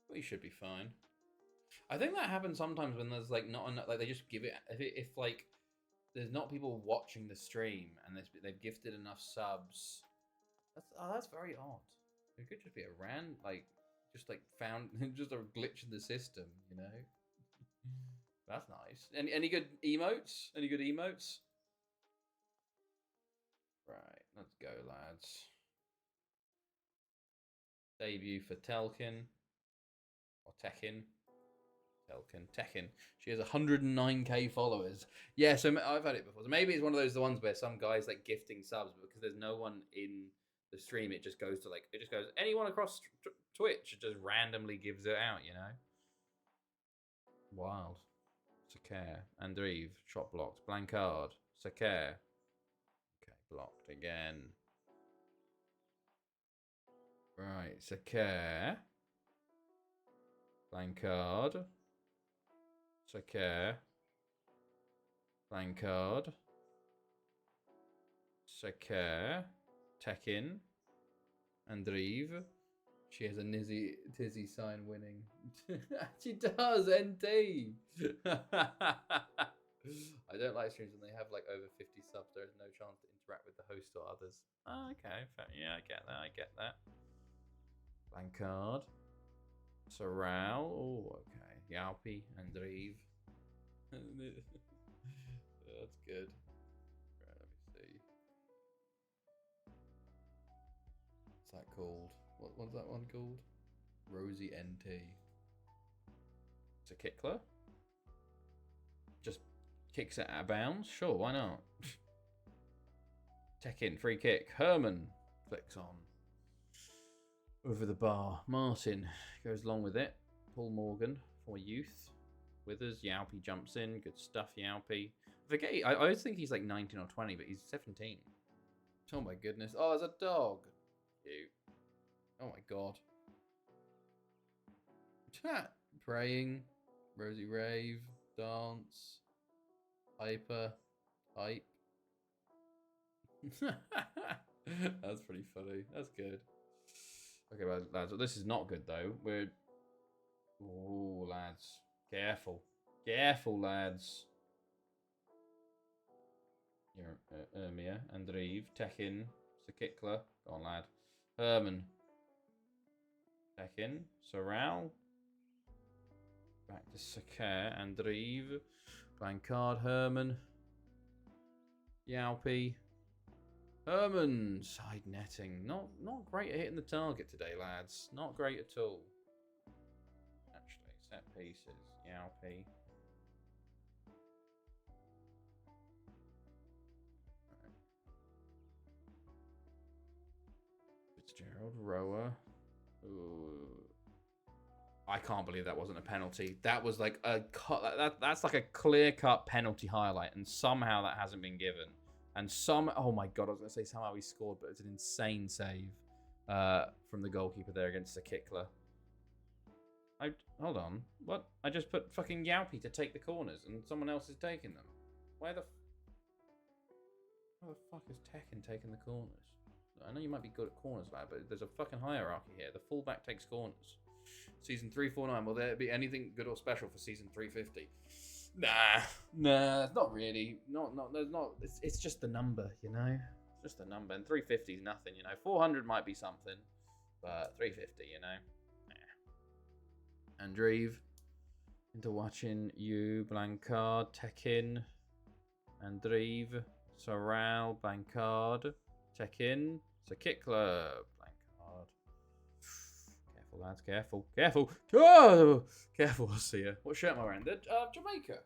We should be fine. I think that happens sometimes when there's like not enough, like they just give it if like there's not people watching the stream and they've gifted enough subs. That's very odd. It could just be a just like found just a glitch in the system, you know. That's nice. Any good emotes? Any good emotes? Right, let's go, lads. Debut for Telkin or Tekken. Tekken. She has 109k followers. Yeah, so I've had it before. So maybe it's one of those ones where some guys like gifting subs, but because there's no one in the stream, it just goes anyone across Twitch. It just randomly gives it out, you know. Wild. Sakare, Andreev, shot blocked, Blancard, Sakare. Okay, Blocked again. Right, Sakare. Blancard. Sakare. Blancard. Sakare. Tekin. Andrive. She has a tizzy sign winning. She does, NT. I don't like streams when they have like over 50 subs. There is no chance to interact with the host or others. Oh, okay, yeah, I get that. Blancard. Sorrel. Oh, okay. Yalpi and Dreve. That's good. Right, let me see. What's that called? What's that one called? Rosie NT. It's a kickler. Just kicks it out of bounds. Sure, why not? Tekin, free kick. Herman flicks on. Over the bar. Martin goes along with it. Paul Morgan for youth. Withers. Yalpi jumps in. Good stuff, Yalpi. I always think he's like 19 or 20, but he's 17. Oh my goodness. Oh, there's a dog. Cute. Oh my god. Chat. Praying. Rosie Rave. Dance. Hyper. Hype. That's pretty funny. That's good. Okay, lads. This is not good though. Oh, lads. Careful. Careful, lads. Ermia. Andrive. Tekin. Sakikla. Go on, lad. Herman. Tekin. Sorrel. Back to Sakare. Andrive. Blancard. Herman. Yalpi. Herman. Side netting. Not great at hitting the target today, lads. Not great at all. Actually, set pieces. Yalpi. Right. Fitzgerald. Rower. Ooh. I can't believe that wasn't a penalty. That was like a that's like a clear-cut penalty highlight, and somehow that hasn't been given. And oh my god, I was going to say somehow he scored, but it's an insane save from the goalkeeper there against the Kickler. Hold on. What? I just put fucking Yalpi to take the corners, and someone else is taking them. Why the fuck is Tekken taking the corners? I know you might be good at corners, lad, but there's a fucking hierarchy here. The fullback takes corners. Season 349, will there be anything good or special for season 350? Nah, not really. There's not. It's just the number, you know. It's just the number, and 350 is nothing, you know. 400 might be something, but 350, you know. Nah. Andrive into watching you, Blancard, Tekin, Andrive, Sorrel, Blancard, Tekin, Sakikla, Blancard. Careful, lads, careful. Oh, careful, I'll see you. What shirt am I wearing? The Jamaica shirt.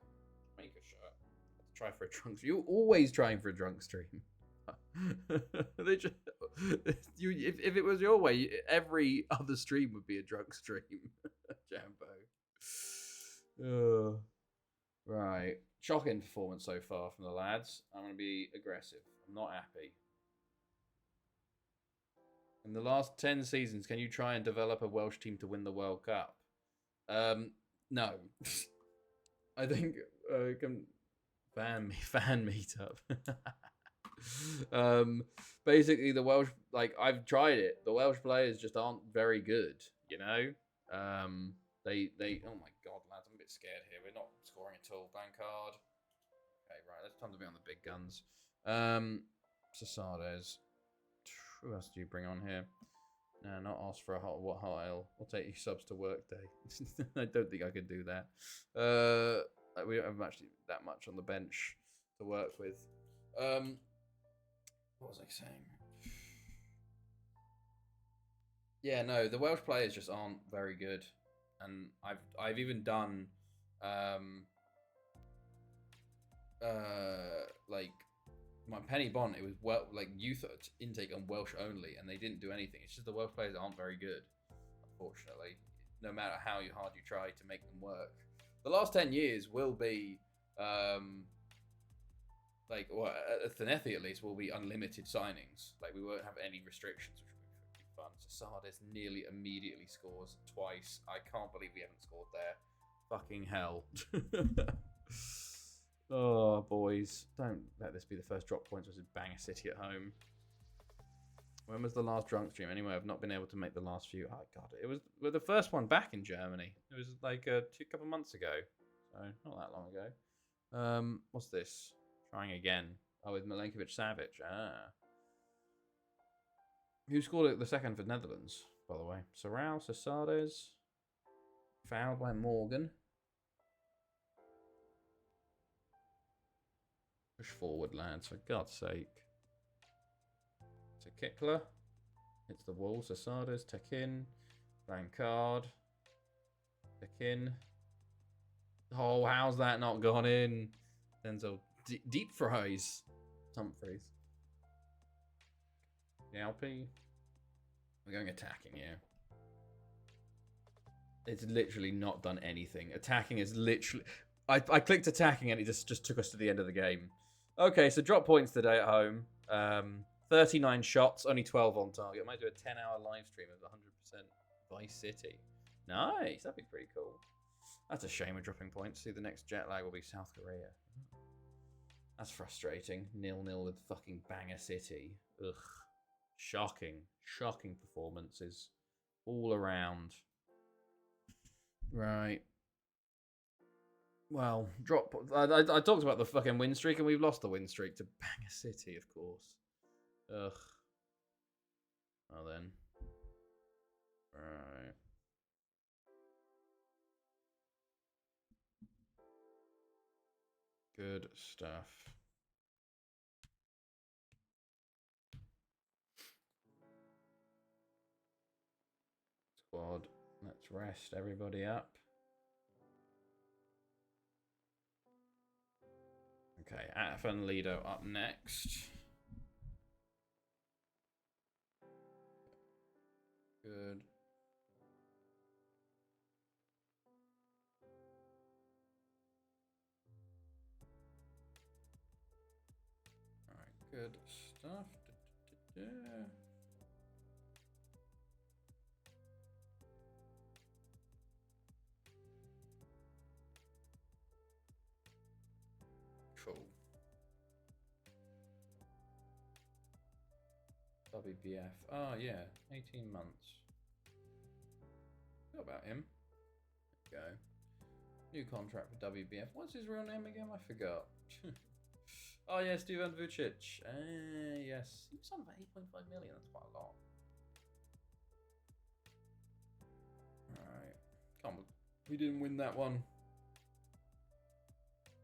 Let's try for a drunk stream. You're always trying for a drunk stream. If it was your way, every other stream would be a drunk stream. Jambo. Right. Shocking performance so far from the lads. I'm going to be aggressive. I'm not happy. In the last 10 seasons, can you try and develop a Welsh team to win the World Cup? No. I think fan meetup. Basically, the Welsh, I've tried it. The Welsh players just aren't very good, you know? They oh my god, lads, I'm a bit scared here. We're not scoring at all. Blancard. Okay, right, it's time to be on the big guns. Sasades. Who else do you bring on here? No, not ask for a hot ale. I'll take you subs to work day. I don't think I can do that. We don't have actually that much on the bench to work with. What was I saying? Yeah, no, the Welsh players just aren't very good, and I've even done my Penny Bond. It was youth intake on Welsh only, and they didn't do anything. It's just the Welsh players aren't very good, unfortunately. No matter how hard you try to make them work, the last 10 years will be like, well, at Thanethi at least, will be unlimited signings. Like, we won't have any restrictions, which will be fun. So Sardis nearly immediately scores twice. I can't believe we haven't scored there. Fucking hell. Oh, boys. Don't let this be the first drop points versus Banger City at home. When was the last drunk stream? Anyway, I've not been able to make the last few. Oh, God. It was the first one back in Germany. It was like a couple months ago. So, not that long ago. What's this? Trying again. Oh, with Milenkovic Savic. Ah. Who scored the second for Netherlands, by the way? Sorrell, Cesades. Fouled by Morgan. Push forward, lads, for God's sake. To Kickler. Hits the wall. Cesades. Tekin. Rancard. Tekin. Oh, how's that not gone in? Denzel deep fries. Humphreys. Yalpy. We're going attacking here. It's literally not done anything. Attacking is literally... I clicked attacking and it just took us to the end of the game. Okay, so drop points today at home. 39 shots, only 12 on target. I might do a 10-hour live stream of 100% Vice City. Nice, that'd be pretty cool. That's a shame we're dropping points. See, the next jet lag will be South Korea. That's frustrating. 0-0 with fucking Banger City. Ugh. Shocking. Shocking performances. All around. Right. Well, drop... I talked about the fucking win streak, and we've lost the win streak to Banger City, of course. Ugh. Well then. Right. Good stuff. Squad. Let's rest everybody up. Okay, Atfa and Lido up next. Good. Alright, good stuff. Cool. WBF. Oh, yeah. 18 months. What about him? There we go. New contract for WBF. What's his real name again? I forgot. Oh, yeah, Stevan Vucic. Yes. He was on for 8.5 million. That's quite a lot. Alright. Come on. We didn't win that one.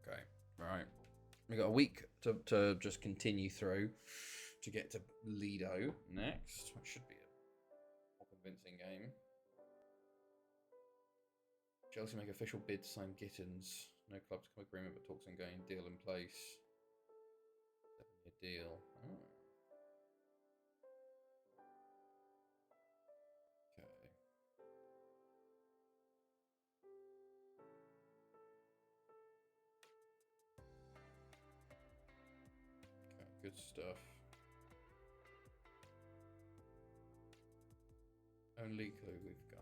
Okay. Right. We got a week to just continue through to get to Lido next, which should be a more convincing game. Chelsea make official bid to sign Gittins. No clubs come agreement, but talks ongoing. Deal in place. Definitely a deal. Oh. Okay. Okay, good stuff. Only clue we've got.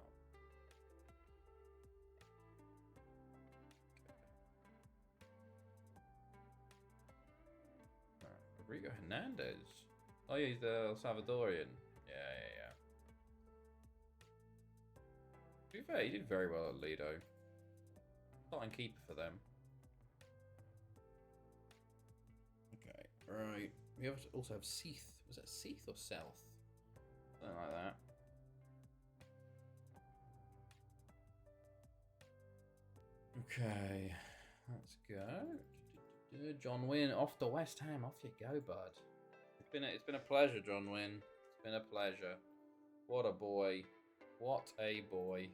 Rodrigo Hernandez. Oh, yeah, he's the Salvadorian. Yeah. To be fair, he did very well at Lido. Starting keeper for them. Okay, right. We also have Seath. Was that Seath or South? Something like that. Okay, let's go. John Wynn off to West Ham. Off you go, bud. It's been a pleasure, John Wynn. It's been a pleasure. What a boy. What a boy.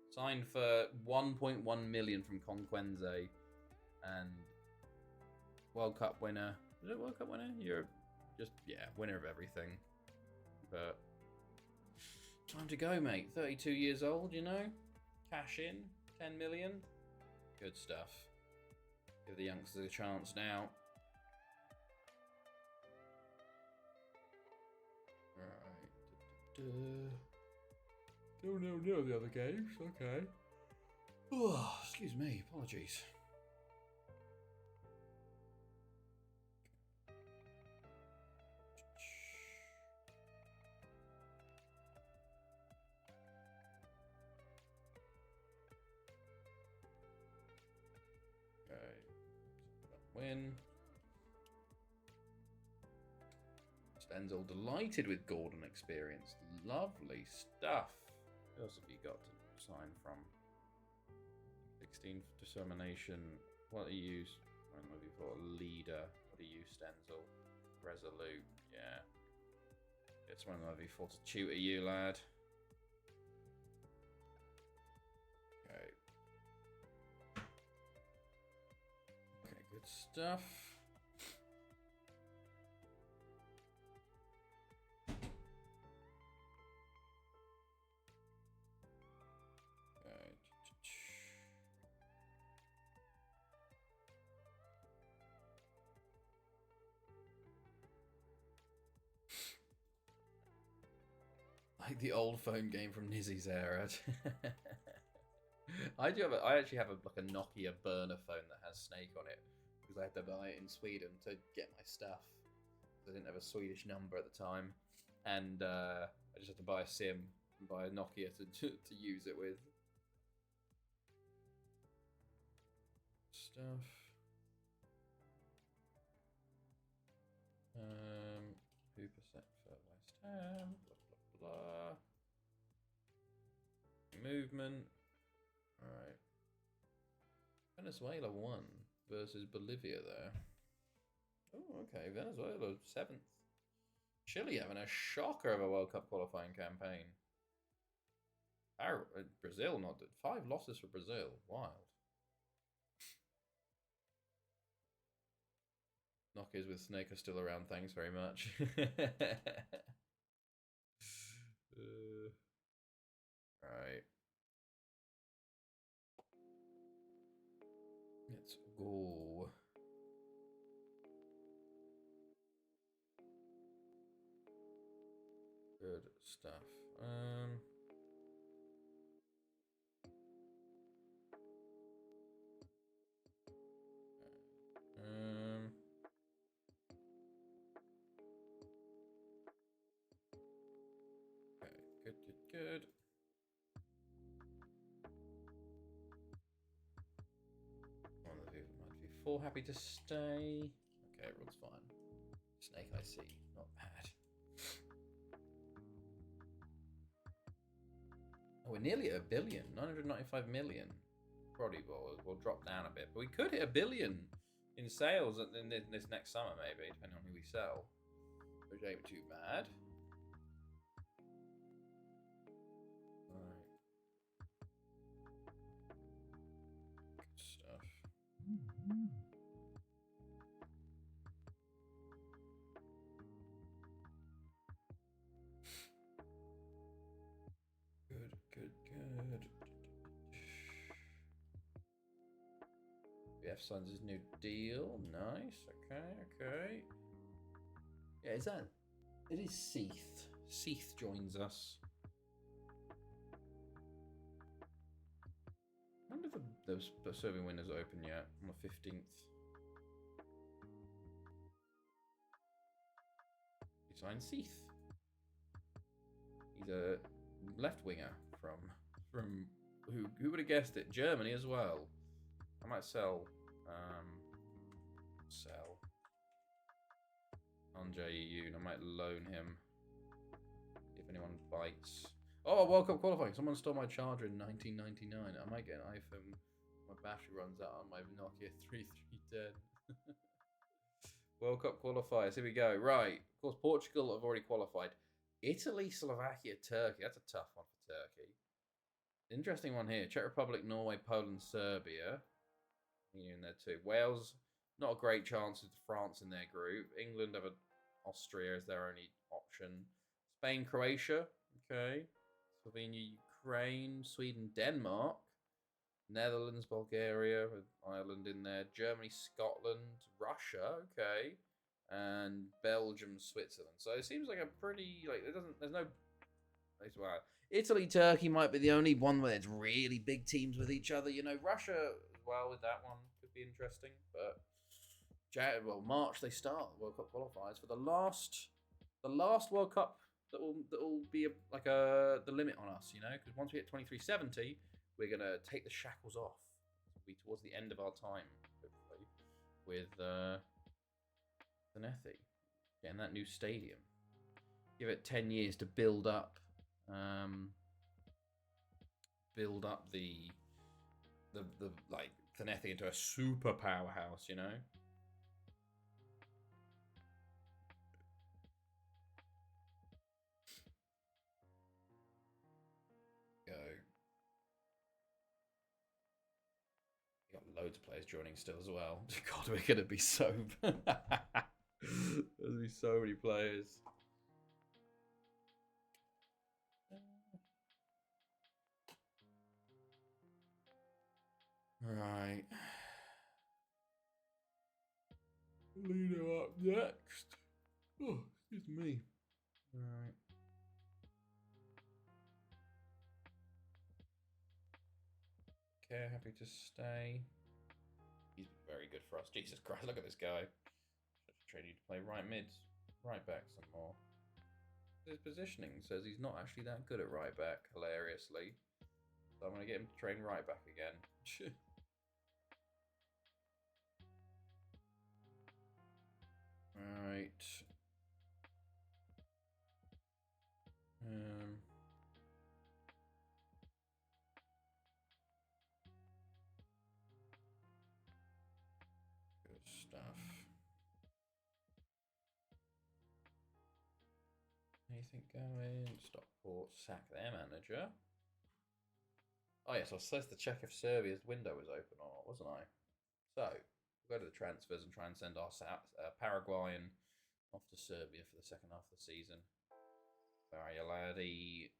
Signed for 1.1 million from Conquenze and World Cup winner. Is it World Cup winner? You're just, yeah, winner of everything. But time to go, mate. 32 years old, you know. Cash in. 10 million. Good stuff. Give the youngsters a chance now. No, the other games. Okay. Oh, excuse me. Apologies. Win. Stenzel delighted with Gordon experience. Lovely stuff. What else have you got to sign from? 16th determination. What do you use? I'm looking for a leader. What do you use, Stenzel? Resolute. Yeah. It's one of the for to tutor you, lad. Okay. Okay, good stuff. Like the old phone game from Nizzy's era. I actually have like a Nokia burner phone that has Snake on it because I had to buy it in Sweden to get my stuff. I didn't have a Swedish number at the time, and I just had to buy a SIM and buy a Nokia to use it with. Stuff. 2% for West Ham. Blah, blah, blah. Movement. Alright. Venezuela won versus Bolivia there. Oh, okay. Venezuela 7th. Chile having a shocker of a World Cup qualifying campaign. Brazil not 5 losses for Brazil. Wild. Knockers with Snake are still around. Thanks very much. Right. Let's go. Good stuff. Okay, good. One of the people might be full happy to stay. Okay, everyone's fine. Snake, I see. Not bad. Oh, we're nearly at 1 billion. 995 million. Probably will drop down a bit. But we could hit 1 billion in sales in this next summer, maybe, depending on who we sell. Which ain't too bad. Alright. Good stuff. Good. BF signs his new deal. Nice. Okay. Yeah, is that... It is Seath. Seath joins us. I wonder if the serving windows are open yet on the 15th. He signed Seath. He's a left winger from who would have guessed it? Germany as well. I might sell Andre EU, and I might loan him if anyone bites. Oh, World Cup qualifying. Someone stole my charger in 1999. I might get an iPhone. My battery runs out on my Nokia 3310. World Cup qualifiers. Here we go. Right. Of course, Portugal have already qualified. Italy, Slovakia, Turkey. That's a tough one for Turkey. Interesting one here. Czech Republic, Norway, Poland, Serbia. In there too. Wales, not a great chance with France in their group. England have Austria as their only option. Spain, Croatia. Okay. Slovenia, Ukraine, Sweden, Denmark. Netherlands, Bulgaria, with Ireland in there. Germany, Scotland, Russia. Okay. And Belgium, Switzerland. So it seems like a pretty, like, there's no Well, Italy, Turkey might be the only one where it's really big teams with each other. You know, Russia as well with that one could be interesting. But March they start World Cup qualifiers for the last World Cup that will be the limit on us. You know, because once we hit 2370, we're gonna take the shackles off. It'll be towards the end of our time, hopefully, with Llangefni getting that new stadium. Give it 10 years to build up the like Llangefni into a super powerhouse, you know. Go. You got loads of players joining still as well. God, we're gonna be so. There's gonna be so many players. Right. Lino up next. Oh, excuse me. Right. Okay, happy to stay. He's very good for us. Jesus Christ, look at this guy. Should train you to play right mid, right back some more. His positioning says he's not actually that good at right back, hilariously. So I'm going to get him to train right back again. Right. Good stuff. Anything going? Stockport sack their manager. Oh yes, I was supposed to check if Serbia's window was open or not, wasn't I? So we'll go to the transfers and try and send our Paraguayan off to Serbia for the second half of the season. Where are you, laddie?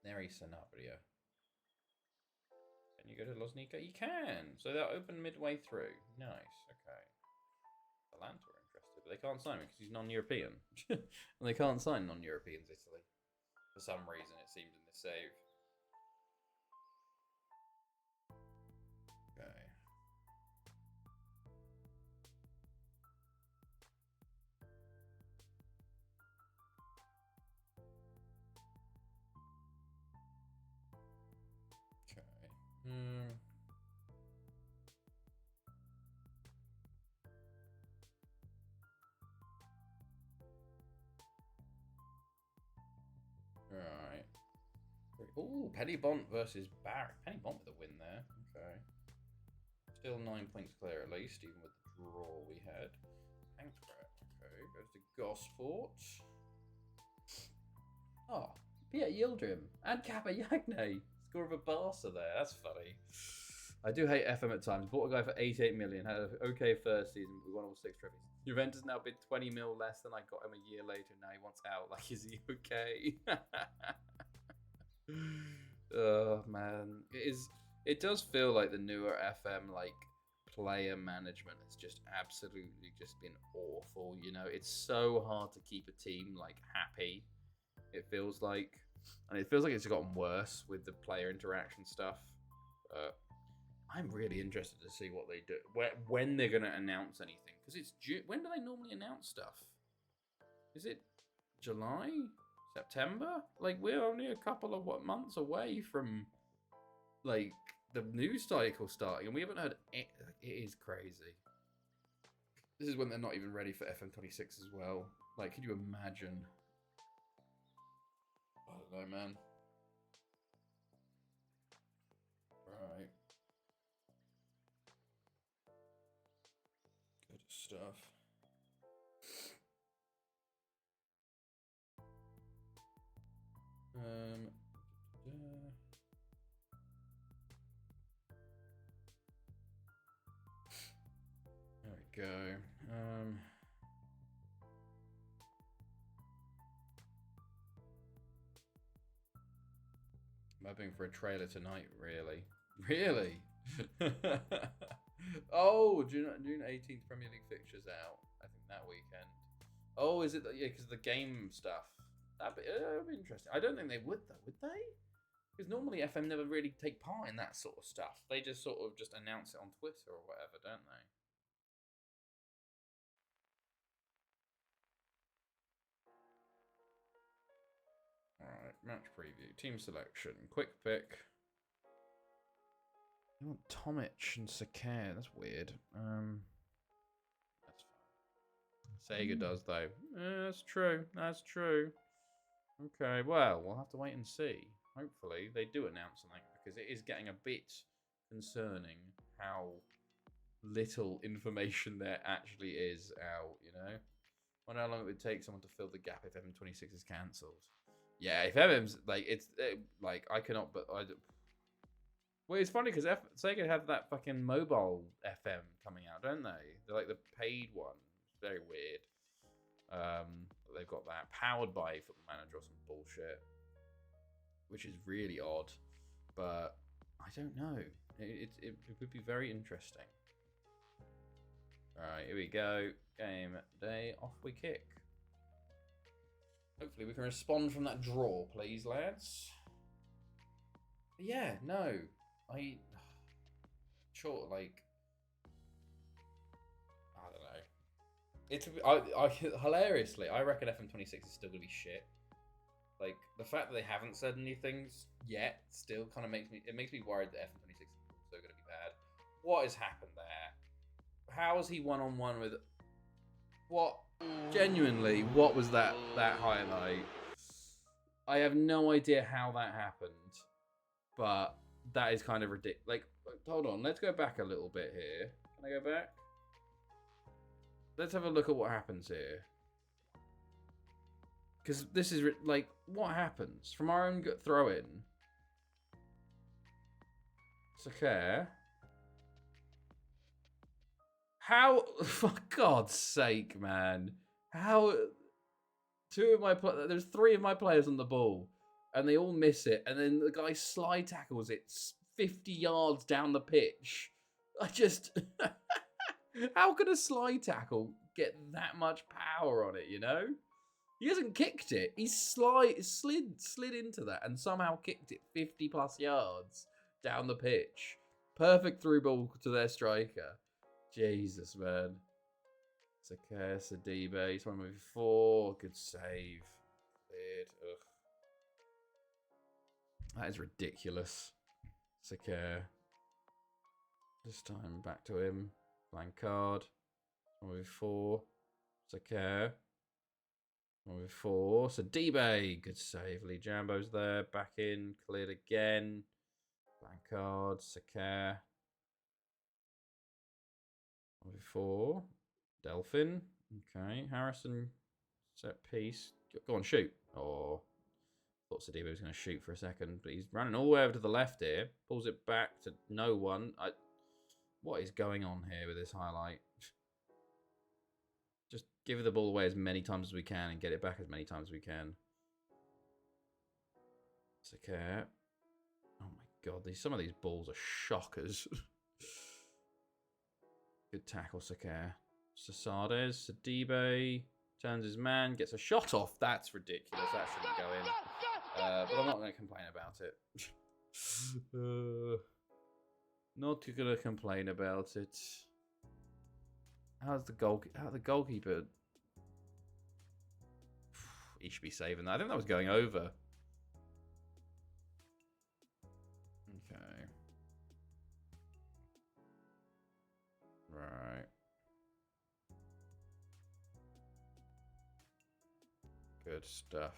Neri Sanabria. Can you go to Loznica? You can. So they're open midway through. Nice. Okay. Atlanta are interested, but they can't sign him because he's non-European. And they can't sign non-Europeans, Italy. For some reason, it seems in this save. Okay. Okay. Right. Oh, Penny Bont versus Barrett. Penny Bont with a win there. Okay. Still 9 points clear at least, even with the draw we had. Ankara. Okay. Goes to Gosport. Oh, yeah, Yildirim and Kappa Yagne. Score of a Barca there. That's funny. I do hate FM at times. Bought a guy for 88 million. Had an okay first season. We won all 6 trophies. Juventus now bid 20 mil less than I got him a year later. Now he wants out. Like, is he okay? Oh man, it does feel like the newer FM like player management has just absolutely just been awful. You know, it's so hard to keep a team like happy. It feels like, and it feels like it's gotten worse with the player interaction stuff. I'm really interested to see what they do when they're going to announce anything, because it's June. When do they normally announce stuff? Is it July? September? Like, we're only a couple of months away from like the news cycle starting, and we haven't heard it. It is crazy. This is when they're not even ready for FM26 as well. Like, can you imagine? I don't know, man. Right. Good stuff. There we go. I'm hoping for a trailer tonight, really. Really? Oh, June 18th Premier League fixtures out. I think that weekend. Oh, is it? Yeah, because the game stuff. That'd be interesting. I don't think they would though, would they? Because normally FM never really take part in that sort of stuff. They just sort of just announce it on Twitter or whatever, don't they? Alright, match preview. Team selection. Quick pick. You want Tomic and Sakir. That's weird. That's fine. Sega does, though. That's true. That's true. Okay, well, we'll have to wait and see. Hopefully, they do announce something, because it is getting a bit concerning how little information there actually is out, you know? I wonder how long it would take someone to fill the gap if MM26 is cancelled. Yeah, if MM's, like, like, I cannot, but well, it's funny, because Sega have that fucking mobile FM coming out, don't they? They're like the paid one. It's very weird. They've got that powered by Football Manager or some bullshit, which is really odd, but I don't know. It would be very interesting. All right, here we go. Game day, off we kick. Hopefully we can respond from that draw, please, lads. But yeah, no, sure, like, I don't know. Hilariously, I reckon FM26 is still gonna be shit. Like, the fact that they haven't said anything yet still kind of makes me worried that FM26 is also gonna be bad. What has happened there? How is he one-on-one with what? Genuinely, what was that highlight? I have no idea how that happened, but that is kind of ridiculous. Like, hold on, let's go back a little bit here. Can I go back? Let's have a look at what happens here. Because this is, like, what happens? From our own throw-in. Sakir. How, for God's sake, man. How, there's 3 of my players on the ball, and they all miss it, and then the guy slide tackles it 50 yards down the pitch. I just, how could a slide tackle get that much power on it, you know? He hasn't kicked it. He slid into that and somehow kicked it 50 plus yards down the pitch. Perfect through ball to their striker. Jesus, man. Sakir, Sidibe, he's 1-4. Good save. Cleared. Ugh. That is ridiculous. Sakir. This time back to him. Blank card. 1-4. Sakir. 1-4. Sidibe. Good save. Lee Jambo's there. Back in. Cleared again. Blank card. Sakir. 1-4. Delphin. Okay. Harrison. Set piece. Go on, shoot. Oh. Thought Sidibe was going to shoot for a second, but he's running all the way over to the left here. Pulls it back to no one. What is going on here with this highlight? Just give the ball away as many times as we can and get it back as many times as we can. Sakir. Oh my God, some of these balls are shockers. Good tackle, Sakir. Sasades, Sidibe turns his man, gets a shot off. That's ridiculous. That shouldn't go in. But I'm not going to complain about it. Not going to complain about it. How's the goalkeeper? He should be saving that. I think that was going over. Okay. Right. Good stuff.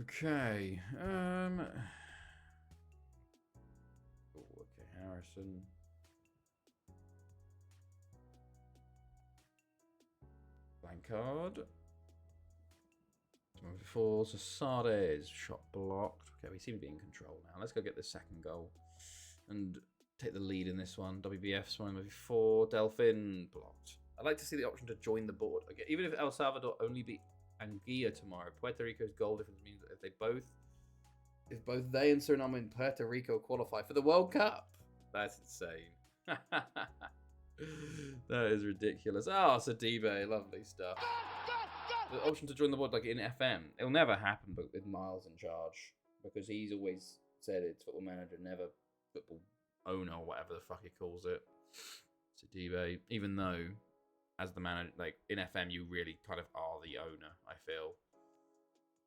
Okay. Oh, okay, Harrison. Blank card. 1-4. Sasades. Shot blocked. Okay, we seem to be in control now. Let's go get the second goal and take the lead in this one. WBF's 1-4. Delphin blocked. I'd like to see the option to join the board. Okay, even if El Salvador only beat Anguilla tomorrow, Puerto Rico's goal difference means that if both they and Suriname and Puerto Rico qualify for the World Cup, that's insane. That is ridiculous. Oh, Sadibe, lovely stuff. The option to join the board like in FM. It'll never happen, but with Miles in charge, because he's always said it's football manager, never football owner or whatever the fuck he calls it. Sadibe, even though as the manager, like in FM, you really kind of are the owner. I feel,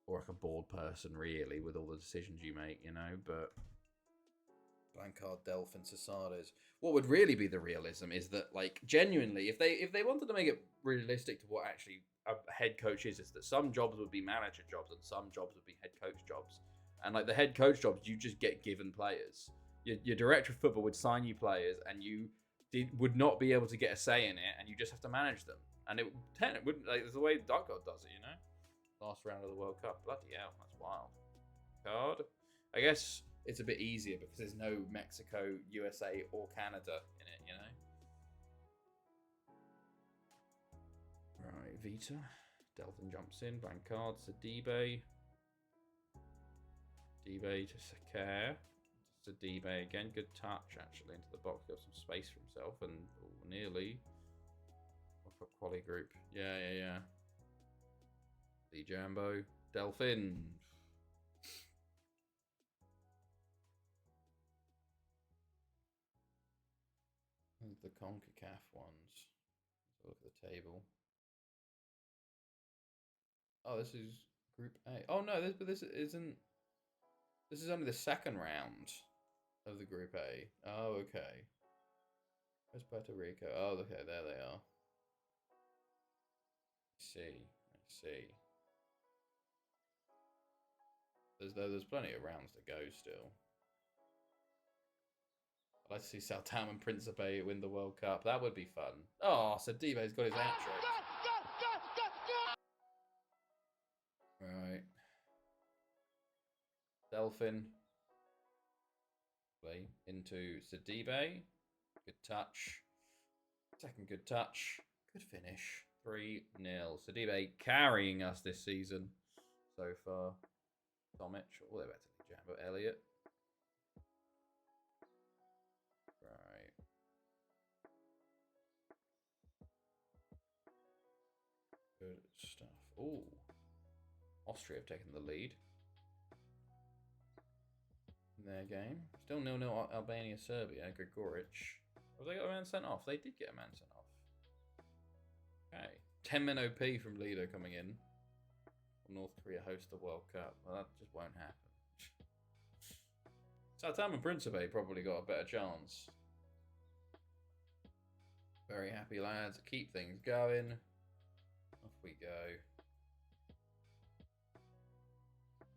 or like a board person, really, with all the decisions you make, you know. But Blancard, Delphin, Cesades. What would really be the realism is that, like, genuinely, if they wanted to make it realistic to what actually a head coach is that some jobs would be manager jobs and some jobs would be head coach jobs. And like the head coach jobs, you just get given players. Your director of football would sign you players, and you would not be able to get a say in it, and you just have to manage them. And it wouldn't, like, it's the way Dugout does it, you know. Last round of the World Cup, bloody hell, that's wild. Card, I guess. It's a bit easier because there's no Mexico, USA, or Canada in it, you know? Right, Vita. Delvin jumps in. Blancard, Sadibe. Sadibe to Sakir. Sadibe again. Good touch, actually, into the box. Got some space for himself and nearly. Quali group. Yeah. Lee Jambo. Delphin. The CONCACAF ones. Let's look at the table. Oh, this is Group A. Oh no, this isn't. This is only the second round of the Group A. Oh, okay. Where's Puerto Rico? Oh, okay, there they are. I see. There's plenty of rounds to go still. I'd like to see Southampton and Principe win the World Cup. That would be fun. Oh, Sadibe's got his hat-trick. Right. Delphin. Play into Sadibe. Good touch. Second good touch. Good finish. 3-0. Sadibe carrying us this season so far. Tomic. All the way back to the Jambo. Elliott. Good stuff. Oh, Austria have taken the lead in their game. Still 0-0 Albania, Serbia. Grigoric. Have they got a man sent off? They did get a man sent off. Okay. 10-man OP from Lido coming in. North Korea host the World Cup. Well, that just won't happen. Southampton and Principe probably got a better chance. Very happy lads. Keep things going. Off we go.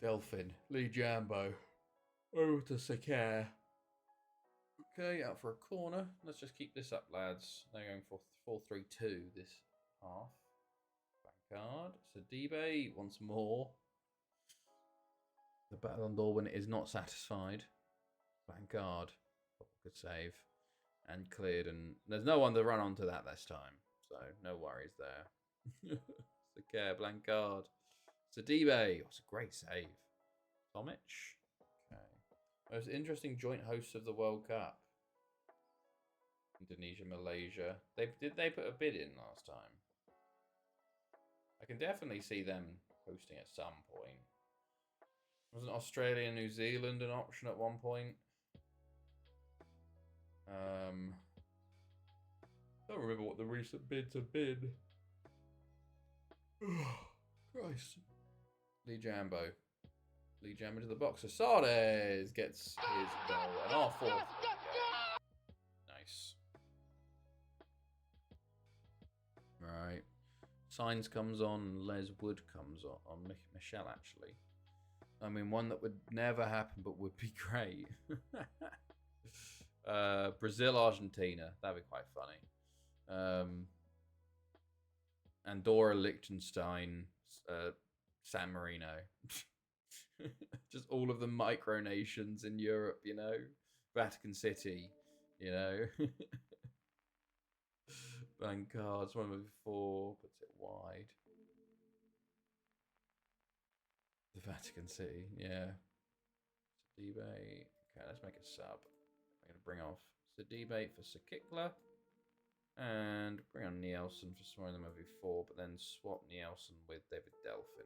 Delphin. Lee Jambo. Over to Sakir. Okay, out for a corner. Let's just keep this up, lads. They're going for 4-3-2 this half. Blancard. Sadibe once more. The Ballon d'Or winner is not satisfied. Blancard. Good save. And cleared. And there's no one to run onto that this time. So no worries there. Sakir, Blancard. Sadibe. Oh, it's a great save. Tomic. Okay. Most interesting joint hosts of the World Cup. Indonesia, Malaysia. Did they put a bid in last time? I can definitely see them hosting at some point. Wasn't Australia and New Zealand an option at one point? Don't remember what the recent bids have been. Christ. Lee Jambo. Lee Jambo to the box. Sades gets his goal. And our fourth. Nice. Right. Signs comes on. Les Wood comes on Michelle, actually. I mean, one that would never happen but would be great. Brazil, Argentina. That'd be quite funny. Andorra, Liechtenstein, San Marino. Just all of the micronations in Europe, you know. Vatican City, you know. Blancard's one before, puts it wide. The Vatican City, yeah. Sadibe. Okay, let's make a sub. I'm going to bring off Sadibe for Sakikla. And bring on Nielsen for scoring the movie 4, but then swap Nielsen with David Delphin.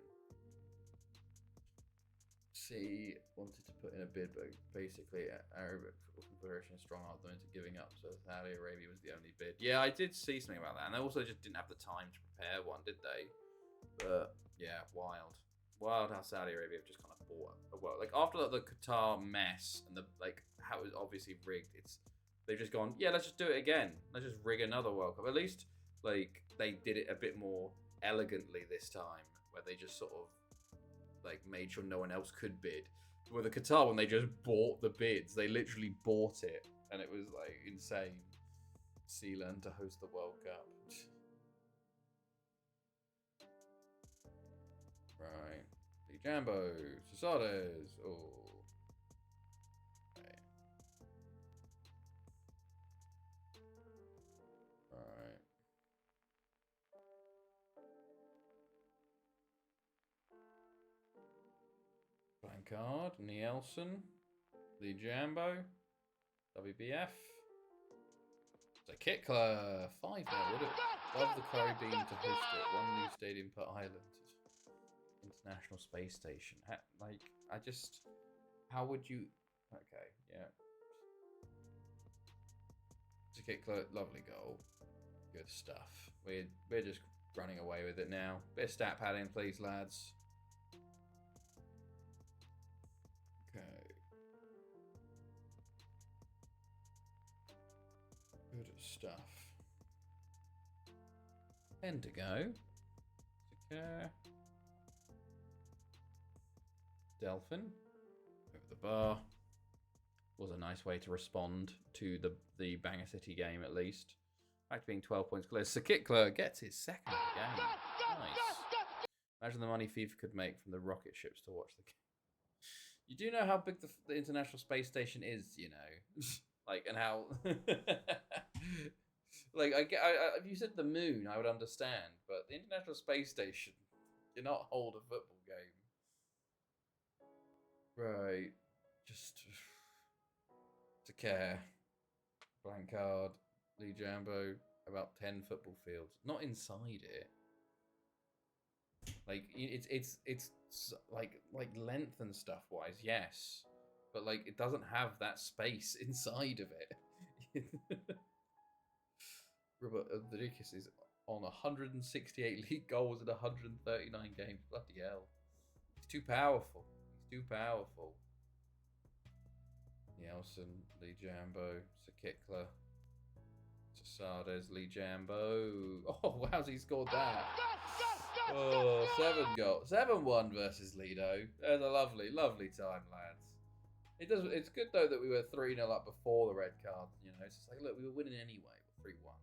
C wanted to put in a bid, but basically Arabic Football Confederation strong-armed them into giving up, so Saudi Arabia was the only bid. Yeah, I did see something about that, and they also just didn't have the time to prepare one, did they? But yeah, wild. Wild how Saudi Arabia have just kind of bought a world. Like after the Qatar mess and the how it was obviously rigged, they've just gone, yeah, let's just do it again. Let's just rig another World Cup. At least like they did it a bit more elegantly this time, where they just sort of like made sure no one else could bid. With the Qatar one, they just bought the bids. They literally bought it, and it was like insane. Sealand to host the World Cup. Right. The Jambo, Cesades. Oh. Okay. Right. Blancard, Nielsen, the Jambo, WBF. So Kittler, 5 there, would it? Love the Caribbean to host it. One new stadium per island. International Space Station. How would you? Okay, yeah. So Kittler, lovely goal. Good stuff. We're just running away with it now. Bit of stat padding, please, lads. Okay. Good stuff. 10 to go. Secure. Delphin. Over the bar. Was a nice way to respond to the Banger City game, at least. Back to being 12 points clear. So Kittler gets his second of the game. Nice. Imagine the money FIFA could make from the rocket ships to watch the game. You do know how big the International Space Station is, you know? Like, and how... like, if you said the moon, I would understand. But the International Space Station cannot hold a football game. Right. Just... to care. Blancard, Lee Jambo, about 10 football fields. Not inside it. Like it's like length and stuff wise, yes, but like it doesn't have that space inside of it. Robert Rodriguez is on 168 league goals in 139 games. Bloody hell, he's too powerful. He's too powerful. Nielsen, Lee Jambo, Kittler, Cesades, Lee Jambo. Oh, how's he scored that? Oh, 7-1 versus Lido. It was a lovely, lovely time, lads. It's good though that we were 3-0 up before the red card. You know, it's just like, look, we were winning anyway, 3-1.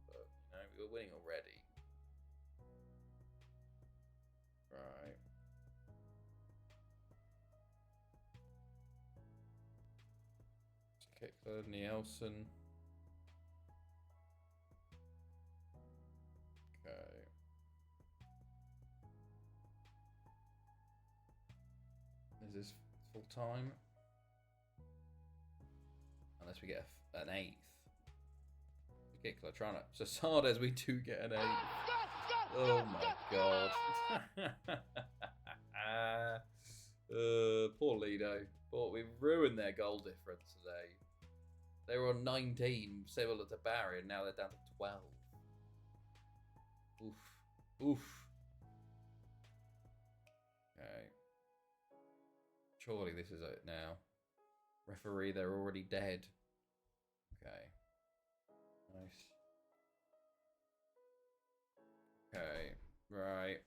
But you know, we were winning already. Right. Kittler, Nielsen. Okay. Is this full time? Unless we get an 8th. Kittler trying to... So Sardes, we do get an 8th. Oh my god. Poor Lido. We've ruined their goal difference today. They were on 19, similar to Barry, and now they're down to 12. Oof. Oof. Okay. Surely this is it now. Referee, they're already dead. Okay. Nice. Okay. Right.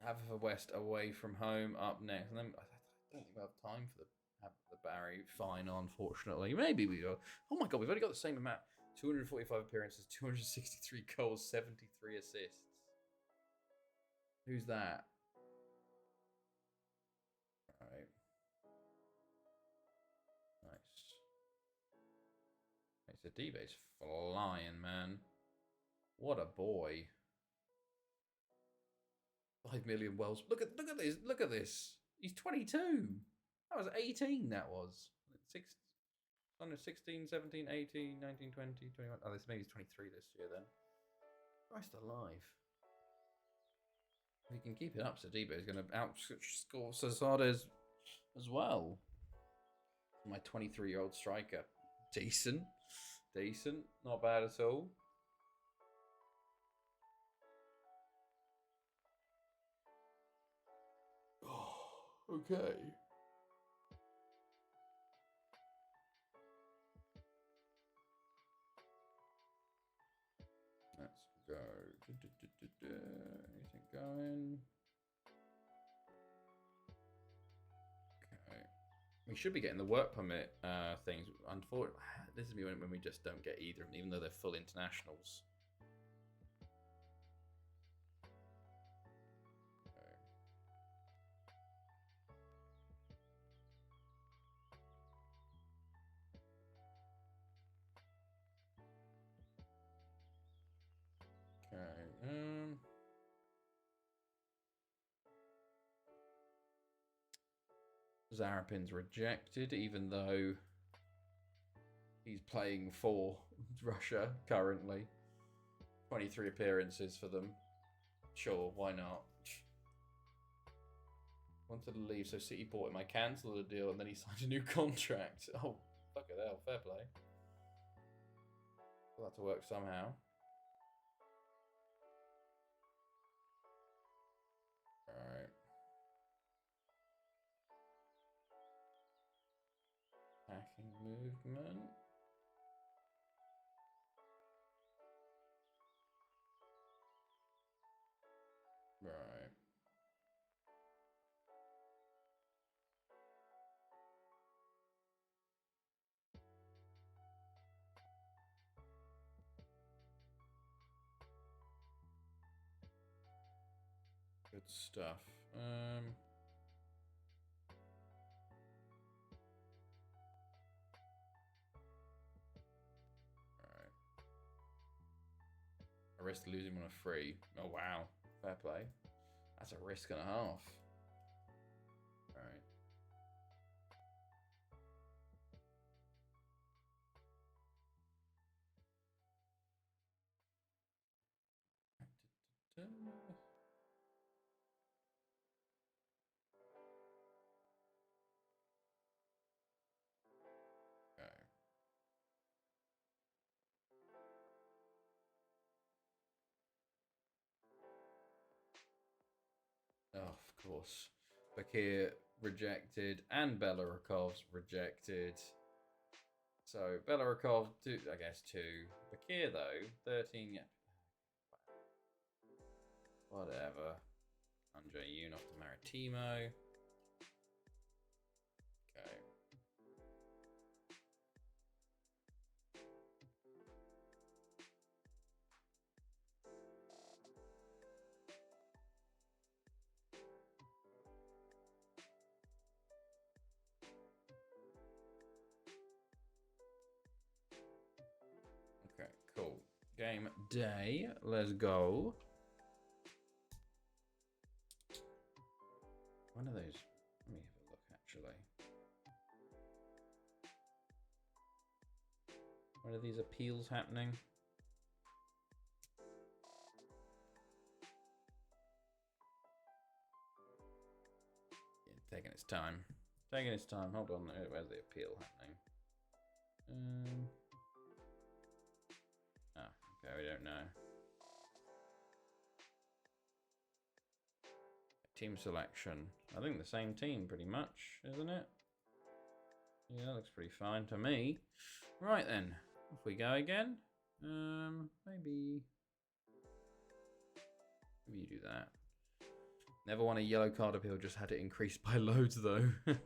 Haverfordwest away from home up next. And then I don't think we'll have time for the Barry final, unfortunately. Maybe we will. Oh my god, we've only got the same amount. 245 appearances, 263 goals, 73 assists. Who's that? Alright. Nice. Okay, so D-Bay's flying, man. What a boy. 5 million Wells. Look at this. Look at this. He's 22. That was 18. That was 6. Oh no, 16, 17, 18, 19, 20, 21. Oh, this maybe he's 23 this year then. Christ alive. If he can keep it up, Sadiba is going to outscore Cesades as well. My 23-year-old striker. Decent. Decent. Not bad at all. Oh, okay. Let's go. Anything going? Okay. We should be getting the work permit things. Unfortunately, this is when we just don't get either, even though they're full internationals. Okay. Zarapin's rejected, even though he's playing for Russia currently. 23 appearances for them. Sure, why not? Wanted to leave, so City bought him. I cancelled the deal, and then he signed a new contract. Oh, fuck it, hell, fair play. We'll have to work somehow. Alright. Attacking movement. Right. Good stuff. Alright. I risk losing on a free. Oh wow. Fair play. That's a risk and a half. Alright. Okay. Oh, of course. Bakir rejected and Belarakov's rejected. So Belarakov, I guess 2. Bakir though, 13. Yeah. Whatever. Andre Yoon off to Maritimo. Okay. Okay, cool. Game day. Let's go. One of those. Let me have a look actually. When are these appeals happening? Yeah, taking its time. Taking its time. Hold on. Where's the appeal happening? Oh, okay. We don't know. Team selection. I think the same team pretty much, isn't it? Yeah, that looks pretty fine to me. Right then. Off we go again. Maybe you do that. Never won a yellow card appeal, just had it increased by loads though. Sorry.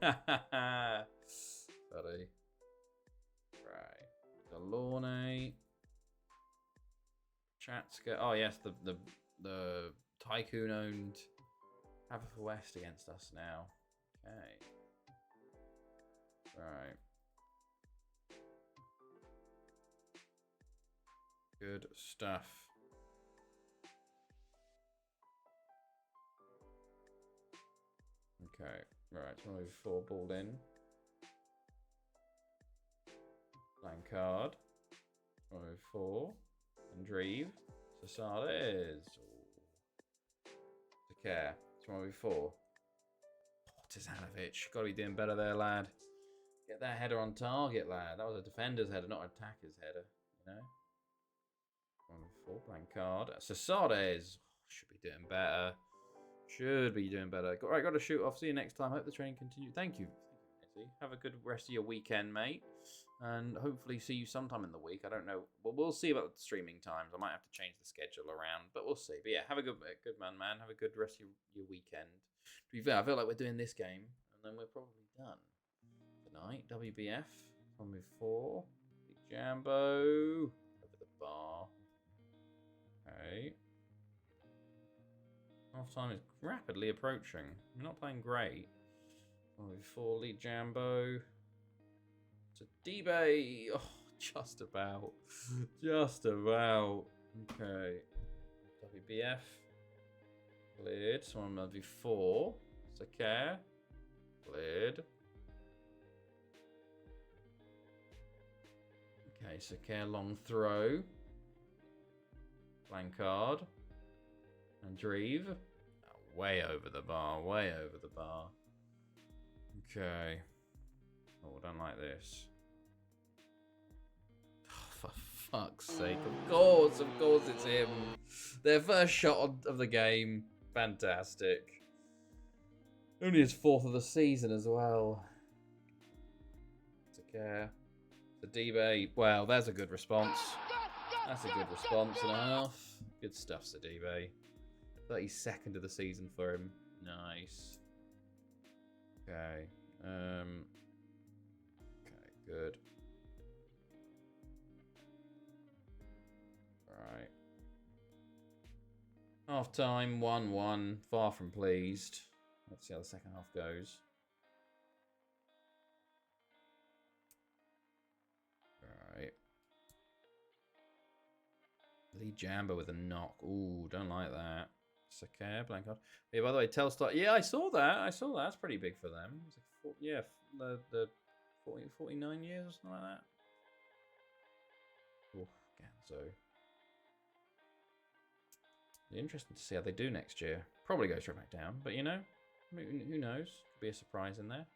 Right. Delorne. Chatska. Oh yes, the Tycoon owned Haverford against us now. Okay. Right. Good stuff. Okay, right, so move 4 ball in. Blancard. 104. Andreev. Sasades. Care. 104. Tizanovic. Got to be doing better there, lad. Get that header on target, lad. That was a defender's header, not an attacker's header. You know? 104. Blancard. Sasades. Should be doing better. Should be doing better. Right, got to shoot off. See you next time. Hope the training continues. Thank you. Have a good rest of your weekend, mate. And hopefully see you sometime in the week. I don't know. Well, we'll see about the streaming times. I might have to change the schedule around, but we'll see. But yeah, have a good man. Have a good rest of your weekend. To be fair, I feel like we're doing this game, and then we're probably done tonight. WBF. On with 4. Big Jambo. Over the bar. Okay. Half time is rapidly approaching. We're not playing great. Only 4 lead Jambo. To D-Bay. Oh, just about. Just about. Okay. WBF. Cleared. Someone will be 4. Sakare. Cleared. Okay, Sakare long throw. Blancard. Andreev. Oh, way over the bar. Way over the bar. Okay. Oh, I don't like this. Oh, for fuck's sake. Of course it's him. Their first shot of the game. Fantastic. Only his 4th of the season as well. Take care. Sadibe. Wow, there's a good response. That's a good response and a half. Good stuff, Sadibe. 32nd of the season for him. Nice. Okay. Okay, good. Right. Half time, 1-1. Far from pleased. Let's see how the second half goes. Alright. Lee Jambo with a knock. Ooh, don't like that. Sakare, Blancard. Yeah, by the way, Telstar. Yeah, I saw that. That's pretty big for them. It's like the 49 years or something like that. Oh, Ganzo. Be interesting to see how they do next year. Probably go straight back down, but you know, who knows? Could be a surprise in there.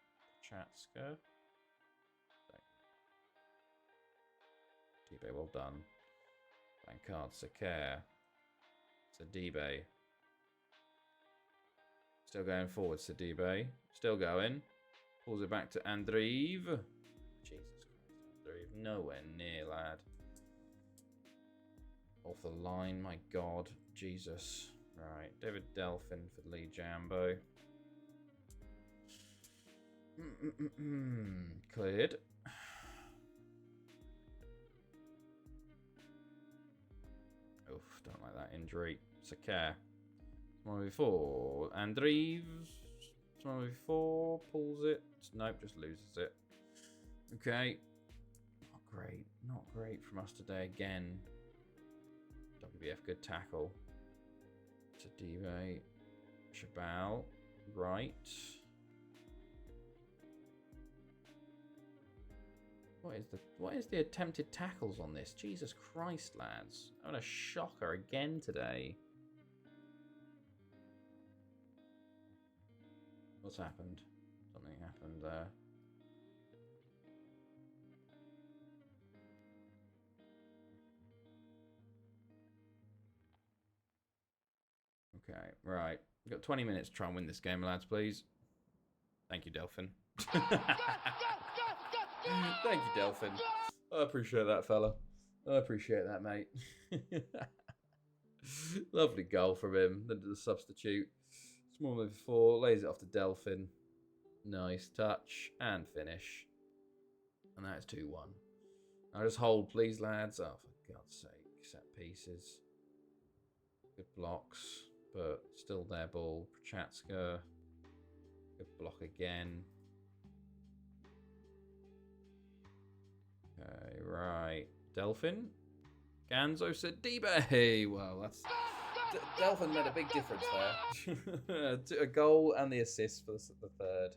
Chatska. Dibe, well done. Blancard, Sakare. Sadibe. Still going forward, Sadibe. Still going. Pulls it back to Andreev. Jesus Christ, Andreev. Nowhere near, lad. Off the line, my God. Jesus. Right, David Delphin for Lee Jambo. Cleared. Oof, don't like that injury. Sakare. One before. Andreev. One before. Pulls it. Nope, just loses it. Okay. Not great. Not great from us today again. WBF, good tackle. Sadibe. Chabal. Right. What is the attempted tackles on this? Jesus Christ, lads. I'm a shocker again today. What's happened? Something happened there. Okay, right. We've got 20 minutes to try and win this game, lads, please. Thank you, Delphin. Thank you, Delphin. I appreciate that, fella. I appreciate that, mate. Lovely goal from him. The substitute. Small move 4. Lays it off to Delphin. Nice touch. And finish. And that's 2-1. Now just hold, please, lads. Oh, for God's sake. Set pieces. Good blocks. But still their ball. Prochatska. Good block again. Okay, right. Delphin. Ganzo Sadibe. Well, that's... Delphin made a big difference there. A goal and the assist for the third.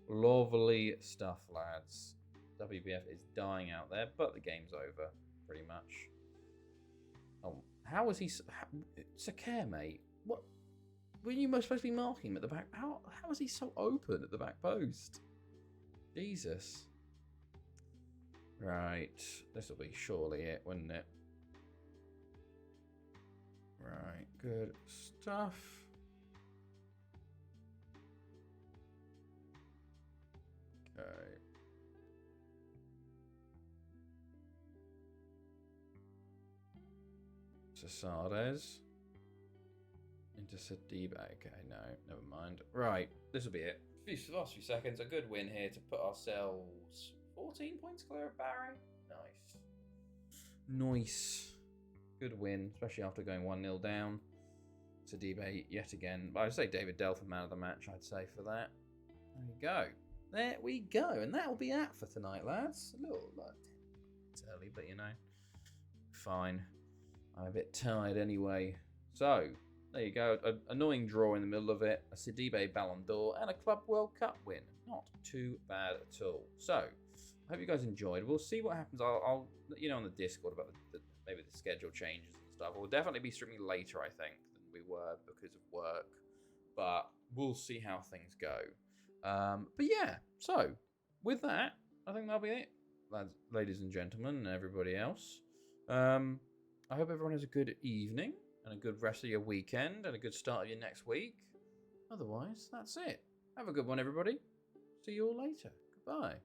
Lovely stuff, lads. WBF is dying out there, but the game's over, pretty much. Oh, how was he... It's a care, mate. What? Were you supposed to be marking him at the back? How was he so open at the back post? Jesus. Right. This will be surely it, wouldn't it? Right. Good stuff. Okay. Cesades. Into Sadiba. Okay, no, never mind. Right, this will be it. Last few seconds, a good win here to put ourselves 14 points clear of Barry. Nice. Nice. Good win, especially after going 1-0 down. Sadiba yet again. But I'd say David Dell for man of the match, I'd say, for that. There we go. There we go. And that'll be it for tonight, lads. A little it's early, but you know. Fine. I'm a bit tired anyway. So, there you go. An annoying draw in the middle of it. A Sidibe Ballon d'Or and a Club World Cup win. Not too bad at all. So, I hope you guys enjoyed. We'll see what happens. I'll let you know on the Discord about maybe the schedule changes and stuff. We'll definitely be streaming later, I think, than we were because of work. But we'll see how things go. But yeah, so with that, I think that'll be it, lads, ladies and gentlemen, and everybody else. I hope everyone has a good evening and a good rest of your weekend and a good start of your next week. Otherwise, that's it. Have a good one, everybody. See you all later. Goodbye.